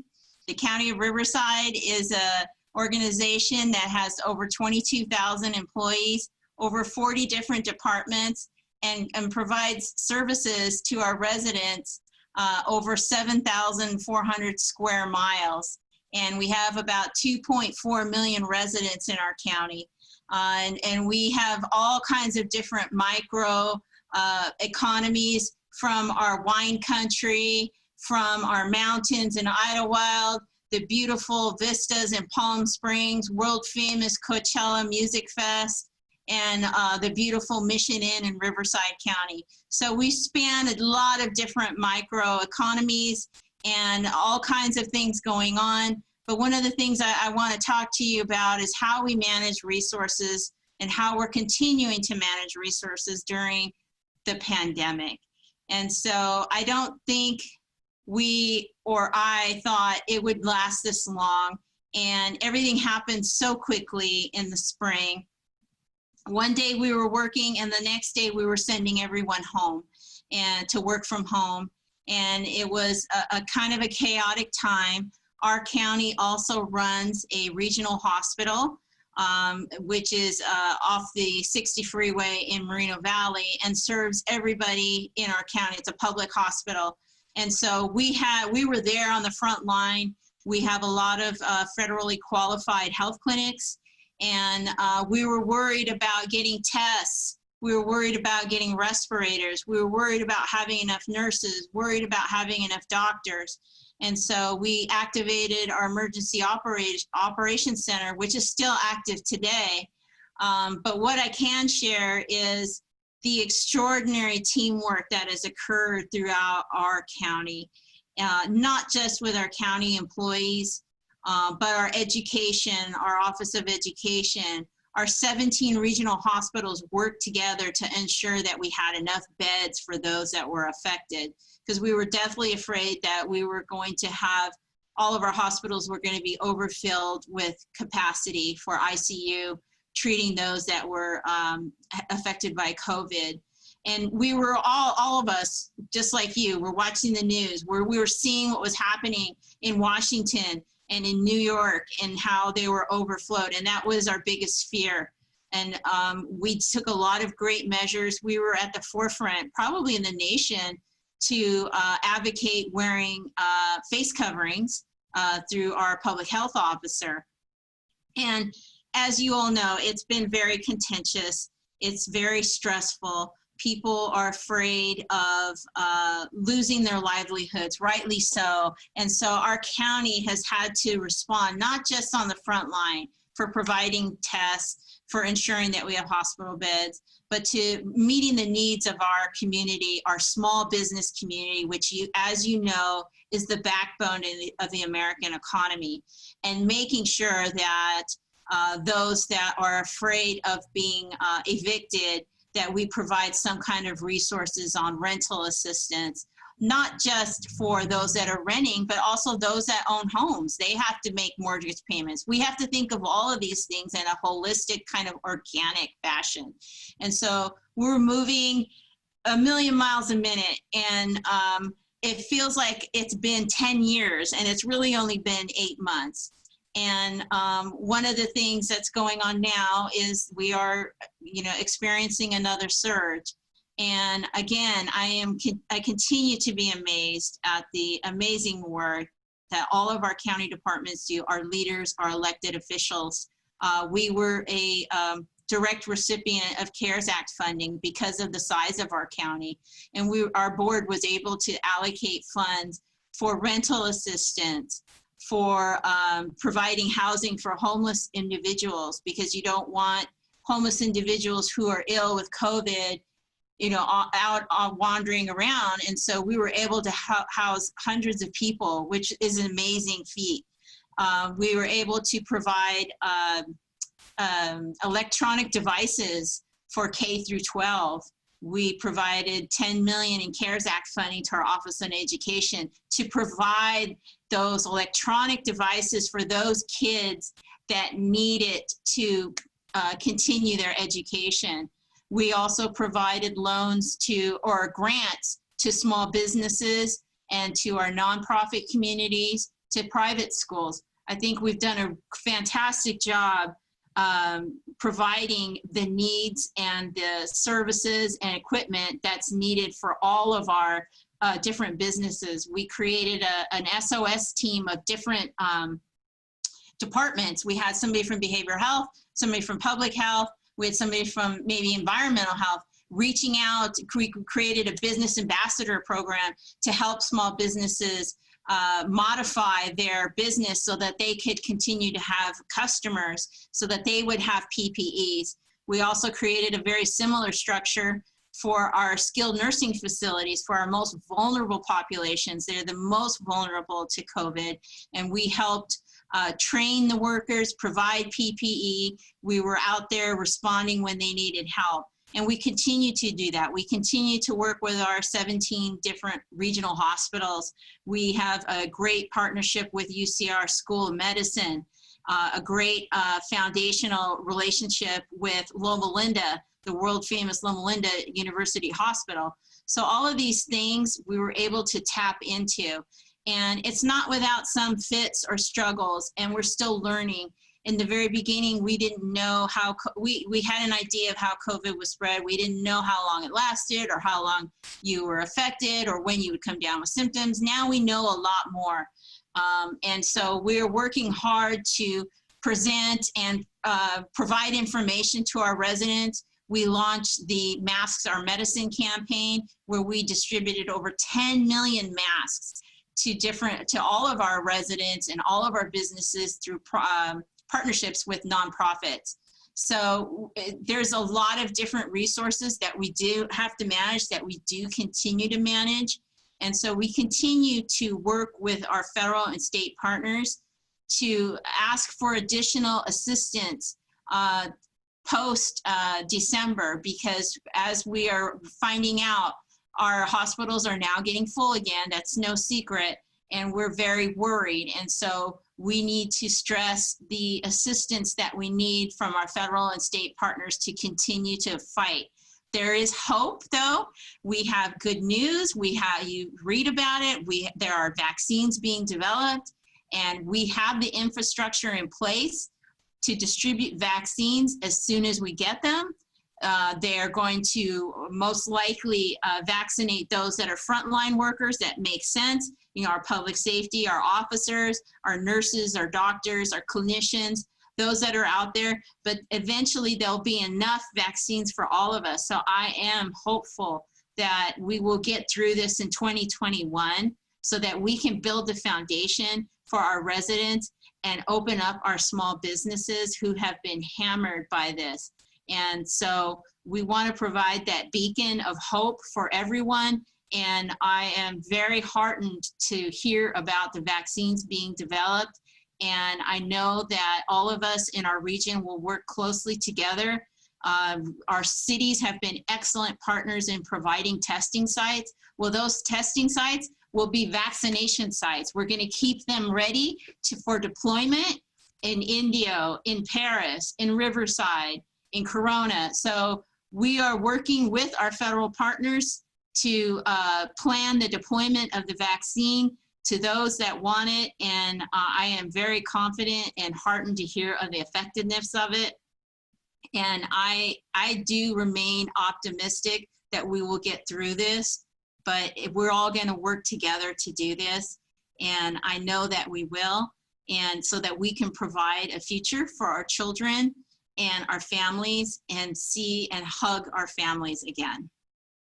The County of Riverside is an organization that has over 22,000 employees, over 40 different departments, and provides services to our residents over 7,400 square miles. And we have about 2.4 million residents in our county. And we have all kinds of different micro economies, from our wine country, from our mountains in Idlewild, the beautiful vistas in Palm Springs, world famous Coachella Music Fest, and the beautiful Mission Inn in Riverside County. So we span a lot of different micro economies and all kinds of things going on. But one of the things I want to talk to you about is how we manage resources and how we're continuing to manage resources during the pandemic. And so I don't think we or I thought it would last this long, and everything happened so quickly in the spring. One day we were working, and the next day we were sending everyone home and to work from home. And it was a kind of a chaotic time. our county also runs a regional hospital, which is off the 60 freeway in Moreno Valley and serves everybody in our county. It's a public hospital. And so we were there on the front line. We have a lot of federally qualified health clinics, and we were worried about getting tests. We were worried about getting respirators. We were worried about having enough nurses, worried about having enough doctors. And so we activated our emergency operations center, which is still active today. But what I can share is the extraordinary teamwork that has occurred throughout our county, not just with our county employees, but our education, our Office of Education, our 17 regional hospitals worked together to ensure that we had enough beds for those that were affected, because we were definitely afraid that we were going to have, all of our hospitals were going to be overfilled with capacity for ICU, treating those that were affected by COVID. And we were all of us, just like you, were watching the news, where we were seeing what was happening in Washington and in New York and how they were overflowed. And that was our biggest fear. And we took a lot of great measures. We were at the forefront, probably in the nation, to advocate wearing face coverings through our public health officer. And as you all know, it's been very contentious. It's very stressful. People are afraid of losing their livelihoods, rightly so. And so our county has had to respond, not just on the front line for providing tests, for ensuring that we have hospital beds, but to meeting the needs of our community, our small business community, which, as you know, is the backbone of the American economy, and making sure that those that are afraid of being evicted, that we provide some kind of resources on rental assistance, not just for those that are renting, but also those that own homes. They have to make mortgage payments. We have to think of all of these things in a holistic, kind of organic fashion. And so we're moving a million miles a minute, and it feels like it's been 10 years, and it's really only been 8 months. And one of the things that's going on now is we are, experiencing another surge. And again, I continue to be amazed at the amazing work that all of our county departments do, our leaders, our elected officials. We were a direct recipient of CARES Act funding because of the size of our county. And our board was able to allocate funds for rental assistance, for providing housing for homeless individuals, because you don't want homeless individuals who are ill with COVID, out wandering around. And so we were able to house hundreds of people, which is an amazing feat. We were able to provide electronic devices for K through 12. We provided $10 million in CARES Act funding to our Office on Education to provide those electronic devices for those kids that need it to continue their education. We also provided loans or grants to small businesses and to our nonprofit communities, to private schools. I think we've done a fantastic job providing the needs and the services and equipment that's needed for all of our different businesses. We created an SOS team of different departments. We had somebody from behavioral health, somebody from public health, we had somebody from maybe environmental health reaching out. We created a business ambassador program to help small businesses modify their business so that they could continue to have customers, so that they would have PPEs. We also created a very similar structure for our skilled nursing facilities, for our most vulnerable populations. They're the most vulnerable to COVID, and we helped train the workers, provide PPE. We were out there responding when they needed help. And we continue to do that. We continue to work with our 17 different regional hospitals. We have a great partnership with UCR School of Medicine, a great foundational relationship with Loma Linda, the world famous Loma Linda University Hospital. So all of these things we were able to tap into. And it's not without some fits or struggles, and we're still learning. In the very beginning, we didn't know how, we had an idea of how COVID was spread. We didn't know how long it lasted or how long you were affected or when you would come down with symptoms. Now we know a lot more. And so we're working hard to present and provide information to our residents. We launched the Masks Are Medicine campaign, where we distributed over 10 million masks to all of our residents and all of our businesses through partnerships with nonprofits. So there's a lot of different resources that we do have to manage, that we do continue to manage. And so we continue to work with our federal and state partners to ask for additional assistance post December, because as we are finding out, our hospitals are now getting full again. That's no secret, and we're very worried. And so we need to stress the assistance that we need from our federal and state partners to continue to fight. There is hope, though. We have good news. You read about it. There are vaccines being developed, and we have the infrastructure in place to distribute vaccines as soon as we get them. They are going to most likely vaccinate those that are frontline workers. That makes sense. You know, our public safety, our officers, our nurses, our doctors, our clinicians, those that are out there. But eventually there'll be enough vaccines for all of us. So I am hopeful that we will get through this in 2021 so that we can build the foundation for our residents and open up our small businesses who have been hammered by this. And so we want to provide that beacon of hope for everyone. And I am very heartened to hear about the vaccines being developed. And I know that all of us in our region will work closely together. Our cities have been excellent partners in providing testing sites. Well, those testing sites will be vaccination sites. We're going to keep them ready for deployment in Indio, in Paris, in Riverside, in Corona. So we are working with our federal partners to plan the deployment of the vaccine to those that want it. And I am very confident and heartened to hear of the effectiveness of it. And I do remain optimistic that we will get through this, but we're all going to work together to do this. And I know that we will. And so that we can provide a future for our children and our families and see and hug our families again.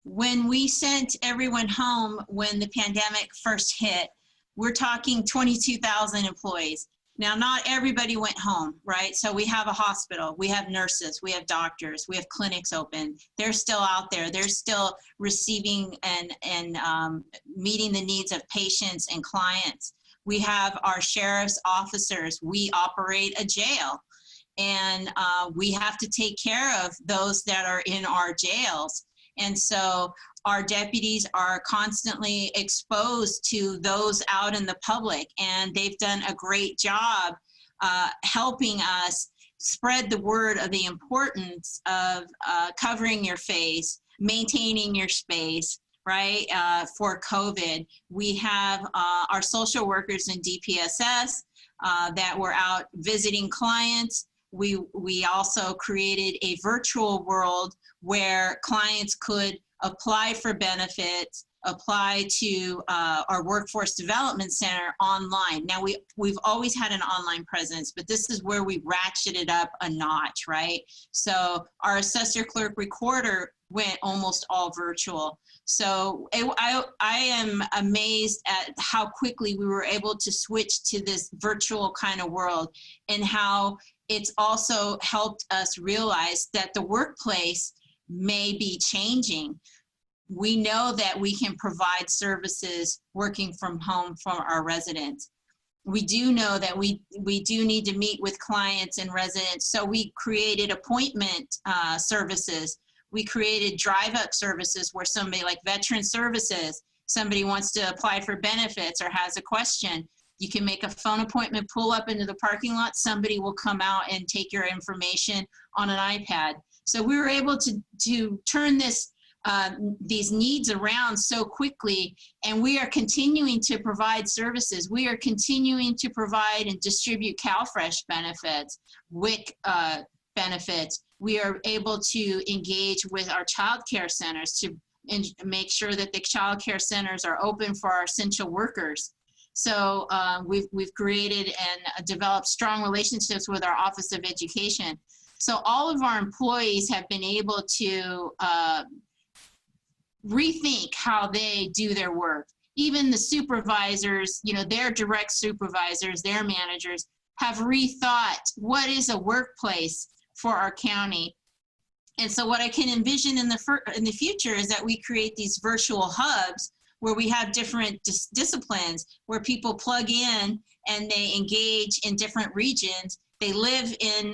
When we sent everyone home when the pandemic first hit, we're talking 22,000 employees. Now, not everybody went home, right? So we have a hospital, we have nurses, we have doctors, we have clinics open. They're still out there. They're still receiving and meeting the needs of patients and clients. We have our sheriff's officers. We operate a jail. And we have to take care of those that are in our jails. And so our deputies are constantly exposed to those out in the public, and they've done a great job helping us spread the word of the importance of covering your face, maintaining your space, right, for COVID. We have our social workers in DPSS that were out visiting clients. We also created a virtual world where clients could apply for benefits, apply to our Workforce Development Center online. Now, we've always had an online presence, but this is where we ratcheted up a notch, right? So our assessor clerk recorder went almost all virtual. So I am amazed at how quickly we were able to switch to this virtual kind of world, and how it's also helped us realize that the workplace may be changing. We know that we can provide services working from home from our residents. We do know that we do need to meet with clients and residents. So we created appointment services. We created drive-up services where somebody like Veteran Services, somebody wants to apply for benefits or has a question. You can make a phone appointment, pull up into the parking lot, somebody will come out and take your information on an iPad. So we were able to turn this these needs around so quickly, and we are continuing to provide services. We are continuing to provide and distribute CalFresh benefits, WIC benefits. We are able to engage with our child care centers to make sure that the child care centers are open for our essential workers. So we've created and developed strong relationships with our Office of Education. So all of our employees have been able to rethink how they do their work. Even the supervisors, you know, their direct supervisors, their managers have rethought what is a workplace for our county. And so what I can envision in the future is that we create these virtual hubs where we have different disciplines, where people plug in and they engage in different regions. They live in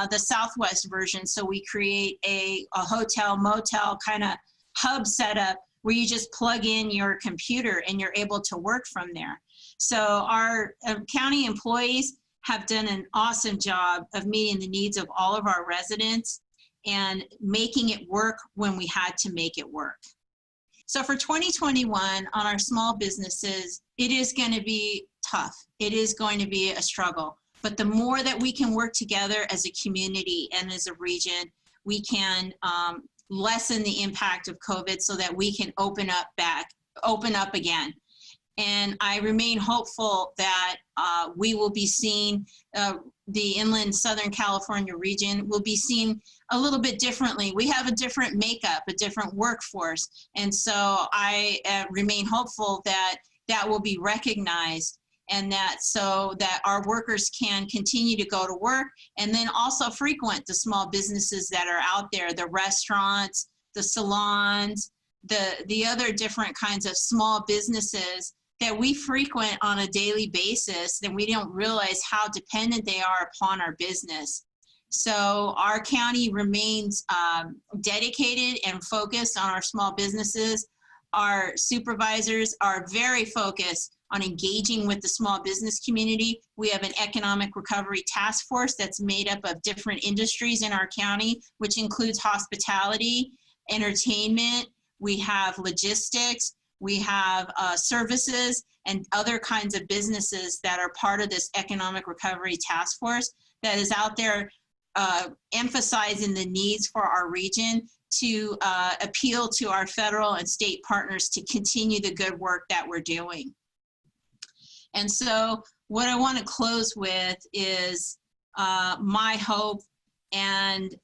the Southwest version, so we create a hotel, motel kind of hub setup where you just plug in your computer and you're able to work from there. So our county employees have done an awesome job of meeting the needs of all of our residents and making it work when we had to make it work. So for 2021, on our small businesses, it is going to be tough. It is going to be a struggle. But the more that we can work together as a community and as a region, we can lessen the impact of COVID so that we can open up again. And I remain hopeful that we will be seeing the inland Southern California region will be seen a little bit differently. We have a different makeup, a different workforce. And so I remain hopeful that that will be recognized, and that so that our workers can continue to go to work and then also frequent the small businesses that are out there, the restaurants, the salons, the other different kinds of small businesses that we frequent on a daily basis, then we don't realize how dependent they are upon our business. So our county remains dedicated and focused on our small businesses. Our supervisors are very focused on engaging with the small business community. We have an economic recovery task force that's made up of different industries in our county, which includes hospitality, entertainment, we have logistics, we have services and other kinds of businesses that are part of this economic recovery task force that is out there emphasizing the needs for our region to appeal to our federal and state partners to continue the good work that we're doing. And so what I want to close with is my hope and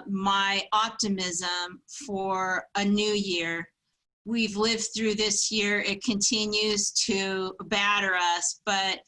my optimism for a new year. We've lived through this year. It continues to batter us, but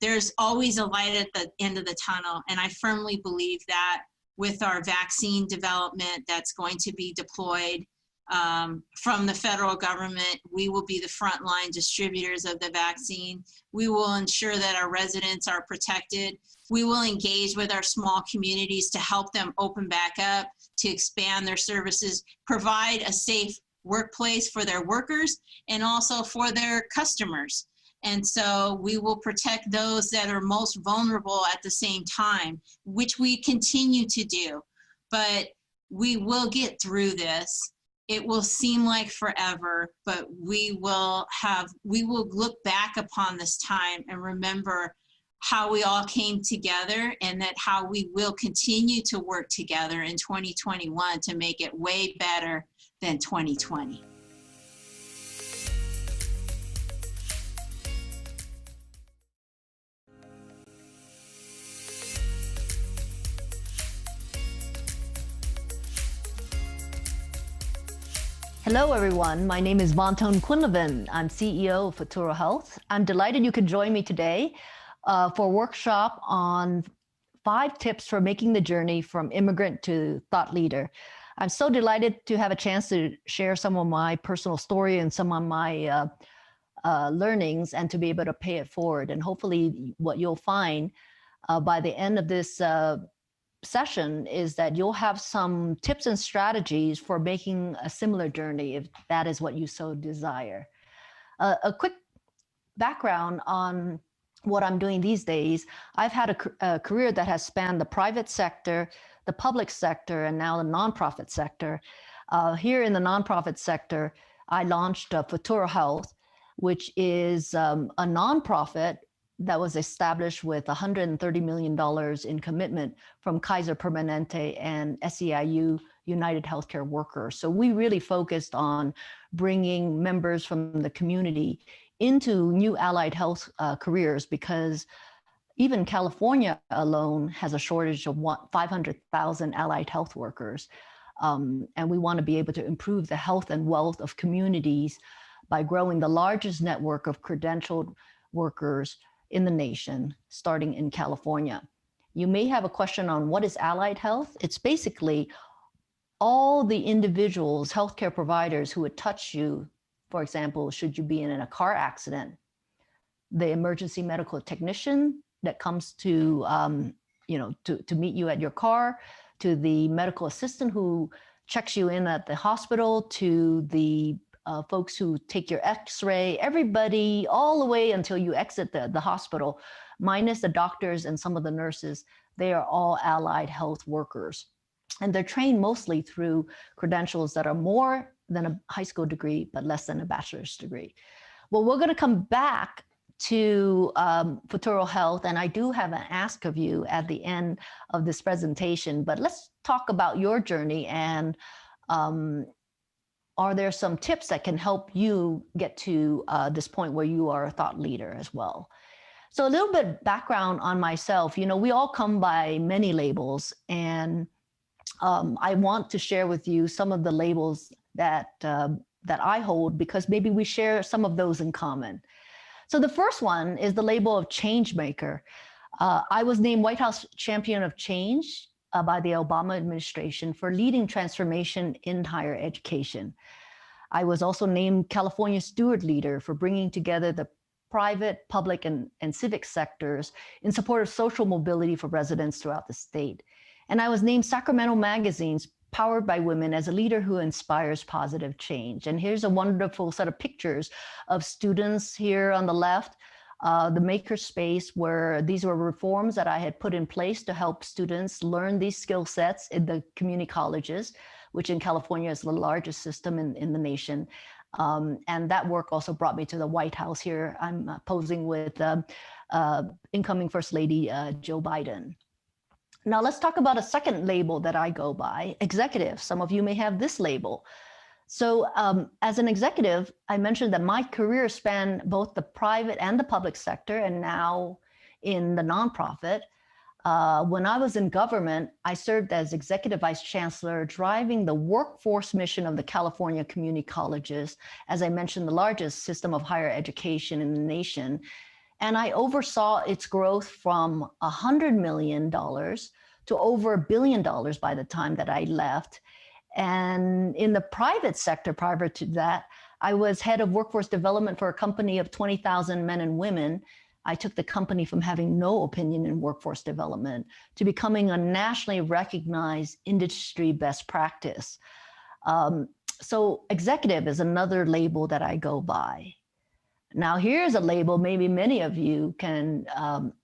there's always a light at the end of the tunnel. And I firmly believe that with our vaccine development that's going to be deployed from the federal government, we will be the frontline distributors of the vaccine. We will ensure that our residents are protected. We will engage with our small communities to help them open back up, to expand their services, provide a safe workplace for their workers and also for their customers. And so we will protect those that are most vulnerable at the same time, which we continue to do. But we will get through this. It will seem like forever, but we will look back upon this time and remember how we all came together, and that how we will continue to work together in 2021 to make it way better than 2020. Hello everyone, my name is Montone Quinlivan. I'm CEO of Futuro Health. I'm delighted you could join me today for a workshop on 5 tips for making the journey from immigrant to thought leader. I'm so delighted to have a chance to share some of my personal story and some of my learnings, and to be able to pay it forward. And hopefully what you'll find by the end of this session is that you'll have some tips and strategies for making a similar journey, if that is what you so desire. A quick background on what I'm doing these days. I've had a career that has spanned the private sector, the public sector, and now the nonprofit sector. Here in the nonprofit sector, I launched Futuro Health, which is a nonprofit that was established with $130 million in commitment from Kaiser Permanente and SEIU United Healthcare Workers. So we really focused on bringing members from the community into new allied health careers, because even California alone has a shortage of 500,000 allied health workers. And we want to be able to improve the health and wealth of communities by growing the largest network of credentialed workers in the nation, starting in California. You may have a question on what is allied health. It's basically all the individuals, healthcare providers who would touch you, for example, should you be in a car accident, the emergency medical technician that comes to, to meet you at your car, to the medical assistant who checks you in at the hospital, to the folks who take your x-ray, everybody all the way until you exit the hospital, minus the doctors and some of the nurses, they are all allied health workers. And they're trained mostly through credentials that are more than a high school degree, but less than a bachelor's degree. Well, we're gonna come back to Futuro Health, and I do have an ask of you at the end of this presentation, but let's talk about your journey, and are there some tips that can help you get to this point where you are a thought leader as well? So a little bit background on myself. We all come by many labels, and I want to share with you some of the labels that I hold, because maybe we share some of those in common. So the first one is the label of change maker. I was named White House Champion of Change by the Obama administration for leading transformation in higher education. I was also named California Steward Leader for bringing together the private, public, and civic sectors in support of social mobility for residents throughout the state. And I was named Sacramento Magazine's Powered by Women as a leader who inspires positive change. And here's a wonderful set of pictures of students here on the left, the maker space, where these were reforms that I had put in place to help students learn these skill sets in the community colleges, which in California is the largest system in the nation. And that work also brought me to the White House here. I'm posing with incoming First Lady Jill Biden. Now let's talk about a second label that I go by, executive. Some of you may have this label. So as an executive, I mentioned that my career spanned both the private and the public sector, and now in the nonprofit. When I was in government, I served as Executive Vice Chancellor, driving the workforce mission of the California Community Colleges, as I mentioned, the largest system of higher education in the nation. And I oversaw its growth from $100 million to over $1 billion by the time that I left. And in the private sector, prior to that, I was head of workforce development for a company of 20,000 men and women. I took the company from having no opinion in workforce development to becoming a nationally recognized industry best practice. So executive is another label that I go by. Now here's a label maybe many of you can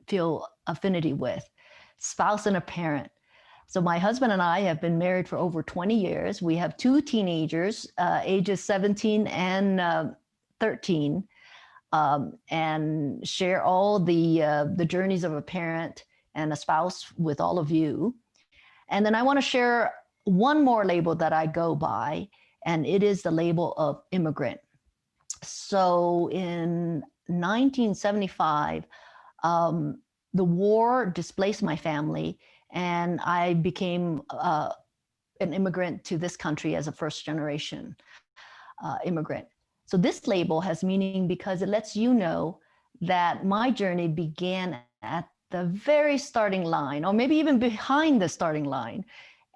feel affinity with: spouse and a parent. So my husband and I have been married for over 20 years. We have two teenagers, ages 17 and 13, and share all the journeys of a parent and a spouse with all of you. And then I want to share one more label that I go by, and it is the label of immigrant. So in 1975, the war displaced my family, and I became an immigrant to this country as a first-generation immigrant. So this label has meaning because it lets you know that my journey began at the very starting line, or maybe even behind the starting line.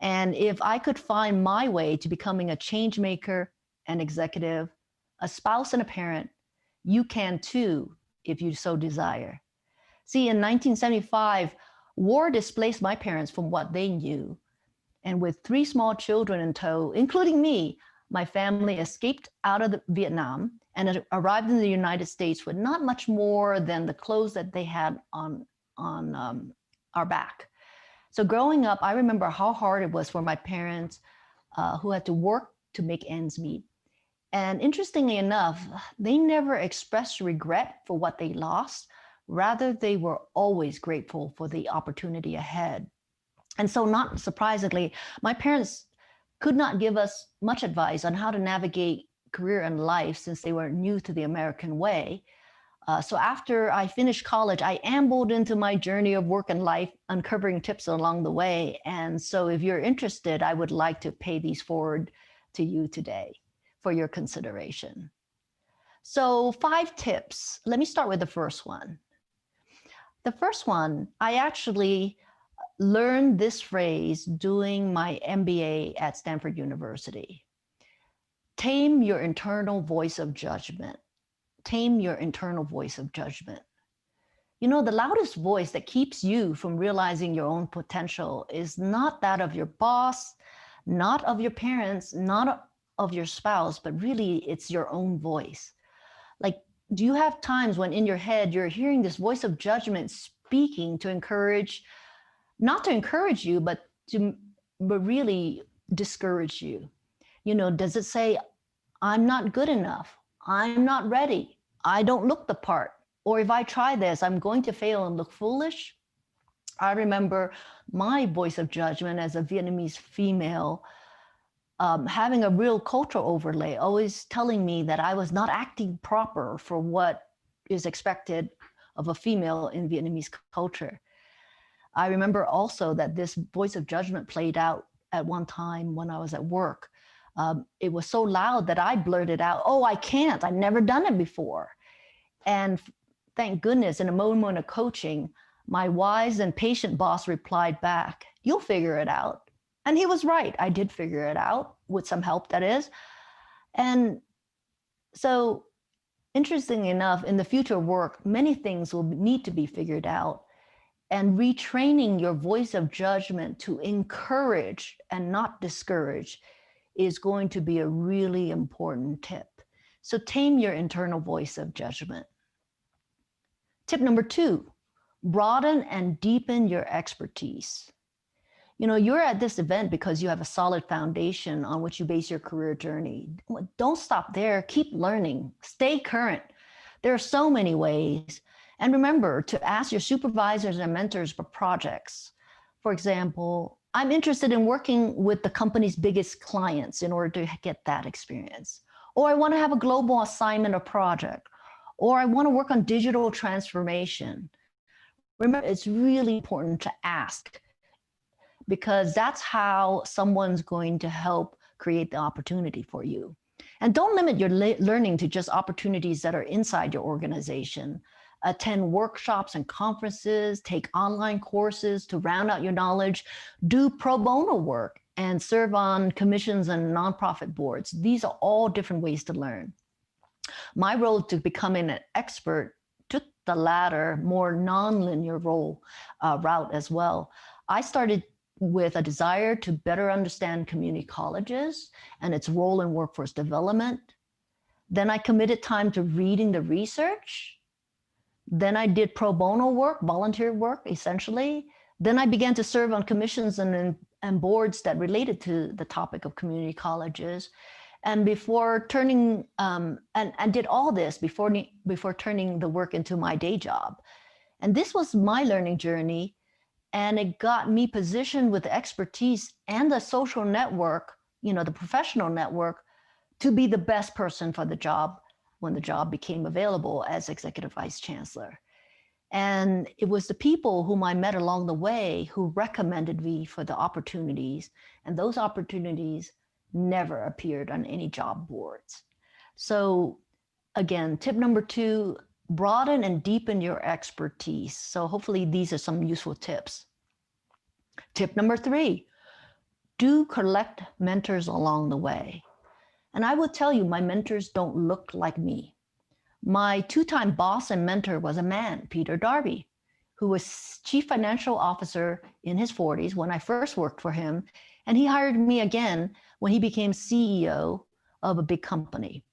And if I could find my way to becoming a change maker, an executive, a spouse, and a parent, you can too, if you so desire. See, in 1975, war displaced my parents from what they knew. And with 3 small children in tow, including me, my family escaped out of Vietnam and arrived in the United States with not much more than the clothes that they had on our back. So growing up, I remember how hard it was for my parents who had to work to make ends meet. And interestingly enough, they never expressed regret for what they lost. Rather, they were always grateful for the opportunity ahead. And so, not surprisingly, my parents could not give us much advice on how to navigate career and life since they were new to the American way. So after I finished college, I ambled into my journey of work and life, uncovering tips along the way. And so if you're interested, I would like to pay these forward to you today for your consideration. So 5 tips. Let me start with the first one. The first one, I actually learned this phrase doing my MBA at Stanford University. Tame your internal voice of judgment. Tame your internal voice of judgment. You know, the loudest voice that keeps you from realizing your own potential is not that of your boss, not of your parents, not of your spouse, but really it's your own voice. Like, do you have times when in your head you're hearing this voice of judgment speaking to encourage, not to encourage you, but really discourage you? You know, does it say, I'm not good enough, I'm not ready, I don't look the part, or if I try this, I'm going to fail and look foolish? I remember my voice of judgment as a Vietnamese female having a real cultural overlay, always telling me that I was not acting proper for what is expected of a female in Vietnamese culture. I remember also that this voice of judgment played out at one time when I was at work. It was so loud that I blurted out, oh, I can't, I've never done it before. And thank goodness, in a moment of coaching, my wise and patient boss replied back, you'll figure it out. And he was right. I did figure it out, with some help, that is. And so, interestingly enough, in the future work, many things will need to be figured out. And retraining your voice of judgment to encourage and not discourage is going to be a really important tip. So tame your internal voice of judgment. Tip number 2, broaden and deepen your expertise. You know, you're at this event because you have a solid foundation on which you base your career journey. Don't stop there. Keep learning. Stay current. There are so many ways. And remember to ask your supervisors and mentors for projects. For example, I'm interested in working with the company's biggest clients in order to get that experience. Or I want to have a global assignment or project. Or I want to work on digital transformation. Remember, it's really important to ask, because that's how someone's going to help create the opportunity for you. And don't limit your learning to just opportunities that are inside your organization. Attend workshops and conferences, take online courses to round out your knowledge, do pro bono work, and serve on commissions and nonprofit boards. These are all different ways to learn. My road to becoming an expert took the latter, more nonlinear route as well. I started with a desire to better understand community colleges and its role in workforce development. Then I committed time to reading the research. Then I did pro bono work, volunteer work, essentially. Then I began to serve on commissions and boards that related to the topic of community colleges. And before turning, and did all this before turning the work into my day job. And this was my learning journey. And it got me positioned with the expertise and the social network, you know, the professional network, to be the best person for the job when the job became available as Executive Vice Chancellor. And it was the people whom I met along the way who recommended me for the opportunities. And those opportunities never appeared on any job boards. So again, tip number 2, broaden and deepen your expertise. So hopefully these are some useful tips. Tip number 3, do collect mentors along the way. And I will tell you, my mentors don't look like me. My 2-time boss and mentor was a man, Peter Darby, who was Chief Financial Officer in his 40s when I first worked for him. And he hired me again when he became CEO of a big company.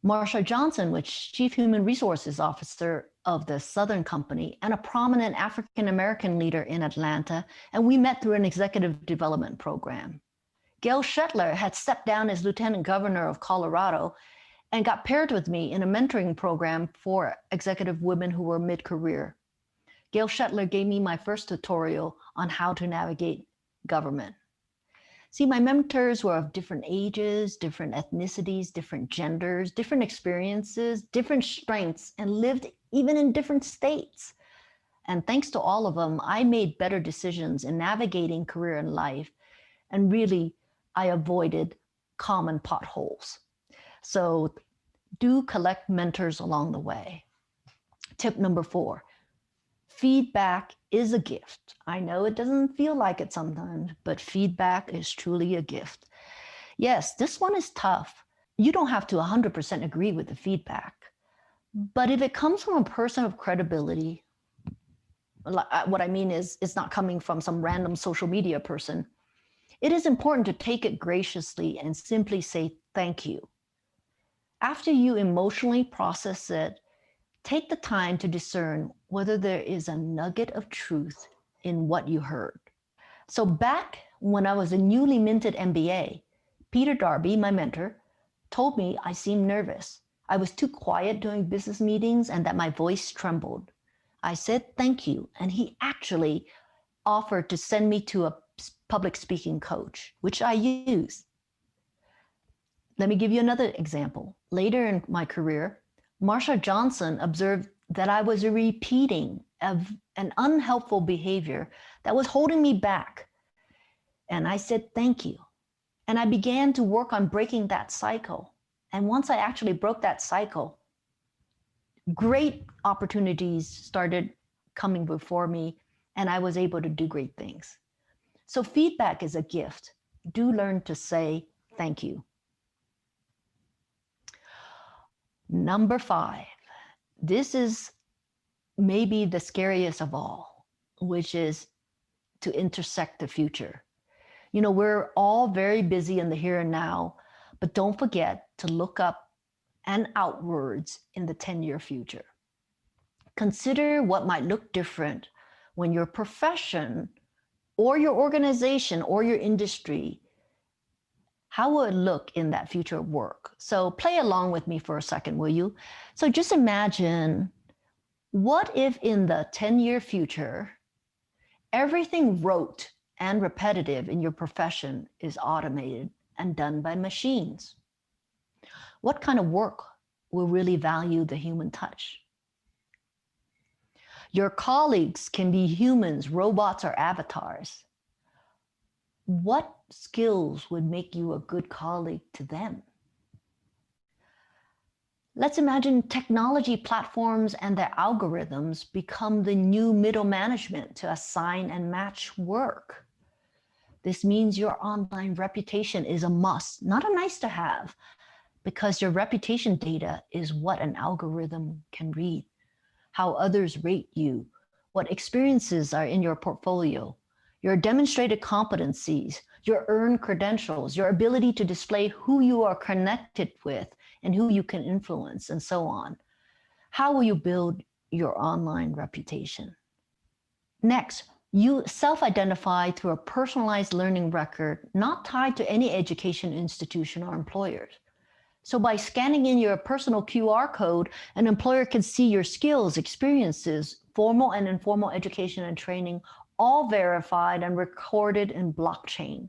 Marsha Johnson was Chief Human Resources Officer of the Southern Company and a prominent African-American leader in Atlanta, and we met through an executive development program. Gail Shetler had stepped down as Lieutenant Governor of Colorado and got paired with me in a mentoring program for executive women who were mid-career. Gail Shetler gave me my first tutorial on how to navigate government. See, my mentors were of different ages, different ethnicities, different genders, different experiences, different strengths, and lived even in different states. And thanks to all of them, I made better decisions in navigating career and life. And really, I avoided common potholes. So do collect mentors along the way. Tip number 4, feedback is a gift. I know it doesn't feel like it sometimes, but feedback is truly a gift. Yes, this one is tough. You don't have to 100% agree with the feedback, but if it comes from a person of credibility, what I mean is it's not coming from some random social media person, it is important to take it graciously and simply say thank you. After you emotionally process it, take the time to discern whether there is a nugget of truth in what you heard. So back when I was a newly minted MBA, Peter Darby, my mentor, told me I seemed nervous. I was too quiet during business meetings and that my voice trembled. I said thank you, and he actually offered to send me to a public speaking coach, which I used. Let me give you another example. Later in my career, Marsha Johnson observed that I was repeating an unhelpful behavior that was holding me back. And I said, thank you. And I began to work on breaking that cycle. And once I actually broke that cycle, great opportunities started coming before me, and I was able to do great things. So feedback is a gift. Do learn to say thank you. Number 5, this is maybe the scariest of all, which is to intersect the future. You know, we're all very busy in the here and now, but don't forget to look up and outwards in the 10-year future. Consider what might look different when your profession or your organization or your industry, how will it look in that future of work? So play along with me for a second, will you? So just imagine, what if in the 10-year future, everything rote and repetitive in your profession is automated and done by machines? What kind of work will really value the human touch? Your colleagues can be humans, robots, or avatars. What skills would make you a good colleague to them? Let's imagine technology platforms and their algorithms become the new middle management to assign and match work. This means your online reputation is a must, not a nice to have, because your reputation data is what an algorithm can read, how others rate you, what experiences are in your portfolio, your demonstrated competencies, your earned credentials, your ability to display who you are connected with and who you can influence, and so on. How will you build your online reputation? Next, you self-identify through a personalized learning record not tied to any education institution or employers. So by scanning in your personal QR code, an employer can see your skills, experiences, formal and informal education and training, all verified and recorded in blockchain.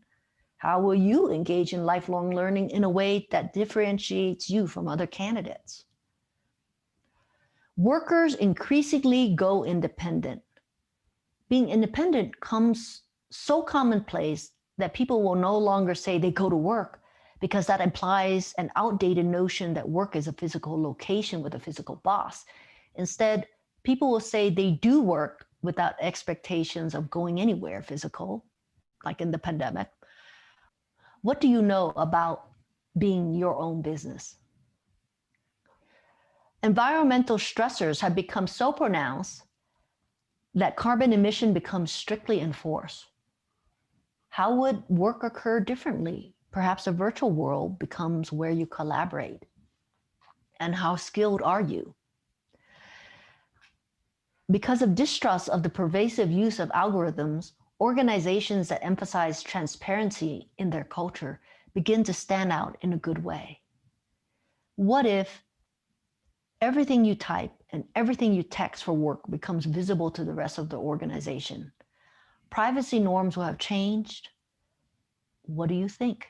How will you engage in lifelong learning in a way that differentiates you from other candidates? Workers increasingly go independent. Being independent comes so commonplace that people will no longer say they go to work, because that implies an outdated notion that work is a physical location with a physical boss. Instead, people will say they do work without expectations of going anywhere physical, like in the pandemic. What do you know about being your own business? Environmental stressors have become so pronounced that carbon emission becomes strictly enforced. How would work occur differently? Perhaps a virtual world becomes where you collaborate. And how skilled are you? Because of distrust of the pervasive use of algorithms, organizations that emphasize transparency in their culture begin to stand out in a good way. What if everything you type and everything you text for work becomes visible to the rest of the organization? Privacy norms will have changed. What do you think?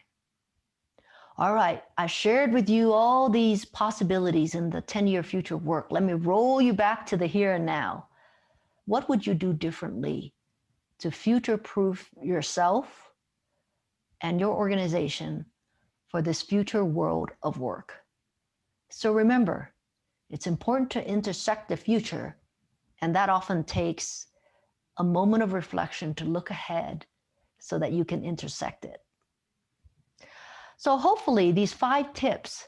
All right, I shared with you all these possibilities in the 10-year future work. Let me roll you back to the here and now. What would you do differently to future-proof yourself and your organization for this future world of work? So remember, it's important to intersect the future, and that often takes a moment of reflection to look ahead so that you can intersect it. So hopefully these five tips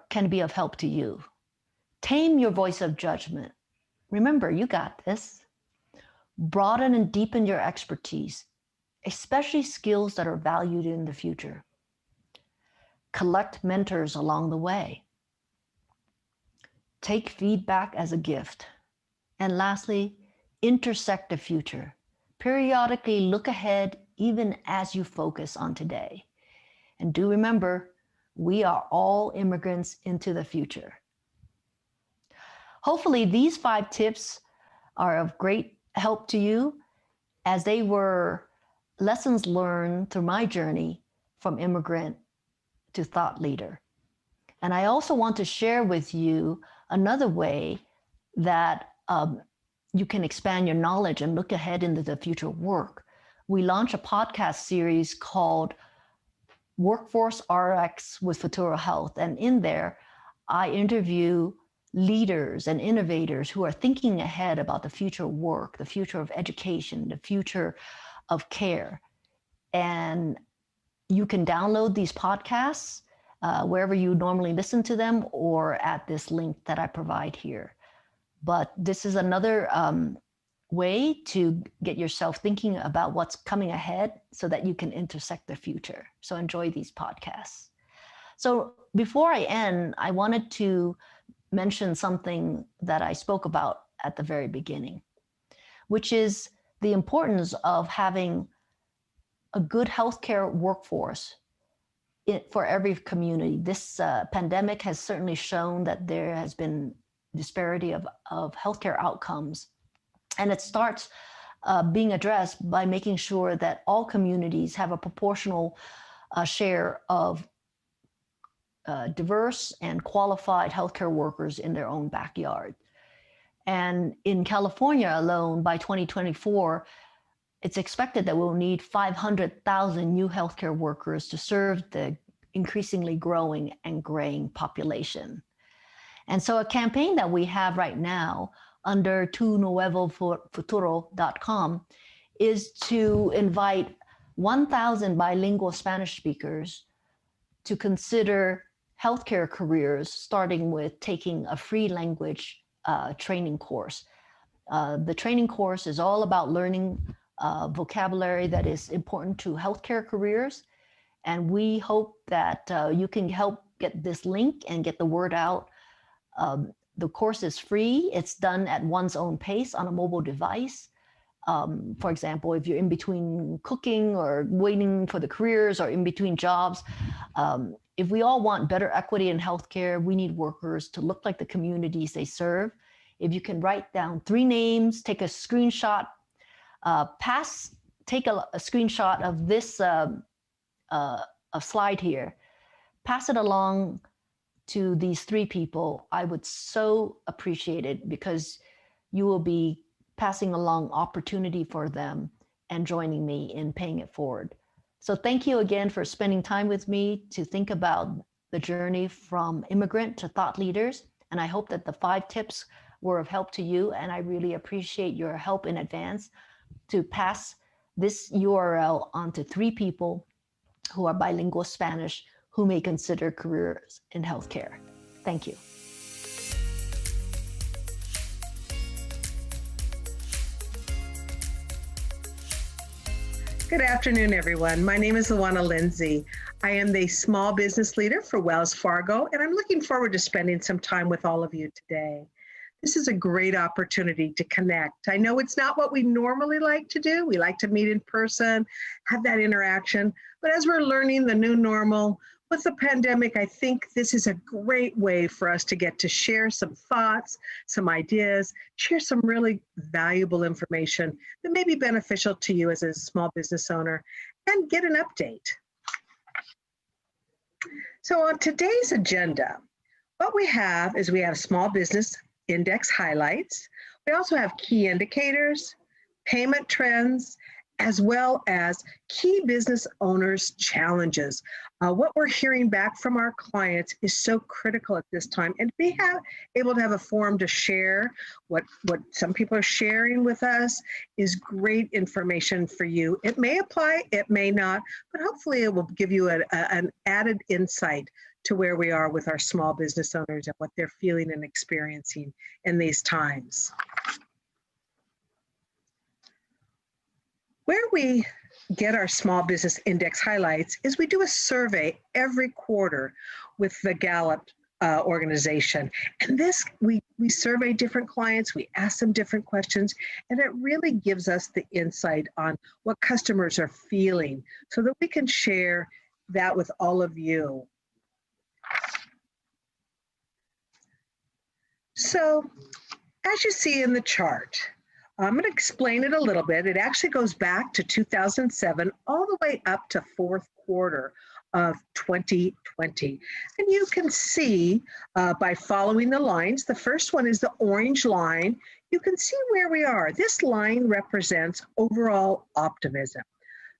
can be of help to you. Tame your voice of judgment. Remember, you got this. Broaden and deepen your expertise, especially skills that are valued in the future. Collect mentors along the way. Take feedback as a gift. And lastly, intersect the future. Periodically look ahead even as you focus on today. And do remember, we are all immigrants into the future. Hopefully these 5 tips are of great help to you, as they were lessons learned through my journey from immigrant to thought leader. And I also want to share with you another way that you can expand your knowledge and look ahead into the future work. We launched a podcast series called Workforce RX with Futuro Health. And in there, I interview leaders and innovators who are thinking ahead about the future of work, the future of education, the future of care. And you can download these podcasts wherever you normally listen to them, or at this link that I provide here. But this is another way to get yourself thinking about what's coming ahead so that you can intersect the future. So enjoy these podcasts. So before I end, I wanted to mention something that I spoke about at the very beginning, which is the importance of having a good healthcare workforce for every community. This pandemic has certainly shown that there has been disparity of healthcare outcomes. And it starts being addressed by making sure that all communities have a proportional share of diverse and qualified healthcare workers in their own backyard. And in California alone, by 2024, it's expected that we'll need 500,000 new healthcare workers to serve the increasingly growing and graying population. And so a campaign that we have right now under tunuevofuturo.com is to invite 1,000 bilingual Spanish speakers to consider healthcare careers, starting with taking a free language training course. The training course is all about learning vocabulary that is important to healthcare careers. And we hope that you can help get this link and get the word out. The course is free. It's done at one's own pace on a mobile device. For example, if you're in between cooking or waiting for the careers or in between jobs, if we all want better equity in healthcare, we need workers to look like the communities they serve. If you can write down 3 names, take a screenshot, take a screenshot of this a slide here, pass it along to these 3 people, I would so appreciate it, because you will be passing along opportunity for them and joining me in paying it forward. So thank you again for spending time with me to think about the journey from immigrant to thought leaders. And I hope that the 5 tips were of help to you. And I really appreciate your help in advance to pass this URL on to 3 people who are bilingual Spanish who may consider careers in healthcare. Thank you. Good afternoon, everyone. My name is Luana Lindsay. I am the small business leader for Wells Fargo, and I'm looking forward to spending some time with all of you today. This is a great opportunity to connect. I know it's not what we normally like to do. We like to meet in person, have that interaction. But as we're learning the new normal with the pandemic, I think this is a great way for us to get to share some thoughts, some ideas, share some really valuable information that may be beneficial to you as a small business owner, and get an update. So on today's agenda, what we have is we have small business index highlights. We also have key indicators, payment trends, as well as key business owners' challenges. What we're hearing back from our clients is so critical at this time, and to be able to have a forum to share what some people are sharing with us is great information for you. It may apply, it may not, but hopefully it will give you an added insight to where we are with our small business owners and what they're feeling and experiencing in these times. Where we get our small business index highlights is we do a survey every quarter with the Gallup organization. And this, we survey different clients, we ask them different questions, and it really gives us the insight on what customers are feeling so that we can share that with all of you. So, as you see in the chart, I'm going to explain it a little bit. It actually goes back to 2007 all the way up to fourth quarter of 2020. And you can see by following the lines, the first one is the orange line. You can see where we are. This line represents overall optimism.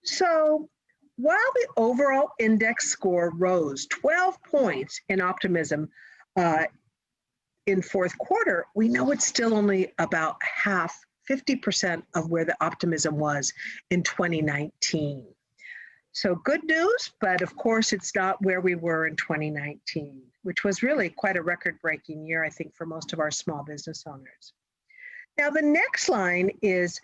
So while the overall index score rose 12 points in optimism in fourth quarter, we know it's still only about half, 50% of where the optimism was in 2019. So good news, but of course it's not where we were in 2019, which was really quite a record-breaking year, I think, for most of our small business owners. Now the next line is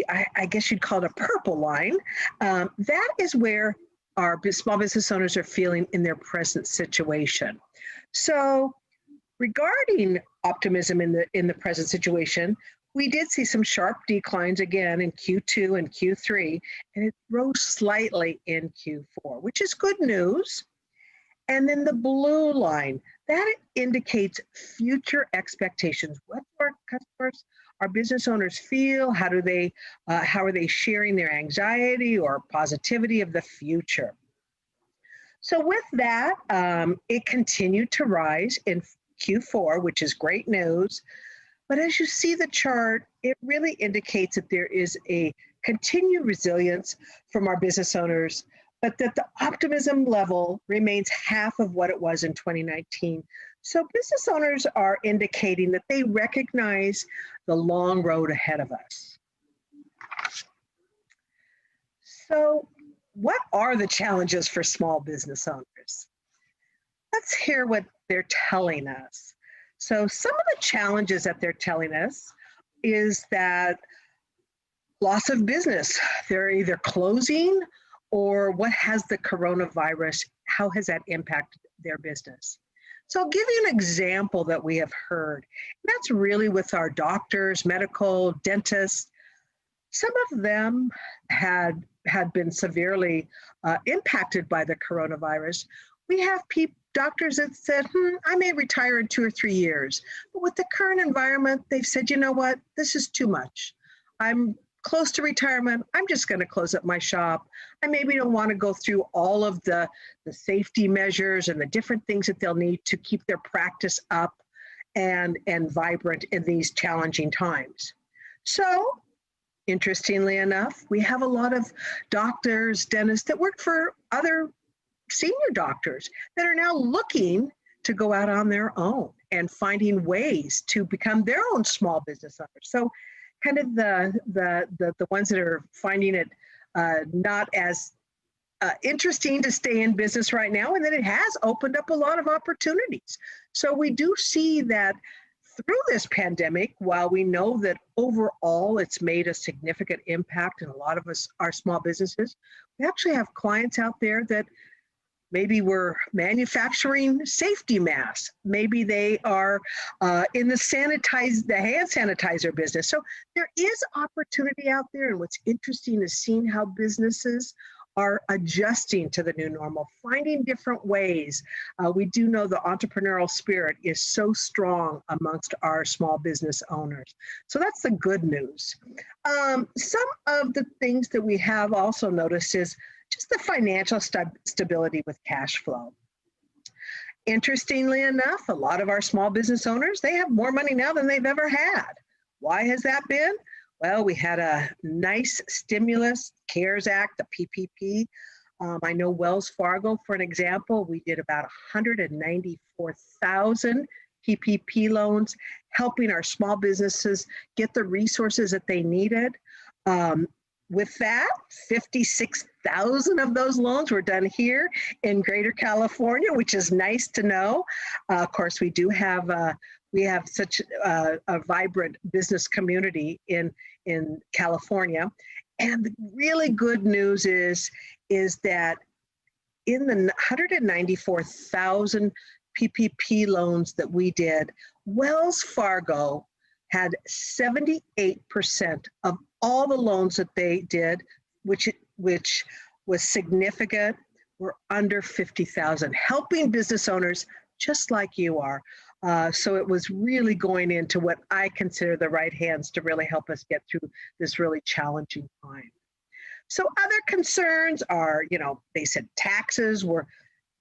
I guess you'd call it a purple line. That is where our small business owners are feeling in their present situation. So regarding optimism in the present situation, we did see some sharp declines again in Q2 and Q3, and it rose slightly in Q4, which is good news. And then the blue line, that indicates future expectations. What do our customers, our business owners feel? How are they sharing their anxiety or positivity of the future? So with that, it continued to rise in Q4, which is great news. But as you see the chart, it really indicates that there is a continued resilience from our business owners, but that the optimism level remains half of what it was in 2019. So business owners are indicating that they recognize the long road ahead of us. So what are the challenges for small business owners? Let's hear what they're telling us. So some of the challenges that they're telling us is that loss of business. They're either closing or what has the coronavirus, how has that impacted their business? So I'll give you an example that we have heard. That's really with our doctors, medical, dentists. Some of them had been severely impacted by the coronavirus. We have doctors that said, I may retire in 2 or 3 years. But with the current environment, they've said, you know what, this is too much. I'm close to retirement. I'm just going to close up my shop. I maybe don't want to go through all of the safety measures and the different things that they'll need to keep their practice up and vibrant in these challenging times. So, interestingly enough, we have a lot of doctors, dentists that work for other senior doctors that are now looking to go out on their own and finding ways to become their own small business owners. So kind of the ones that are finding it not as interesting to stay in business right now, and that it has opened up a lot of opportunities. So we do see that through this pandemic, while we know that overall it's made a significant impact in a lot of our small businesses, we actually have clients out there that Maybe we're manufacturing safety masks. Maybe they are in the hand sanitizer business. So there is opportunity out there. And what's interesting is seeing how businesses are adjusting to the new normal, finding different ways. We do know the entrepreneurial spirit is so strong amongst our small business owners. So that's the good news. Some of the things that we have also noticed is just the financial stability with cash flow. Interestingly enough, a lot of our small business owners, they have more money now than they've ever had. Why has that been? Well, we had a nice stimulus, CARES Act, the PPP. I know Wells Fargo, for an example, we did about 194,000 PPP loans, helping our small businesses get the resources that they needed. With that, 56,000 of those loans were done here in Greater California, which is nice to know. Of course, we do have we have such a vibrant business community in California. And the really good news is that in the 194,000 PPP loans that we did, Wells Fargo had 78% of all the loans that they did, which was significant, were under 50,000, helping business owners just like you are. So it was really going into what I consider the right hands to really help us get through this really challenging time. So other concerns are, they said taxes were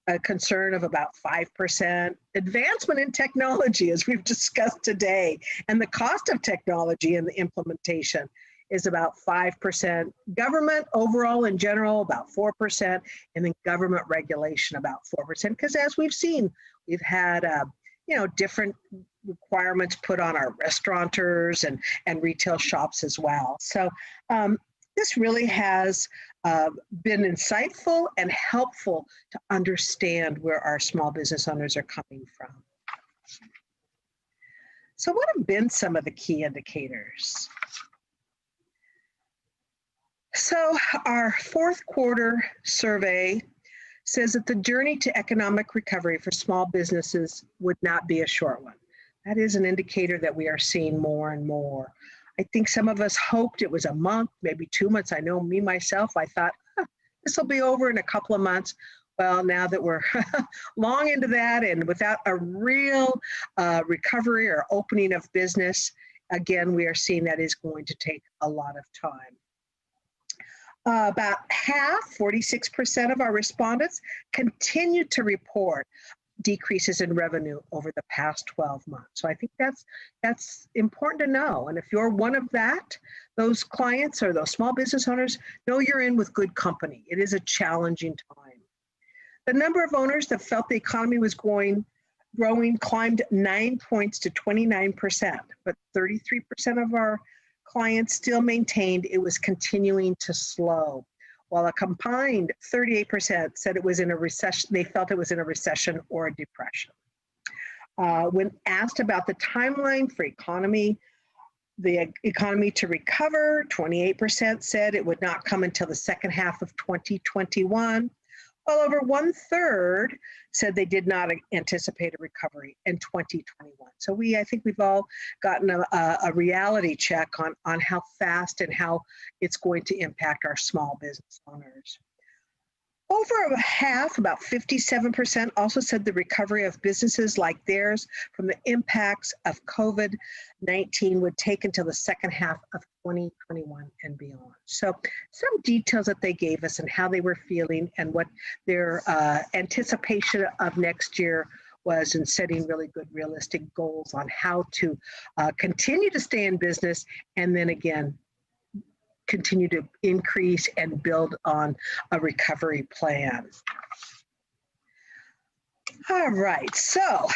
a concern of about 5%. Advancement in technology, as we've discussed today, and the cost of technology and the implementation is about 5%. Government overall in general, about 4%, and then government regulation about 4%. Because as we've seen, we've had different requirements put on our restaurateurs and retail shops as well. So this really has been insightful and helpful to understand where our small business owners are coming from. So what have been some of the key indicators? So our fourth quarter survey says that the journey to economic recovery for small businesses would not be a short one. That is an indicator that we are seeing more and more. I think some of us hoped it was a month, maybe 2 months. I know me, myself, I thought, this will be over in a couple of months. Well, now that we're long into that and without a real recovery or opening of business, again, we are seeing that is going to take a lot of time. About half, 46% of our respondents continue to report decreases in revenue over the past 12 months. So I think that's important to know. And if you're one of those clients or those small business owners, know you're in with good company. It is a challenging time. The number of owners that felt the economy was growing climbed 9 points to 29%, but 33% of our clients still maintained it was continuing to slow, while a combined 38% said it was in a recession. They felt it was in a recession or a depression. When asked about the timeline for the economy to recover, 28% said it would not come until the second half of 2021, while over 1/3 said they did not anticipate a recovery in 2021. So I think we've all gotten a reality check on how fast and how it's going to impact our small business owners. Over half, about 57%, also said the recovery of businesses like theirs from the impacts of COVID-19 would take until the second half of 2021 and beyond. So some details that they gave us and how they were feeling and what their anticipation of next year was, in setting really good realistic goals on how to continue to stay in business and then again continue to increase and build on a recovery plan. All right, so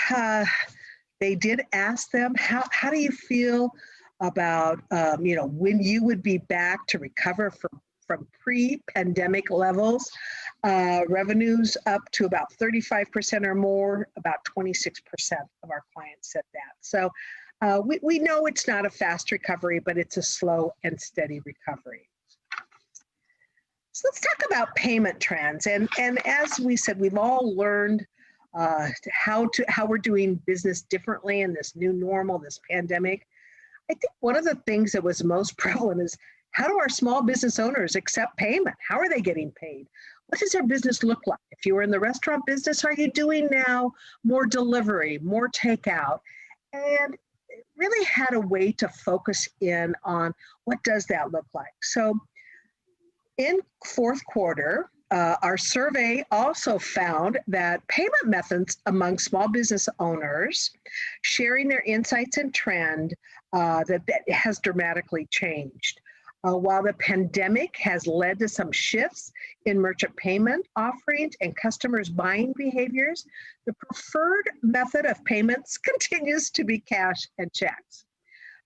they did ask them, how do you feel about when you would be back to recover from pre-pandemic levels? Revenues up to about 35% or more, about 26% of our clients said that. So we know it's not a fast recovery, but it's a slow and steady recovery. So let's talk about payment trends. And as we said, we've all learned how we're doing business differently in this new normal, this pandemic. I think one of the things that was most prevalent is, how do our small business owners accept payment? How are they getting paid? What does their business look like? If you were in the restaurant business, are you doing now more delivery, more takeout? And it really had a way to focus in on what does that look like. So in fourth quarter, our survey also found that payment methods among small business owners, sharing their insights and trend, that has dramatically changed. While the pandemic has led to some shifts in merchant payment offerings and customers' buying behaviors, the preferred method of payments continues to be cash and checks.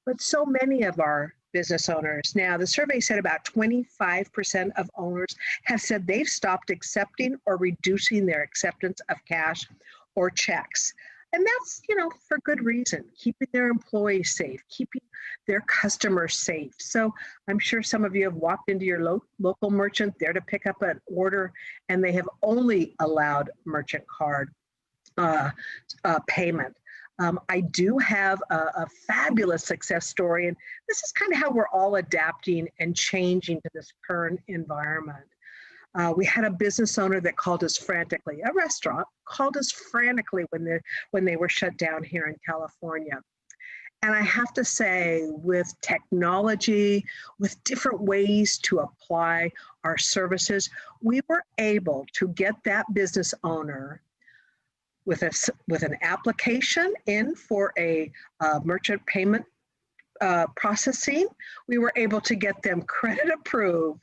But so many of our business owners, now the survey said about 25% of owners have said they've stopped accepting or reducing their acceptance of cash or checks. And that's, for good reason, keeping their employees safe, keeping their customers safe. So I'm sure some of you have walked into your local merchant there to pick up an order, and they have only allowed merchant card payment. I do have a fabulous success story, and this is kind of how we're all adapting and changing to this current environment. We had a business owner that called us frantically, a restaurant called us frantically when they were shut down here in California. And I have to say, with technology, with different ways to apply our services, we were able to get that business owner with an application in for a merchant payment processing. We were able to get them credit approved,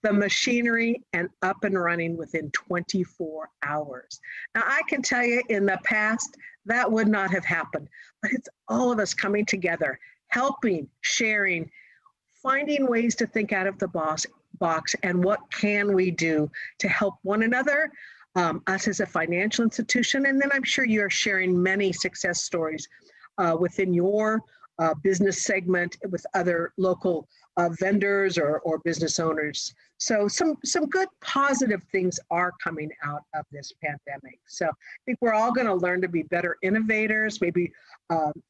the machinery, and up and running within 24 hours. Now, I can tell you in the past, that would not have happened, but it's all of us coming together, helping, sharing, finding ways to think out of the box, and what can we do to help one another, us as a financial institution. And then I'm sure you're sharing many success stories within your business segment with other local vendors or business owners. So some good positive things are coming out of this pandemic. So I think we're all going to learn to be better innovators. Maybe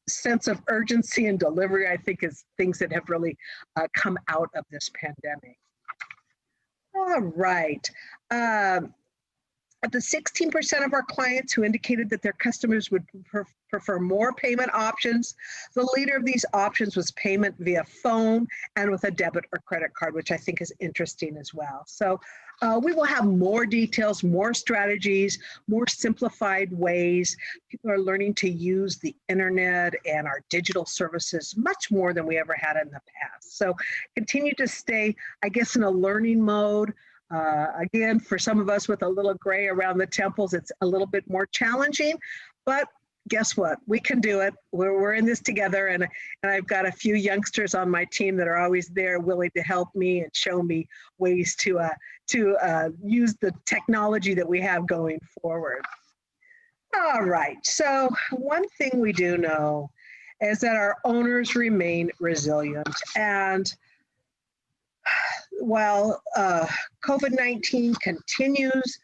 sense of urgency and delivery, I think, is things that have really come out of this pandemic. All right. At the 16% of our clients who indicated that their customers would prefer more payment options, the leader of these options was payment via phone and with a debit or credit card, which I think is interesting as well. So we will have more details, more strategies, more simplified ways. People are learning to use the internet and our digital services much more than we ever had in the past. So continue to stay, I guess, in a learning mode. Again, for some of us with a little gray around the temples, it's a little bit more challenging, but guess what? We can do it. We're in this together, and I've got a few youngsters on my team that are always there willing to help me and show me ways to use the technology that we have going forward. All right, so one thing we do know is that our owners remain resilient, and while COVID-19 continues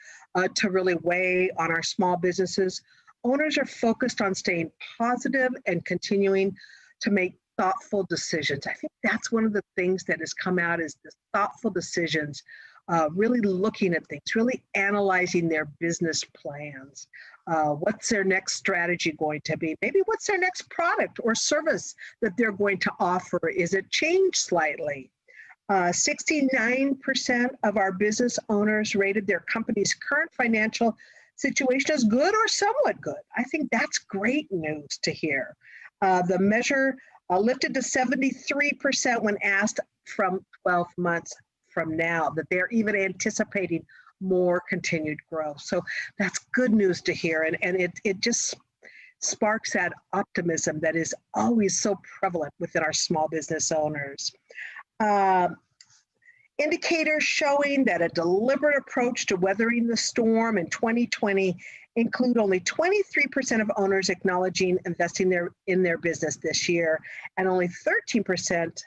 to really weigh on our small businesses, owners are focused on staying positive and continuing to make thoughtful decisions. I think that's one of the things that has come out is the thoughtful decisions, really looking at things, really analyzing their business plans. What's their next strategy going to be? Maybe what's their next product or service that they're going to offer? Is it changed slightly? 69% of our business owners rated their company's current financial situation as good or somewhat good. I think that's great news to hear. The measure lifted to 73% when asked from 12 months from now, that they're even anticipating more continued growth. So that's good news to hear. And it just sparks that optimism that is always so prevalent within our small business owners. Indicators showing that a deliberate approach to weathering the storm in 2020 include only 23% of owners acknowledging investing in their business this year, and only 13%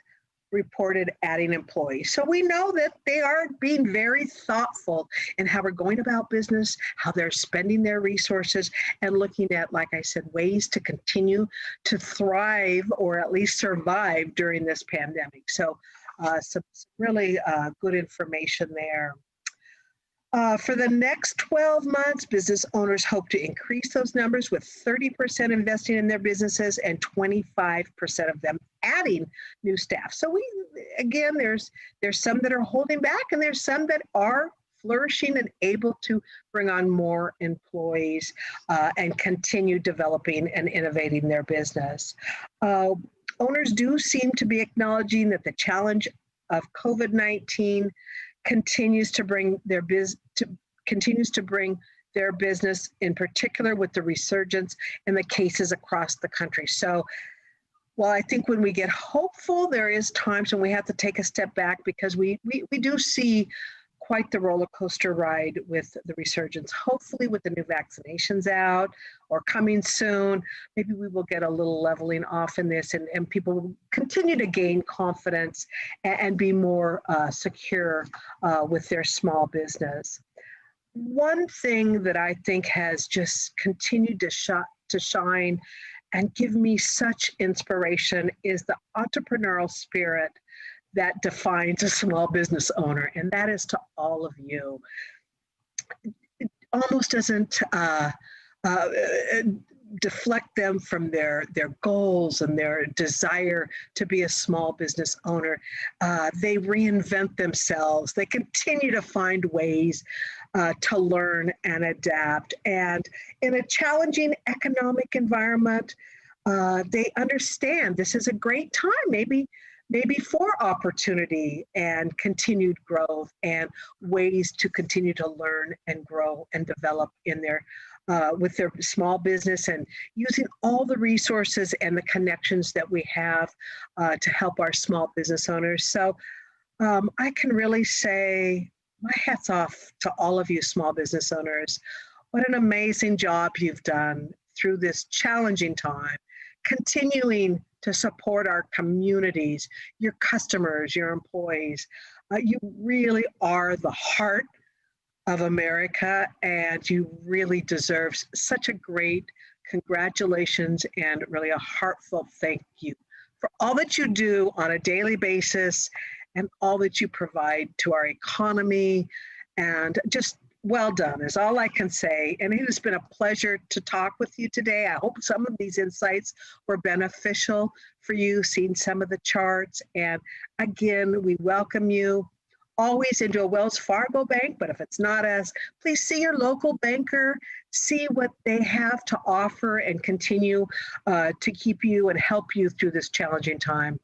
reported adding employees. So we know that they are being very thoughtful in how we're going about business, how they're spending their resources, and looking at, like I said, ways to continue to thrive or at least survive during this pandemic. So some really good information there. For the next 12 months, business owners hope to increase those numbers with 30% investing in their businesses and 25% of them adding new staff. So again, there's some that are holding back and there's some that are flourishing and able to bring on more employees and continue developing and innovating their business. Owners do seem to be acknowledging that the challenge of COVID-19 continues to bring their business, in particular with the resurgence in the cases across the country. So while I think when we get hopeful, there is times when we have to take a step back because we do see quite the roller coaster ride with the resurgence. Hopefully with the new vaccinations out or coming soon, maybe we will get a little leveling off in this and people will continue to gain confidence and be more secure with their small business. One thing that I think has just continued to shine and give me such inspiration is the entrepreneurial spirit that defines a small business owner, and that is to all of you. It almost doesn't deflect them from their goals and their desire to be a small business owner. They reinvent themselves. They continue to find ways to learn and adapt. And in a challenging economic environment, they understand this is a great time, maybe for opportunity and continued growth and ways to continue to learn and grow and develop in their with their small business and using all the resources and the connections that we have to help our small business owners. So I can really say my hat's off to all of you small business owners. What an amazing job you've done through this challenging time, continuing to support our communities, your customers, your employees. You really are the heart of America, and you really deserve such a great congratulations and really a heartfelt thank you for all that you do on a daily basis and all that you provide to our economy. And just well done is all I can say. And it has been a pleasure to talk with you today. I hope some of these insights were beneficial for you, seeing some of the charts. And again, we welcome you always into a Wells Fargo bank, but if it's not us, please see your local banker, see what they have to offer and continue to keep you and help you through this challenging time.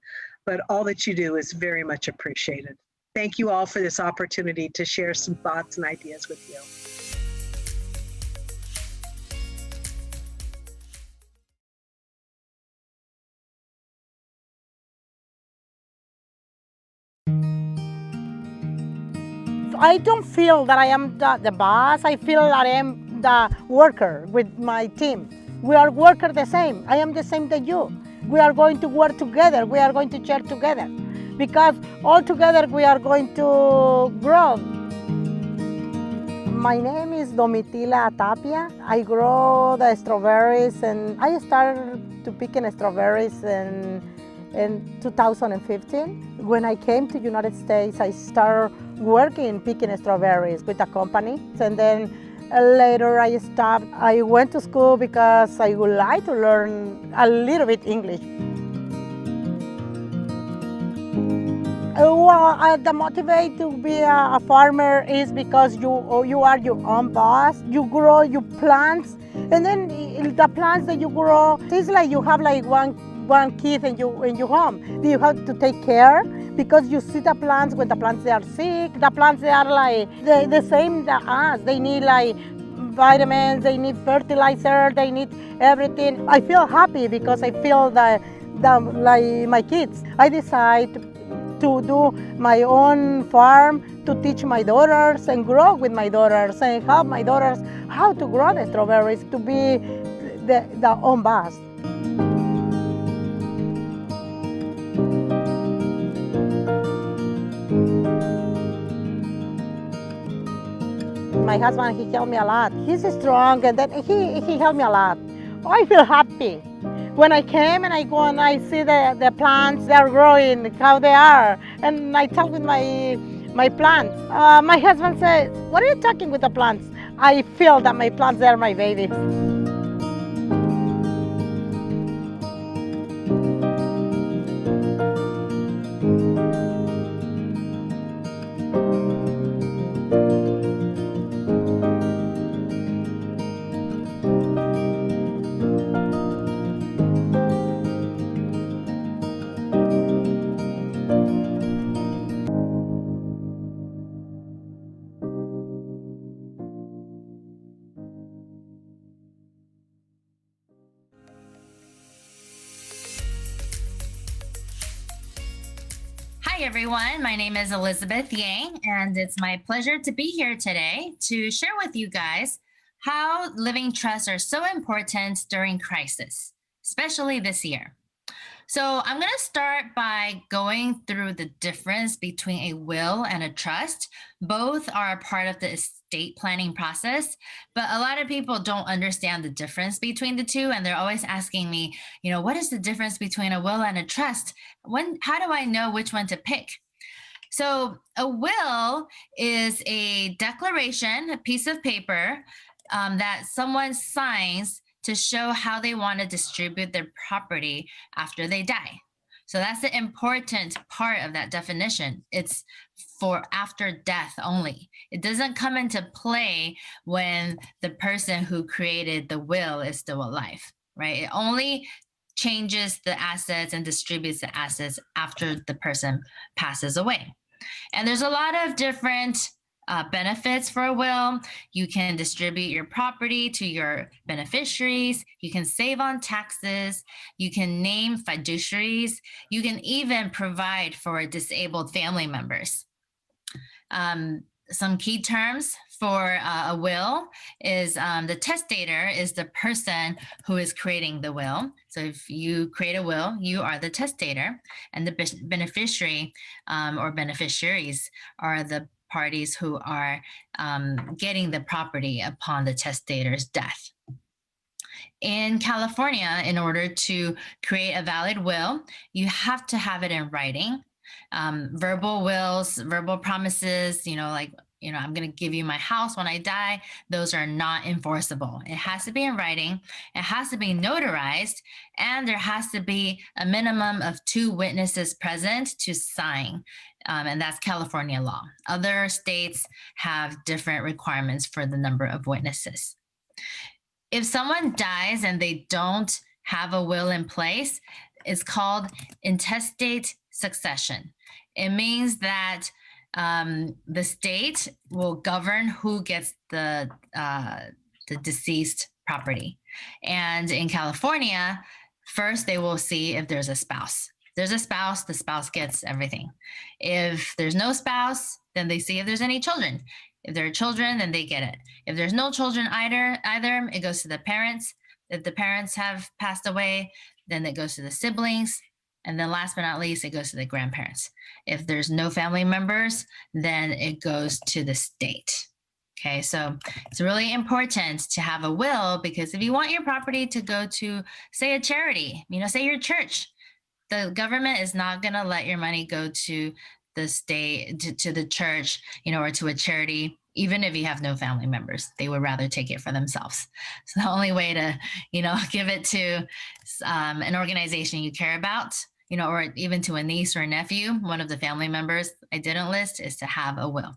But all that you do is very much appreciated. Thank you all for this opportunity to share some thoughts and ideas with you. I don't feel that I am the boss. I feel that I am the worker with my team. We are workers the same. I am the same as you. We are going to work together. We are going to share together. Because all together we are going to grow. My name is Domitila Tapia. I grow the strawberries and I started to picking strawberries in 2015. When I came to United States, I started working picking strawberries with a company. And then later I stopped. I went to school because I would like to learn a little bit English. Well, the motivate to be a farmer is because you are your own boss. You grow your plants, and then the plants that you grow, it's like you have like one kid in your home. You have to take care because you see the plants when the plants they are sick. The plants they are like the same as us. They need like vitamins. They need fertilizer. They need everything. I feel happy because I feel that like my kids. I decide to do my own farm, to teach my daughters and grow with my daughters and help my daughters how to grow the strawberries, to be the own boss. my husband, he helped me a lot. He's strong, and then he helped me a lot. I feel happy. When I came and I go and I see the plants, they're growing, how they are, and I talk with my plants. My husband says, what are you talking with the plants? I feel that my plants, they're my babies. Hi, everyone. My name is Elizabeth Yang, and it's my pleasure to be here today to share with you guys how living trusts are so important during crisis, especially this year. So I'm going to start by going through the difference between a will and a trust. Both are a part of the estate planning process, but a lot of people don't understand the difference between the two. And they're always asking me, what is the difference between a will and a trust? How do I know which one to pick? So a will is a declaration, a piece of paper that someone signs to show how they want to distribute their property after they die. So that's the important part of that definition. It's for after death only. It doesn't come into play when the person who created the will is still alive, right? It only changes the assets and distributes the assets after the person passes away. And there's a lot of different benefits for a will. You can distribute your property to your beneficiaries. You can save on taxes. You can name fiduciaries. You can even provide for disabled family members. Some key terms for a will is the testator is the person who is creating the will. So if you create a will, you are the testator, and the beneficiary or beneficiaries are the parties who are getting the property upon the testator's death. In California, in order to create a valid will, you have to have it in writing. Verbal wills, verbal promises, I'm going to give you my house when I die, those are not enforceable. It has to be in writing, it has to be notarized, and there has to be a minimum of 2 witnesses present to sign. And that's California law. Other states have different requirements for the number of witnesses. If someone dies and they don't have a will in place, it's called intestate succession. It means that the state will govern who gets the deceased property. And in California, first they will see if there's a spouse. If there's a spouse, the spouse gets everything. If there's no spouse, then they see if there's any children. If there are children, then they get it. If there's no children either, it goes to the parents. If the parents have passed away, then it goes to the siblings. And then last but not least, it goes to the grandparents. If there's no family members, then it goes to the state. Okay, so it's really important to have a will, because if you want your property to go to, say, a charity, say your church, the government is not going to let your money go to the state, to the church, or to a charity, even if you have no family members. They would rather take it for themselves. So the only way to, give it to an organization you care about, or even to a niece or a nephew, one of the family members I didn't list, is to have a will.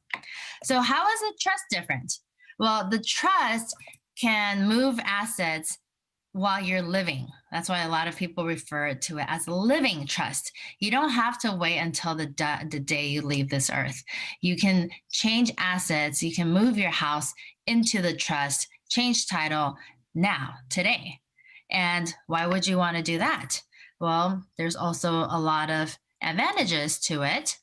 So how is a trust different? Well, the trust can move assets while you're living. That's why a lot of people refer to it as a living trust. You don't have to wait until the day you leave this earth. You can change assets. You can move your house into the trust, change title now, today. And why would you want to do that? Well, there's also a lot of advantages to it.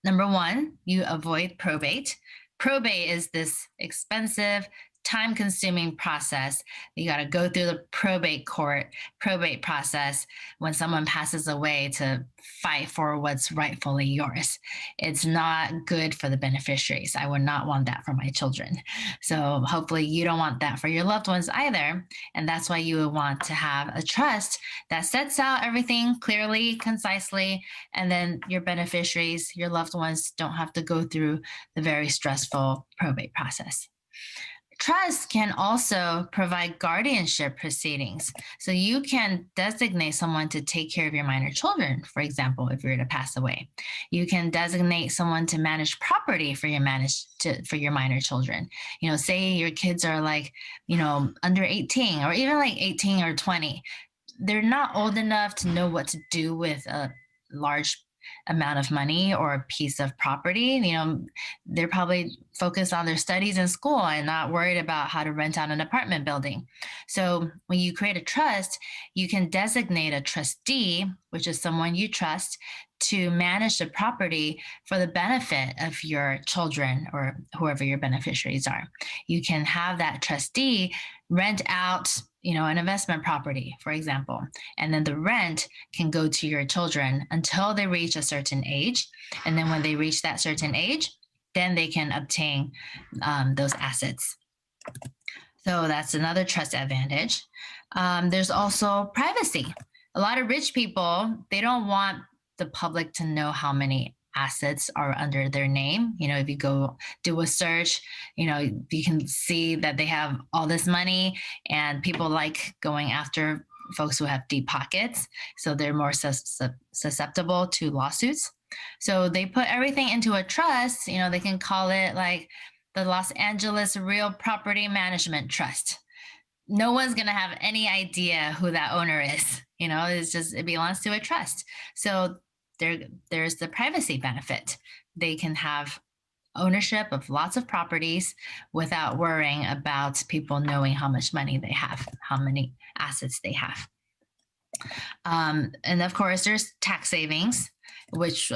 Number one, you avoid probate. Probate is this expensive, time-consuming process. You got to go through the probate process when someone passes away to fight for what's rightfully yours. It's not good for the beneficiaries. I would not want that for my children. So hopefully you don't want that for your loved ones either. And that's why you would want to have a trust that sets out everything clearly, concisely, and then your beneficiaries, your loved ones, don't have to go through the very stressful probate process. Trust can also provide guardianship proceedings. So you can designate someone to take care of your minor children, for example, if you were to pass away. You can designate someone to manage property for your minor children. You know, say your kids are like, you know, under 18 or even like 18 or 20. They're not old enough to know what to do with a large amount of money or a piece of property. You know, they're probably focused on their studies in school and not worried about how to rent out an apartment building. So when you create a trust, you can designate a trustee, which is someone you trust, to manage the property for the benefit of your children or whoever your beneficiaries are. You can have that trustee rent out, you know, an investment property, for example, and then the rent can go to your children until they reach a certain age. And then when they reach that certain age, then they can obtain those assets. So that's another trust advantage. There's also privacy. A lot of rich people, they don't want the public to know how many assets are under their name. You know, if you go do a search, you know, you can see that they have all this money, and people like going after folks who have deep pockets. So they're more susceptible to lawsuits. So they put everything into a trust. You know, they can call it like the Los Angeles Real Property Management Trust. No one's going to have any idea who that owner is. You know, it's just, it belongs to a trust. So there's the privacy benefit. They can have ownership of lots of properties without worrying about people knowing how much money they have, how many assets they have. And of course, there's tax savings, which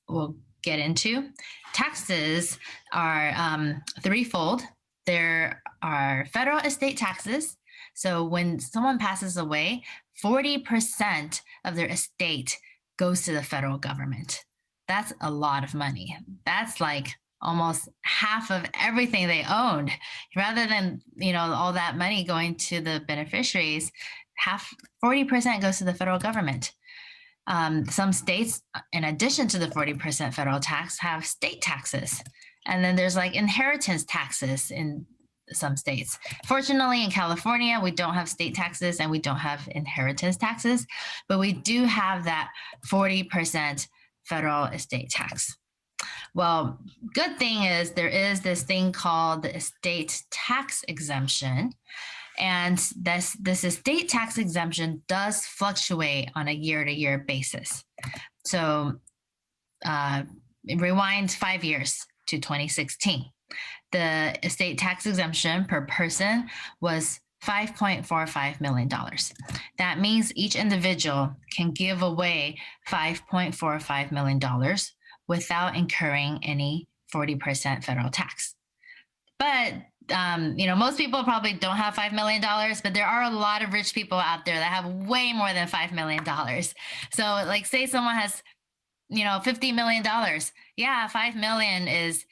we'll get into. Taxes are threefold. There are federal estate taxes. So when someone passes away, 40% of their estate goes to the federal government. That's a lot of money. That's like almost half of everything they owned. Rather than, you know, all that money going to the beneficiaries, 40% goes to the federal government. Some states, in addition to the 40% federal tax, have state taxes. And then there's like inheritance taxes in some states. Fortunately, in California, we don't have state taxes and we don't have inheritance taxes, but we do have that 40% federal estate tax. Well, good thing is there is this thing called the estate tax exemption. And this estate tax exemption does fluctuate on a year-to-year basis. So rewind 5 years to 2016. The estate tax exemption per person was $5.45 million. That means each individual can give away $5.45 million without incurring any 40% federal tax. But you know, most people probably don't have $5 million, but there are a lot of rich people out there that have way more than $5 million. So like say someone has, you know, $50 million. Yeah, $5 million is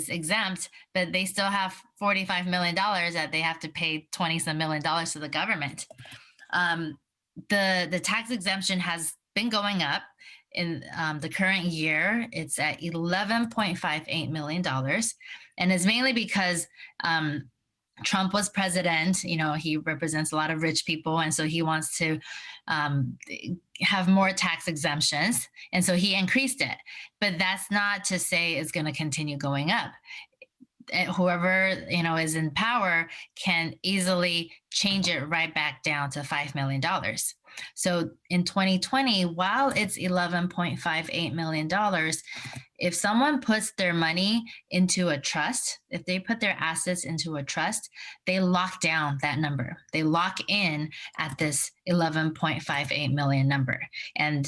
exempt, but they still have $45 million that they have to pay $20-some million to the government. The tax exemption has been going up. In the current year, it's at $11.58 million. And it's mainly because Trump was president. You know, he represents a lot of rich people. And so he wants to have more tax exemptions. And so he increased it. But that's not to say it's going to continue going up. Whoever, you know, is in power can easily change it right back down to $5 million. So in 2020, while it's $11.58 million, if someone puts their money into a trust, if they put their assets into a trust, they lock down that number. They lock in at this $11.58 million number. And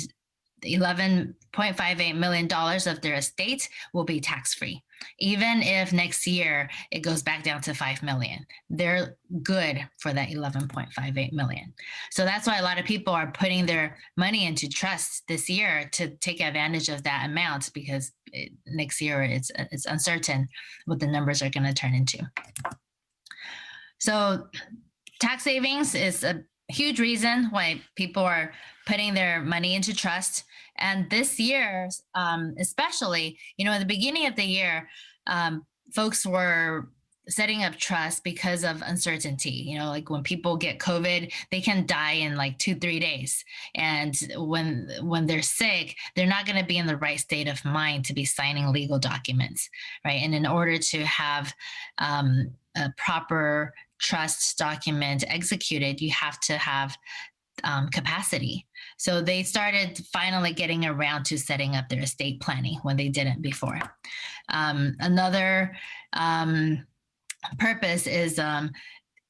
$11.58 million of their estate will be tax-free. Even if next year it goes back down to 5 million, they're good for that 11.58 million. So that's why a lot of people are putting their money into trusts this year to take advantage of that amount, because next year it's uncertain what the numbers are going to turn into. So tax savings is a huge reason why people are putting their money into trust. And this year, especially, in the beginning of the year, folks were setting up trust because of uncertainty. Like when people get COVID, they can die in like 2-3 days. And when they're sick, they're not going to be in the right state of mind to be signing legal documents, right? And in order to have a proper trust document executed, you have to have capacity. So they started finally getting around to setting up their estate planning when they didn't before. Another purpose is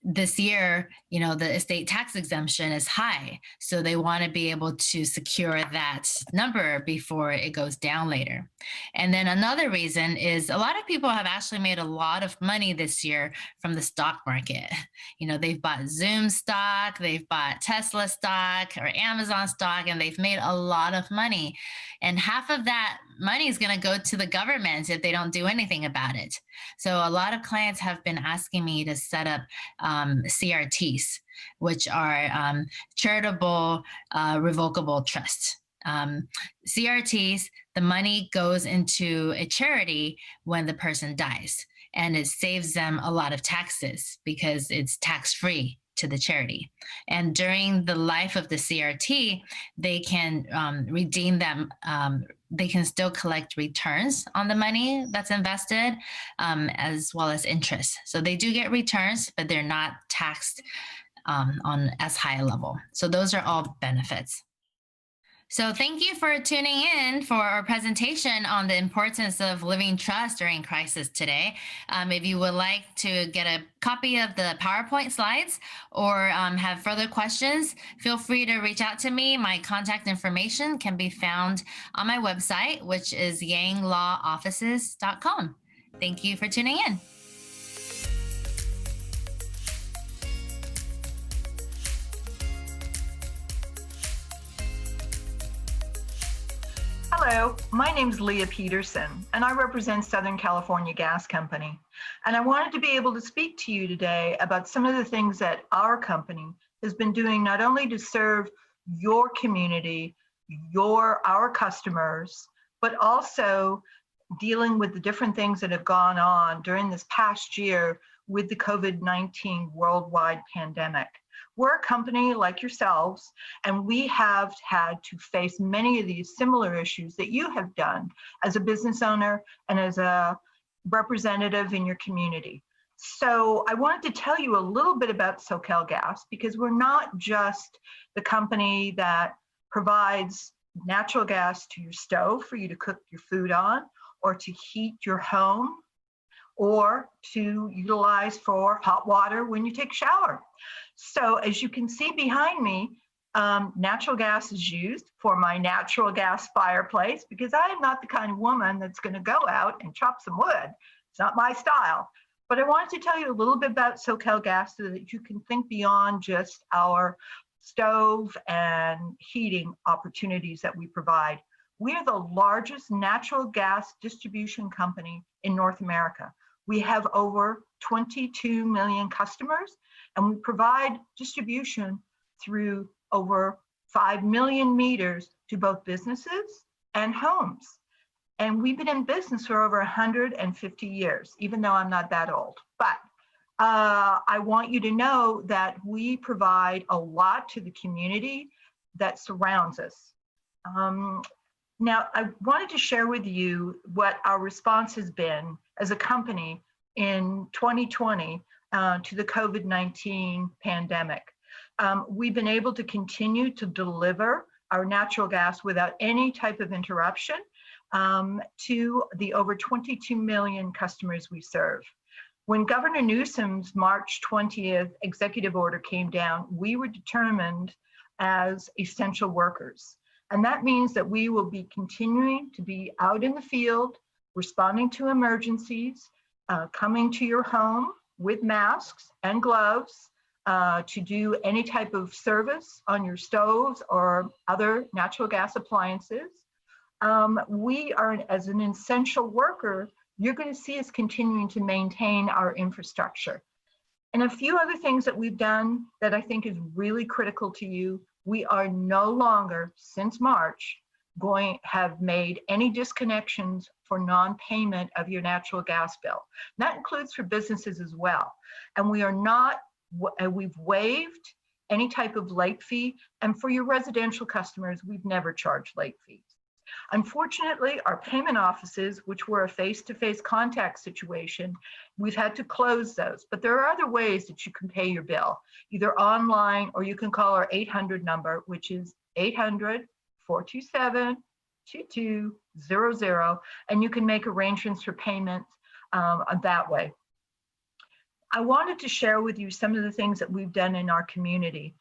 this year, the estate tax exemption is high. So they want to be able to secure that number before it goes down later. And then another reason is a lot of people have actually made a lot of money this year from the stock market. They've bought Zoom stock, they've bought Tesla stock or Amazon stock, and they've made a lot of money. And half of that money is going to go to the government if they don't do anything about it. So a lot of clients have been asking me to set up CRTs, which are charitable revocable trusts. CRTs, the money goes into a charity when the person dies, and it saves them a lot of taxes because it's tax-free to the charity. And during the life of the CRT, they can redeem them. They can still collect returns on the money that's invested, as well as interest. So they do get returns, but they're not taxed on as high a level. So those are all benefits. So thank you for tuning in for our presentation on the importance of living trust during crisis today. If you would like to get a copy of the PowerPoint slides or have further questions, feel free to reach out to me. My contact information can be found on my website, which is yanglawoffices.com. Thank you for tuning in. Hello, my name is Leah Peterson, and I represent Southern California Gas Company. And I wanted to be able to speak to you today about some of the things that our company has been doing, not only to serve your community, our customers, but also dealing with the different things that have gone on during this past year with the COVID-19 worldwide pandemic. We're a company like yourselves, and we have had to face many of these similar issues that you have done as a business owner and as a representative in your community. So I wanted to tell you a little bit about SoCalGas, because we're not just the company that provides natural gas to your stove for you to cook your food on, or to heat your home, or to utilize for hot water when you take a shower. So as you can see behind me, natural gas is used for my natural gas fireplace, because I am not the kind of woman that's going to go out and chop some wood. It's not my style. But I wanted to tell you a little bit about SoCalGas so that you can think beyond just our stove and heating opportunities that we provide. We are the largest natural gas distribution company in North America. We have over 22 million customers, and we provide distribution through over 5 million meters to both businesses and homes. And we've been in business for over 150 years, even though I'm not that old. But I want you to know that we provide a lot to the community that surrounds us. Now, I wanted to share with you what our response has been as a company in 2020 to the COVID-19 pandemic. We've been able to continue to deliver our natural gas without any type of interruption to the over 22 million customers we serve. When Governor Newsom's March 20th executive order came down, we were determined as essential workers. And that means that we will be continuing to be out in the field, responding to emergencies, coming to your home with masks and gloves to do any type of service on your stoves or other natural gas appliances. We are, as an essential worker, you're going to see us continuing to maintain our infrastructure. And a few other things that we've done that I think is really critical to you, we are no longer, since March, have made any disconnections for non-payment of your natural gas bill. And that includes for businesses as well. And we are not, we've waived any type of late fee. And for your residential customers, we've never charged late fees. Unfortunately, our payment offices, which were a face-to-face contact situation, we've had to close those. But there are other ways that you can pay your bill, either online or you can call our 800 number, which is 800-427-2200, and you can make arrangements for payments that way. I wanted to share with you some of the things that we've done in our community.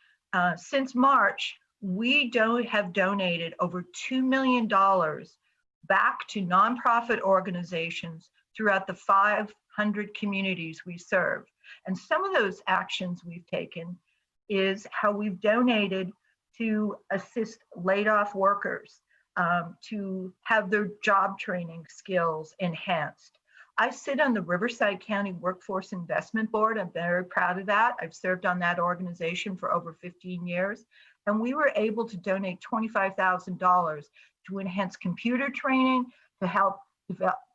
Since March, we have donated over $2 million back to nonprofit organizations throughout the 500 communities we serve. And some of those actions we've taken is how we've donated to assist laid off workers to have their job training skills enhanced. I sit on the Riverside County Workforce Investment Board. I'm very proud of that. I've served on that organization for over 15 years. And we were able to donate $25,000 to enhance computer training, to help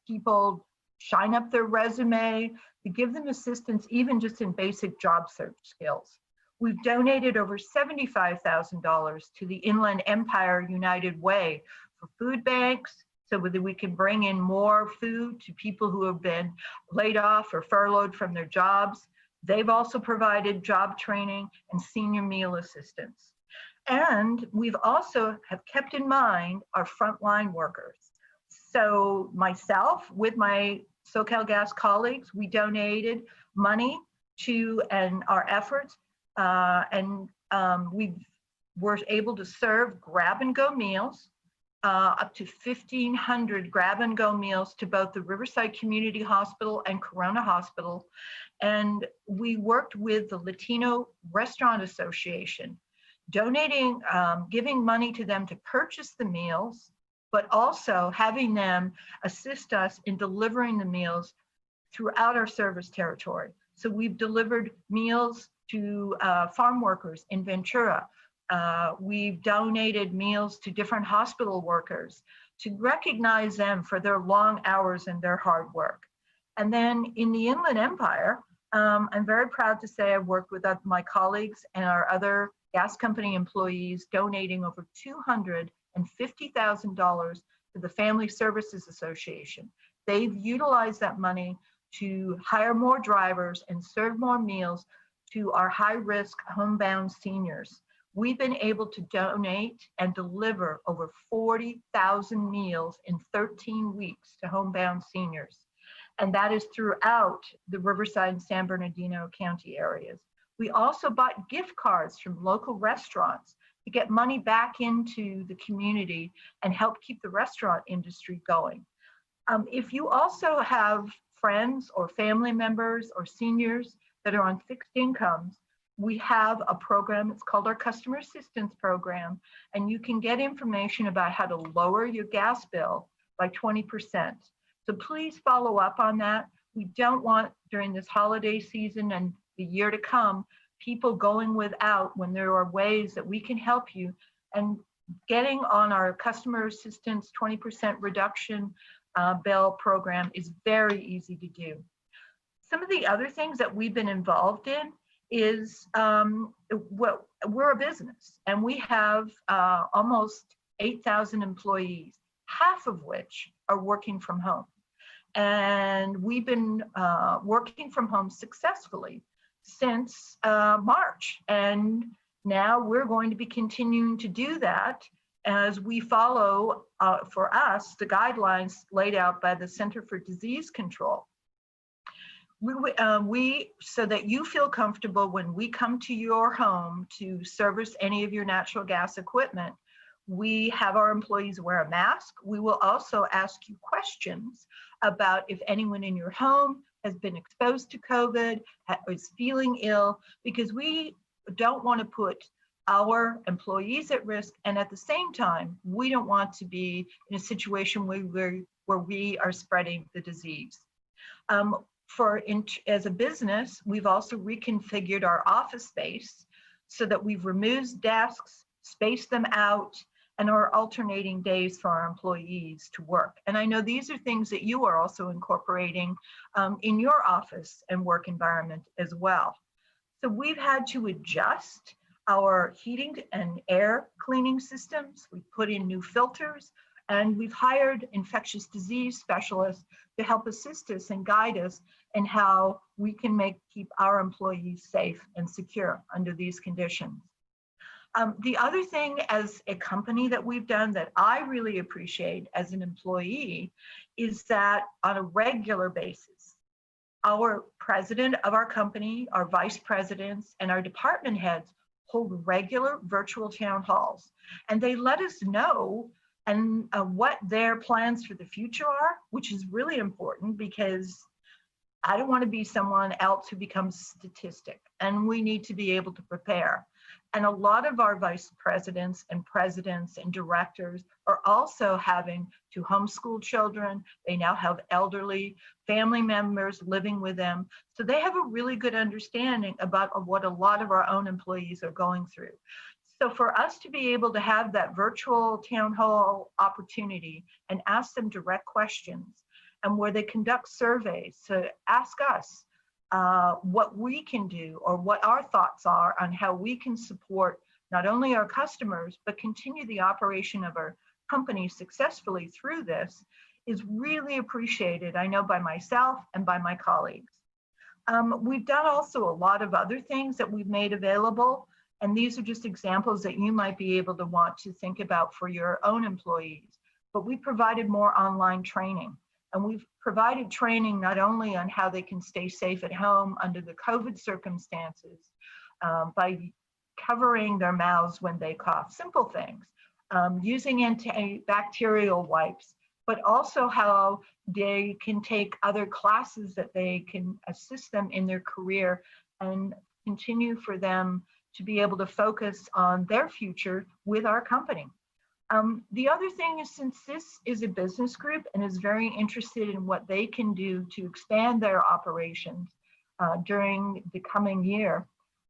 people shine up their resume, to give them assistance even just in basic job search skills. We've donated over $75,000 to the Inland Empire United Way for food banks, so that we can bring in more food to people who have been laid off or furloughed from their jobs. They've also provided job training and senior meal assistance. And we've also have kept in mind our frontline workers. So myself, with my SoCalGas colleagues, we donated money to our efforts, we were able to serve grab-and-go meals, up to 1,500 grab-and-go meals to both the Riverside Community Hospital and Corona Hospital. And we worked with the Latino Restaurant Association, donating, giving money to them to purchase the meals, but also having them assist us in delivering the meals throughout our service territory. So we've delivered meals to farm workers in Ventura. We've donated meals to different hospital workers to recognize them for their long hours and their hard work. And then in the Inland Empire, I'm very proud to say I've worked with my colleagues and our other gas company employees, donating over $250,000 to the Family Services Association. They've utilized that money to hire more drivers and serve more meals to our high-risk homebound seniors. We've been able to donate and deliver over 40,000 meals in 13 weeks to homebound seniors. And that is throughout the Riverside and San Bernardino County areas. We also bought gift cards from local restaurants to get money back into the community and help keep the restaurant industry going. If you also have friends or family members or seniors that are on fixed incomes, we have a program, it's called our Customer Assistance Program, and you can get information about how to lower your gas bill by 20%. So please follow up on that. We don't want, during this holiday season and the year to come, people going without when there are ways that we can help you. And getting on our Customer Assistance 20% reduction bill program is very easy to do. Some of the other things that we've been involved in is, we're a business and we have almost 8,000 employees, half of which are working from home. And we've been working from home successfully since March. And now we're going to be continuing to do that as we follow, for us, the guidelines laid out by the Center for Disease Control. So that you feel comfortable when we come to your home to service any of your natural gas equipment, We have our employees wear a mask. We will also ask you questions about if anyone in your home has been exposed to COVID, is feeling ill, because we don't want to put our employees at risk. And at the same time, we don't want to be in a situation where we are spreading the disease. As a business, we've also reconfigured our office space so that we've removed desks, spaced them out, and are alternating days for our employees to work. And I know these are things that you are also incorporating in your office and work environment as well. So we've had to adjust our heating and air cleaning systems. We've put in new filters, and we've hired infectious disease specialists to help assist us and guide us in how we can keep our employees safe and secure under these conditions. The other thing as a company that we've done that I really appreciate as an employee is that on a regular basis, our president of our company, our vice presidents, and our department heads hold regular virtual town halls, and they let us know and what their plans for the future are, which is really important because I don't want to be someone else who becomes statistic, and we need to be able to prepare. And a lot of our vice presidents and presidents and directors are also having to homeschool children. They now have elderly family members living with them. So they have a really good understanding about what a lot of our own employees are going through. So for us to be able to have that virtual town hall opportunity and ask them direct questions, and where they conduct surveys to ask us what we can do or what our thoughts are on how we can support not only our customers, but continue the operation of our company successfully through this is really appreciated, I know, by myself and by my colleagues. We've done also a lot of other things that we've made available, and these are just examples that you might be able to want to think about for your own employees. But we provided more online training. And we've provided training not only on how they can stay safe at home under the COVID circumstances by covering their mouths when they cough, simple things, using antibacterial wipes, but also how they can take other classes that they can assist them in their career and continue for them to be able to focus on their future with our company. The other thing is, since this is a business group and is very interested in what they can do to expand their operations during the coming year,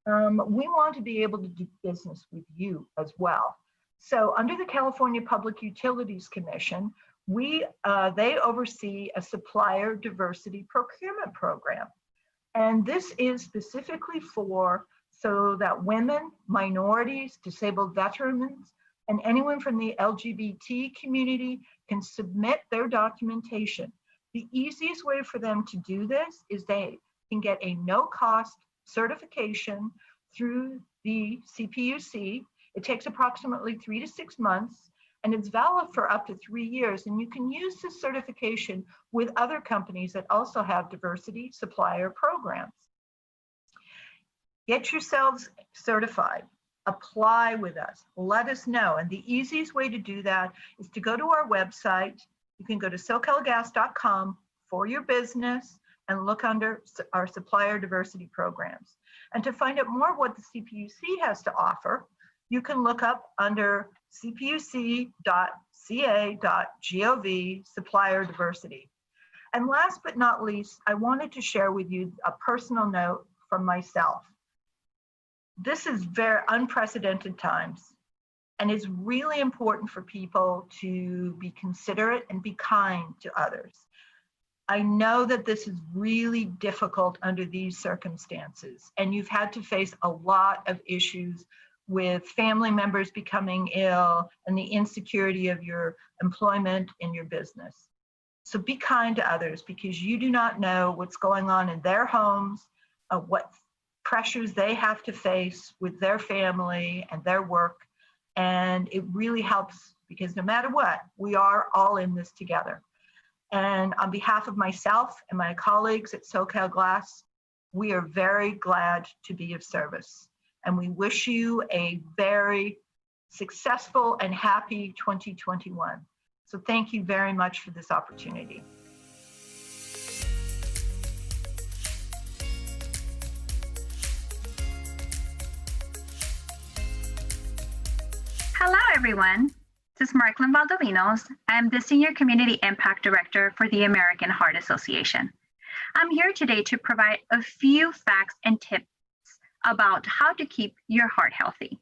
we want to be able to do business with you as well. So under the California Public Utilities Commission, they oversee a supplier diversity procurement program. And this is specifically so that women, minorities, disabled veterans, and anyone from the LGBT community can submit their documentation. The easiest way for them to do this is they can get a no-cost certification through the CPUC. It takes approximately 3 to 6 months, and it's valid for up to 3 years. And you can use this certification with other companies that also have diversity supplier programs. Get yourselves certified. Apply with us, let us know. And the easiest way to do that is to go to our website. You can go to SoCalGas.com for your business and look under our supplier diversity programs. And to find out more what the CPUC has to offer, you can look up under cpuc.ca.gov supplier diversity. And last but not least, I wanted to share with you a personal note from myself. This is very unprecedented times, and it's really important for people to be considerate and be kind to others. I know that this is really difficult under these circumstances, and you've had to face a lot of issues with family members becoming ill and the insecurity of your employment in your business. So be kind to others, because you do not know what's going on in their homes, what pressures they have to face with their family and their work. And it really helps, because no matter what, we are all in this together. And on behalf of myself and my colleagues at SoCal Glass, we are very glad to be of service. And we wish you a very successful and happy 2021. So thank you very much for this opportunity. Hello, everyone. This is Marklyn Valdovinos. I am the Senior Community Impact Director for the American Heart Association. I'm here today to provide a few facts and tips about how to keep your heart healthy.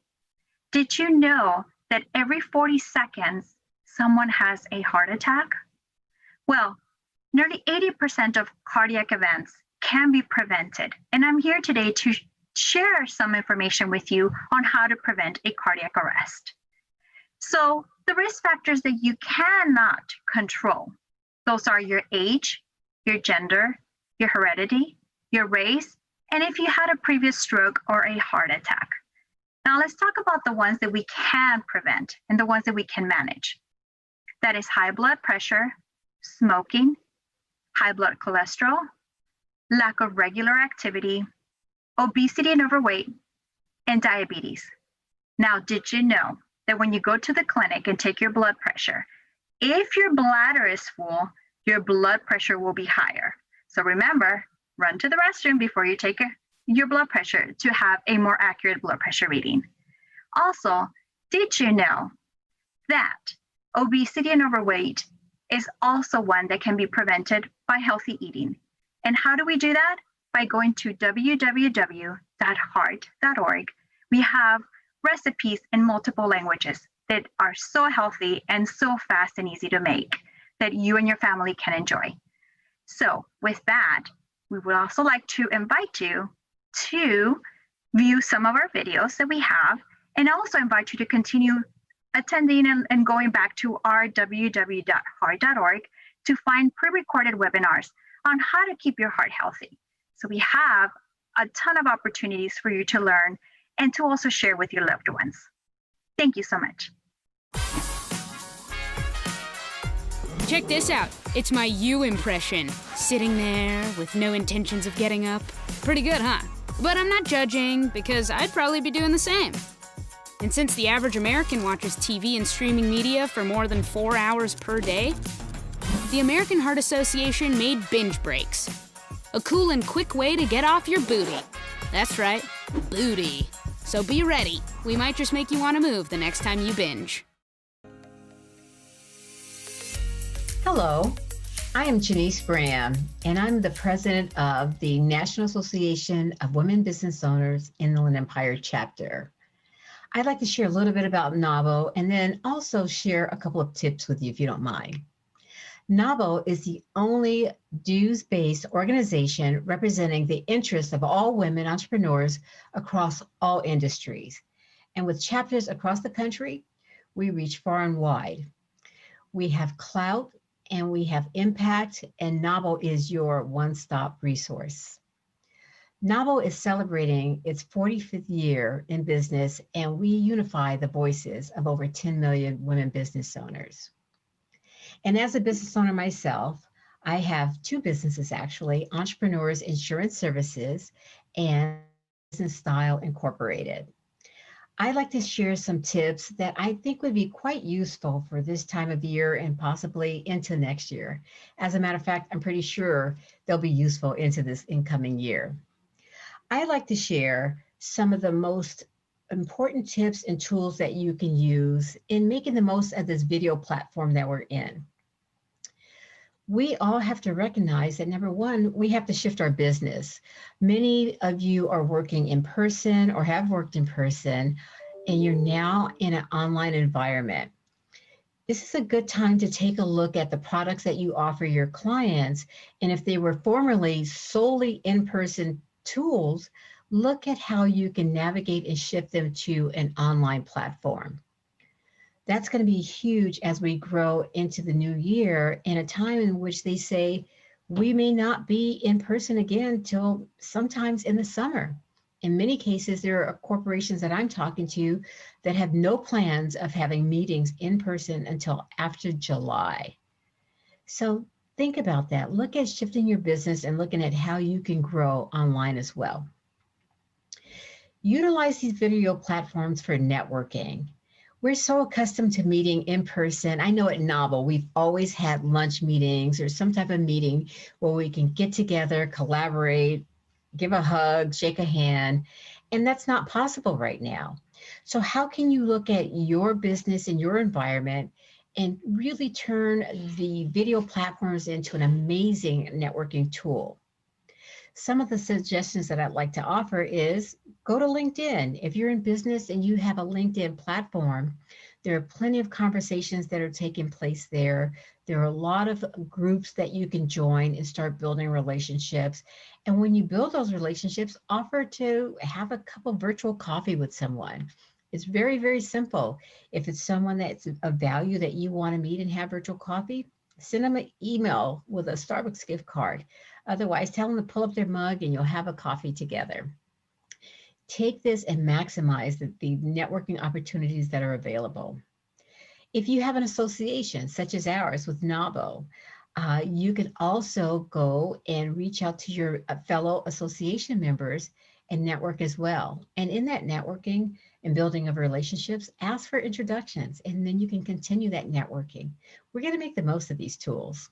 Did you know that every 40 seconds, someone has a heart attack? Well, nearly 80% of cardiac events can be prevented, and I'm here today to share some information with you on how to prevent a cardiac arrest. So the risk factors that you cannot control, those are your age, your gender, your heredity, your race, and if you had a previous stroke or a heart attack. Now let's talk about the ones that we can prevent and the ones that we can manage. That is high blood pressure, smoking, high blood cholesterol, lack of regular activity, obesity and overweight, and diabetes. Now, did you know that when you go to the clinic and take your blood pressure, if your bladder is full, your blood pressure will be higher. So remember, run to the restroom before you take your blood pressure to have a more accurate blood pressure reading. Also, did you know that obesity and overweight is also one that can be prevented by healthy eating? And how do we do that? By going to www.heart.org. We have recipes in multiple languages that are so healthy and so fast and easy to make that you and your family can enjoy. So with that, we would also like to invite you to view some of our videos that we have, and also invite you to continue attending and going back to our www.heart.org to find pre-recorded webinars on how to keep your heart healthy. So we have a ton of opportunities for you to learn and to also share with your loved ones. Thank you so much. Check this out. It's my you impression. Sitting there with no intentions of getting up. Pretty good, huh? But I'm not judging because I'd probably be doing the same. And since the average American watches TV and streaming media for more than 4 hours per day, the American Heart Association made binge breaks. A cool and quick way to get off your booty. That's right, booty. So be ready. We might just make you want to move the next time you binge. Hello, I am Janice Graham, and I'm the president of the National Association of Women Business Owners in the Inland Empire chapter. I'd like to share a little bit about NAWBO and then also share a couple of tips with you if you don't mind. NAWBO is the only dues-based organization representing the interests of all women entrepreneurs across all industries. And with chapters across the country, we reach far and wide. We have clout and we have impact, and NAWBO is your one-stop resource. NAWBO is celebrating its 45th year in business, and we unify the voices of over 10 million women business owners. And as a business owner myself, I have two businesses actually, Entrepreneurs Insurance Services and Business Style Incorporated. I'd like to share some tips that I think would be quite useful for this time of year and possibly into next year. As a matter of fact, I'm pretty sure they'll be useful into this incoming year. I'd like to share some of the most important tips and tools that you can use in making the most of this video platform that we're in. We all have to recognize that, number one, we have to shift our business. Many of you are working in person or have worked in person, and you're now in an online environment. This is a good time to take a look at the products that you offer your clients. And if they were formerly solely in-person tools, look at how you can navigate and shift them to an online platform. That's going to be huge as we grow into the new year, in a time in which they say we may not be in person again till sometimes in the summer. In many cases, there are corporations that I'm talking to that have no plans of having meetings in person until after July. So think about that. Look at shifting your business and looking at how you can grow online as well. Utilize these video platforms for networking. We're so accustomed to meeting in person. I know at Novel, we've always had lunch meetings or some type of meeting where we can get together, collaborate, give a hug, shake a hand, and that's not possible right now. So how can you look at your business and your environment and really turn the video platforms into an amazing networking tool? Some of the suggestions that I'd like to offer is go to LinkedIn. If you're in business and you have a LinkedIn platform, there are plenty of conversations that are taking place there. There are a lot of groups that you can join and start building relationships. And when you build those relationships, offer to have a cup of virtual coffee with someone. It's very, very simple. If it's someone that's of value that you want to meet and have virtual coffee, send them an email with a Starbucks gift card. Otherwise, tell them to pull up their mug and you'll have a coffee together. Take this and maximize the networking opportunities that are available. If you have an association such as ours with NAWBO, you can also go and reach out to your fellow association members and network as well. And in that networking and building of relationships, ask for introductions, and then you can continue that networking. We're going to make the most of these tools.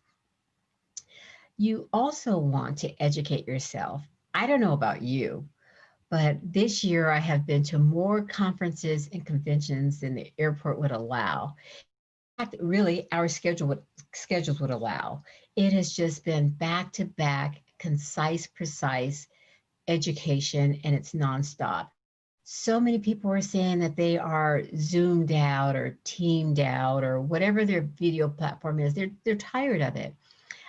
You also want to educate yourself. I don't know about you, but this year I have been to more conferences and conventions than the airport would allow. In fact, really, our schedules would allow. It has just been back-to-back, concise, precise education, and it's nonstop. So many people are saying that they are Zoomed out or Teamed out or whatever their video platform is. They're tired of it.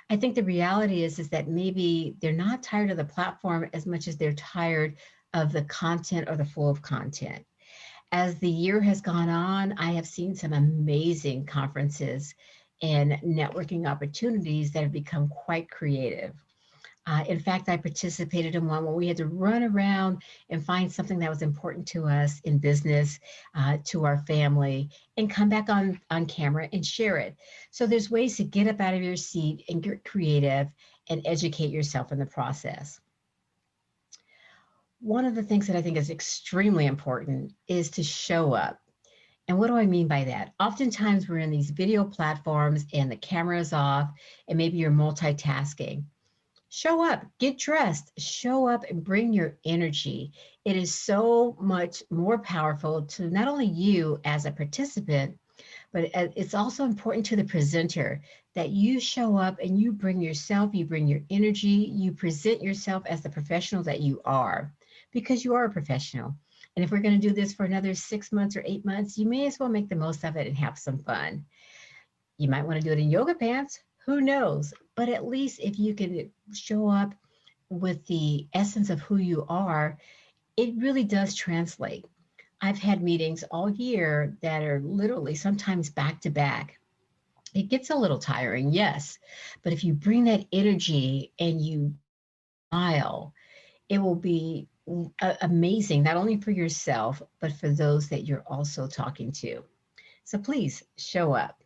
I think the reality is that maybe they're not tired of the platform as much as they're tired of the content or the flow of content. As the year has gone on, I have seen some amazing conferences and networking opportunities that have become quite creative. In fact, I participated in one where we had to run around and find something that was important to us in business, to our family, and come back on camera and share it. So there's ways to get up out of your seat and get creative and educate yourself in the process. One of the things that I think is extremely important is to show up. And what do I mean by that? Oftentimes we're in these video platforms and the camera is off and maybe you're multitasking. Show up, get dressed, show up and bring your energy. It is so much more powerful to not only you as a participant, but it's also important to the presenter that you show up and you bring yourself, you bring your energy, you present yourself as the professional that you are, because you are a professional. And if we're going to do this for another 6 months or 8 months, you may as well make the most of it and have some fun. You might want to do it in yoga pants. Who knows? But at least if you can show up with the essence of who you are, it really does translate. I've had meetings all year that are literally sometimes back to back. It gets a little tiring, yes, but if you bring that energy and you smile, it will be amazing, not only for yourself, but for those that you're also talking to. So please show up.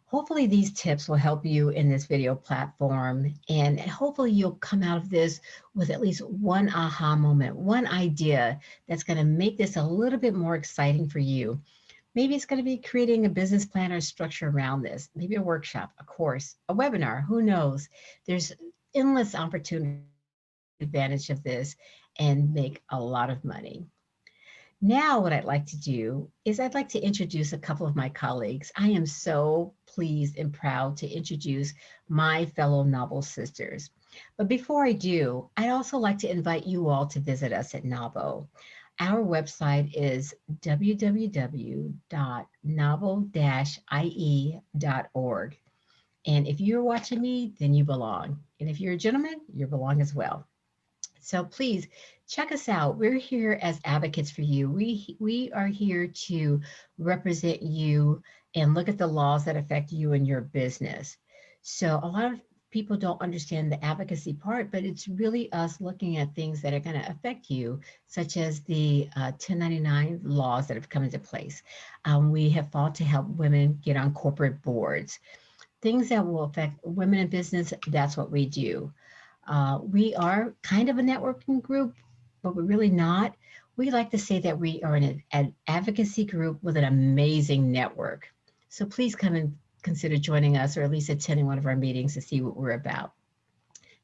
Hopefully these tips will help you in this video platform, and hopefully you'll come out of this with at least one aha moment, one idea that's going to make this a little bit more exciting for you. Maybe it's going to be creating a business plan or structure around this, maybe a workshop, a course, a webinar, who knows? There's endless opportunity to take advantage of this and make a lot of money. Now what I'd like to do is I'd like to introduce a couple of my colleagues. I am so pleased and proud to introduce my fellow Novel sisters. But before I do, I'd also like to invite you all to visit us at NAWBO. Our website is www.novel-ie.org. And if you're watching me, then you belong. And if you're a gentleman, you belong as well. So please check us out. We're here as advocates for you. We are here to represent you and look at the laws that affect you and your business. So a lot of people don't understand the advocacy part, but it's really us looking at things that are going to affect you, such as the 1099 laws that have come into place. We have fought to help women get on corporate boards. Things that will affect women in business, that's what we do. We are kind of a networking group, but we're really not. We like to say that we are an advocacy group with an amazing network. So please come and consider joining us, or at least attending one of our meetings to see what we're about.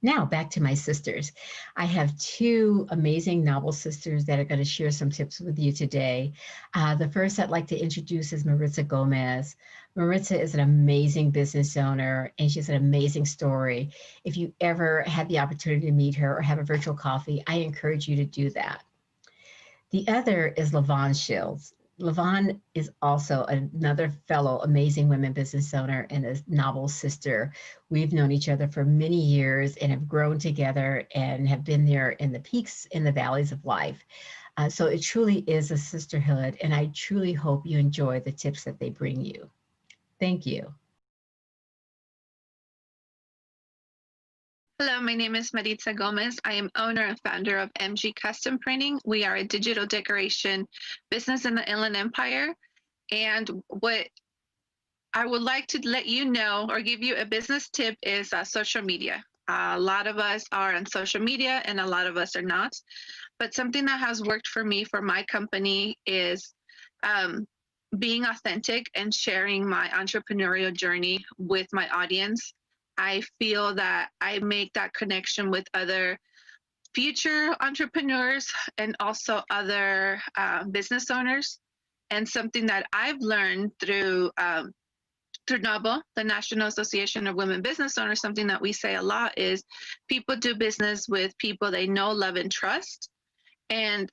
Now back to my sisters. I have two amazing novel sisters that are going to share some tips with you today. The first I'd like to introduce is Maritza Gomez. Maritza is an amazing business owner, and she has an amazing story. If you ever had the opportunity to meet her or have a virtual coffee, I encourage you to do that. The other is LaVon Shields. LaVon is also another fellow amazing women business owner and a novel sister. We've known each other for many years and have grown together and have been there in the peaks and the valleys of life. So it truly is a sisterhood, and I truly hope you enjoy the tips that they bring you. Thank you. Hello, my name is Maritza Gomez. I am owner and founder of MG Custom Printing. We are a digital decoration business in the Inland Empire. And what I would like to let you know or give you a business tip is social media. A lot of us are on social media and a lot of us are not. But something that has worked for me, for my company, is being authentic and sharing my entrepreneurial journey with my audience. I feel that I make that connection with other future entrepreneurs and also other business owners. And something that I've learned through NABO, the National Association of Women Business Owners, something that we say a lot is people do business with people they know, love, and trust. And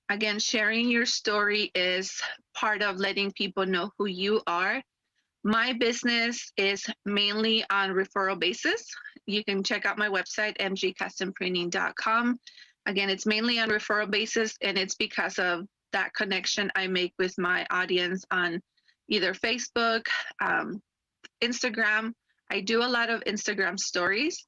again, sharing your story is part of letting people know who you are. My business is mainly on referral basis. You can check out my website, mgcustomprinting.com. Again, it's mainly on referral basis, and it's because of that connection I make with my audience on either Facebook, Instagram. I do a lot of Instagram stories,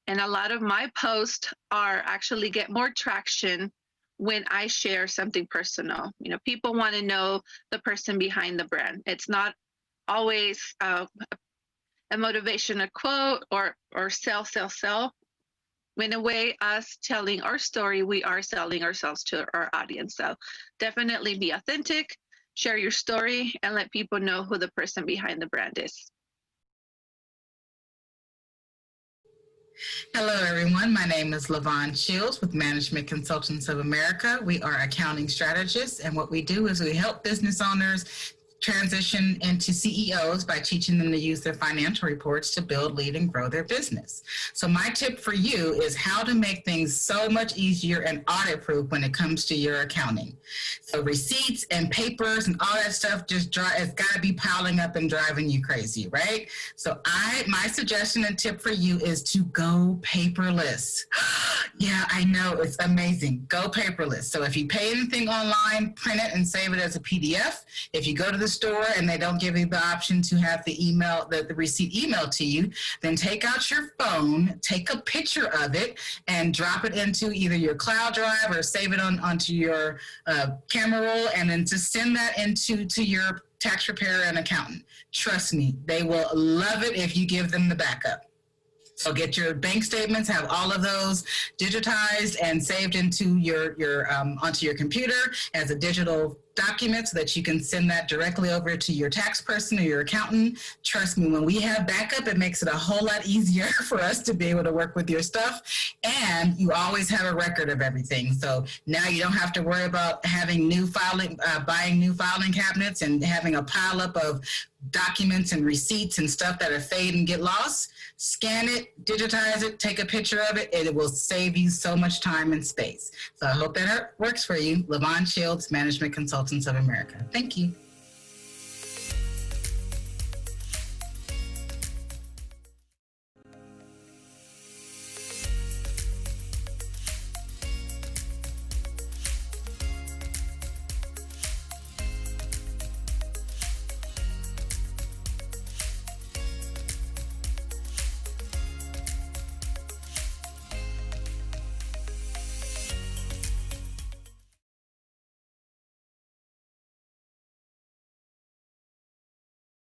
and a lot of my posts are actually get more traction when I share something personal. You know, people want to know the person behind the brand. It's not always a motivational quote or sell. In a way, us telling our story, we are selling ourselves to our audience. So definitely be authentic, share your story, and let people know who the person behind the brand is. Hello, everyone. My name is LaVon Shields with Management Consultants of America. We are accounting strategists, and what we do is we help business owners transition into CEOs by teaching them to use their financial reports to build, lead, and grow their business. So my tip for you is how to make things so much easier and audit-proof when it comes to your accounting. So receipts and papers and all that stuff it's got to be piling up and driving you crazy, right? So my suggestion and tip for you is to go paperless. Yeah, I know, it's amazing. Go paperless. So if you pay anything online, print it and save it as a PDF. If you go to the store and they don't give you the option to have the email, the receipt emailed to you, then take out your phone, take a picture of it, and drop it into either your cloud drive or save it onto your camera roll, and then just send that to your tax preparer and accountant. Trust me, they will love it if you give them the backup. So get your bank statements, have all of those digitized and saved into onto your computer as a digital document so that you can send that directly over to your tax person or your accountant. Trust me, when we have backup, it makes it a whole lot easier for us to be able to work with your stuff. And you always have a record of everything. So now you don't have to worry about having buying new filing cabinets and having a pileup of documents and receipts and stuff that are fade and get lost. Scan it, digitize it, take a picture of it, and it will save you so much time and space. So I hope that works for you. LaVon Shields, Management Consultants of America. Thank you.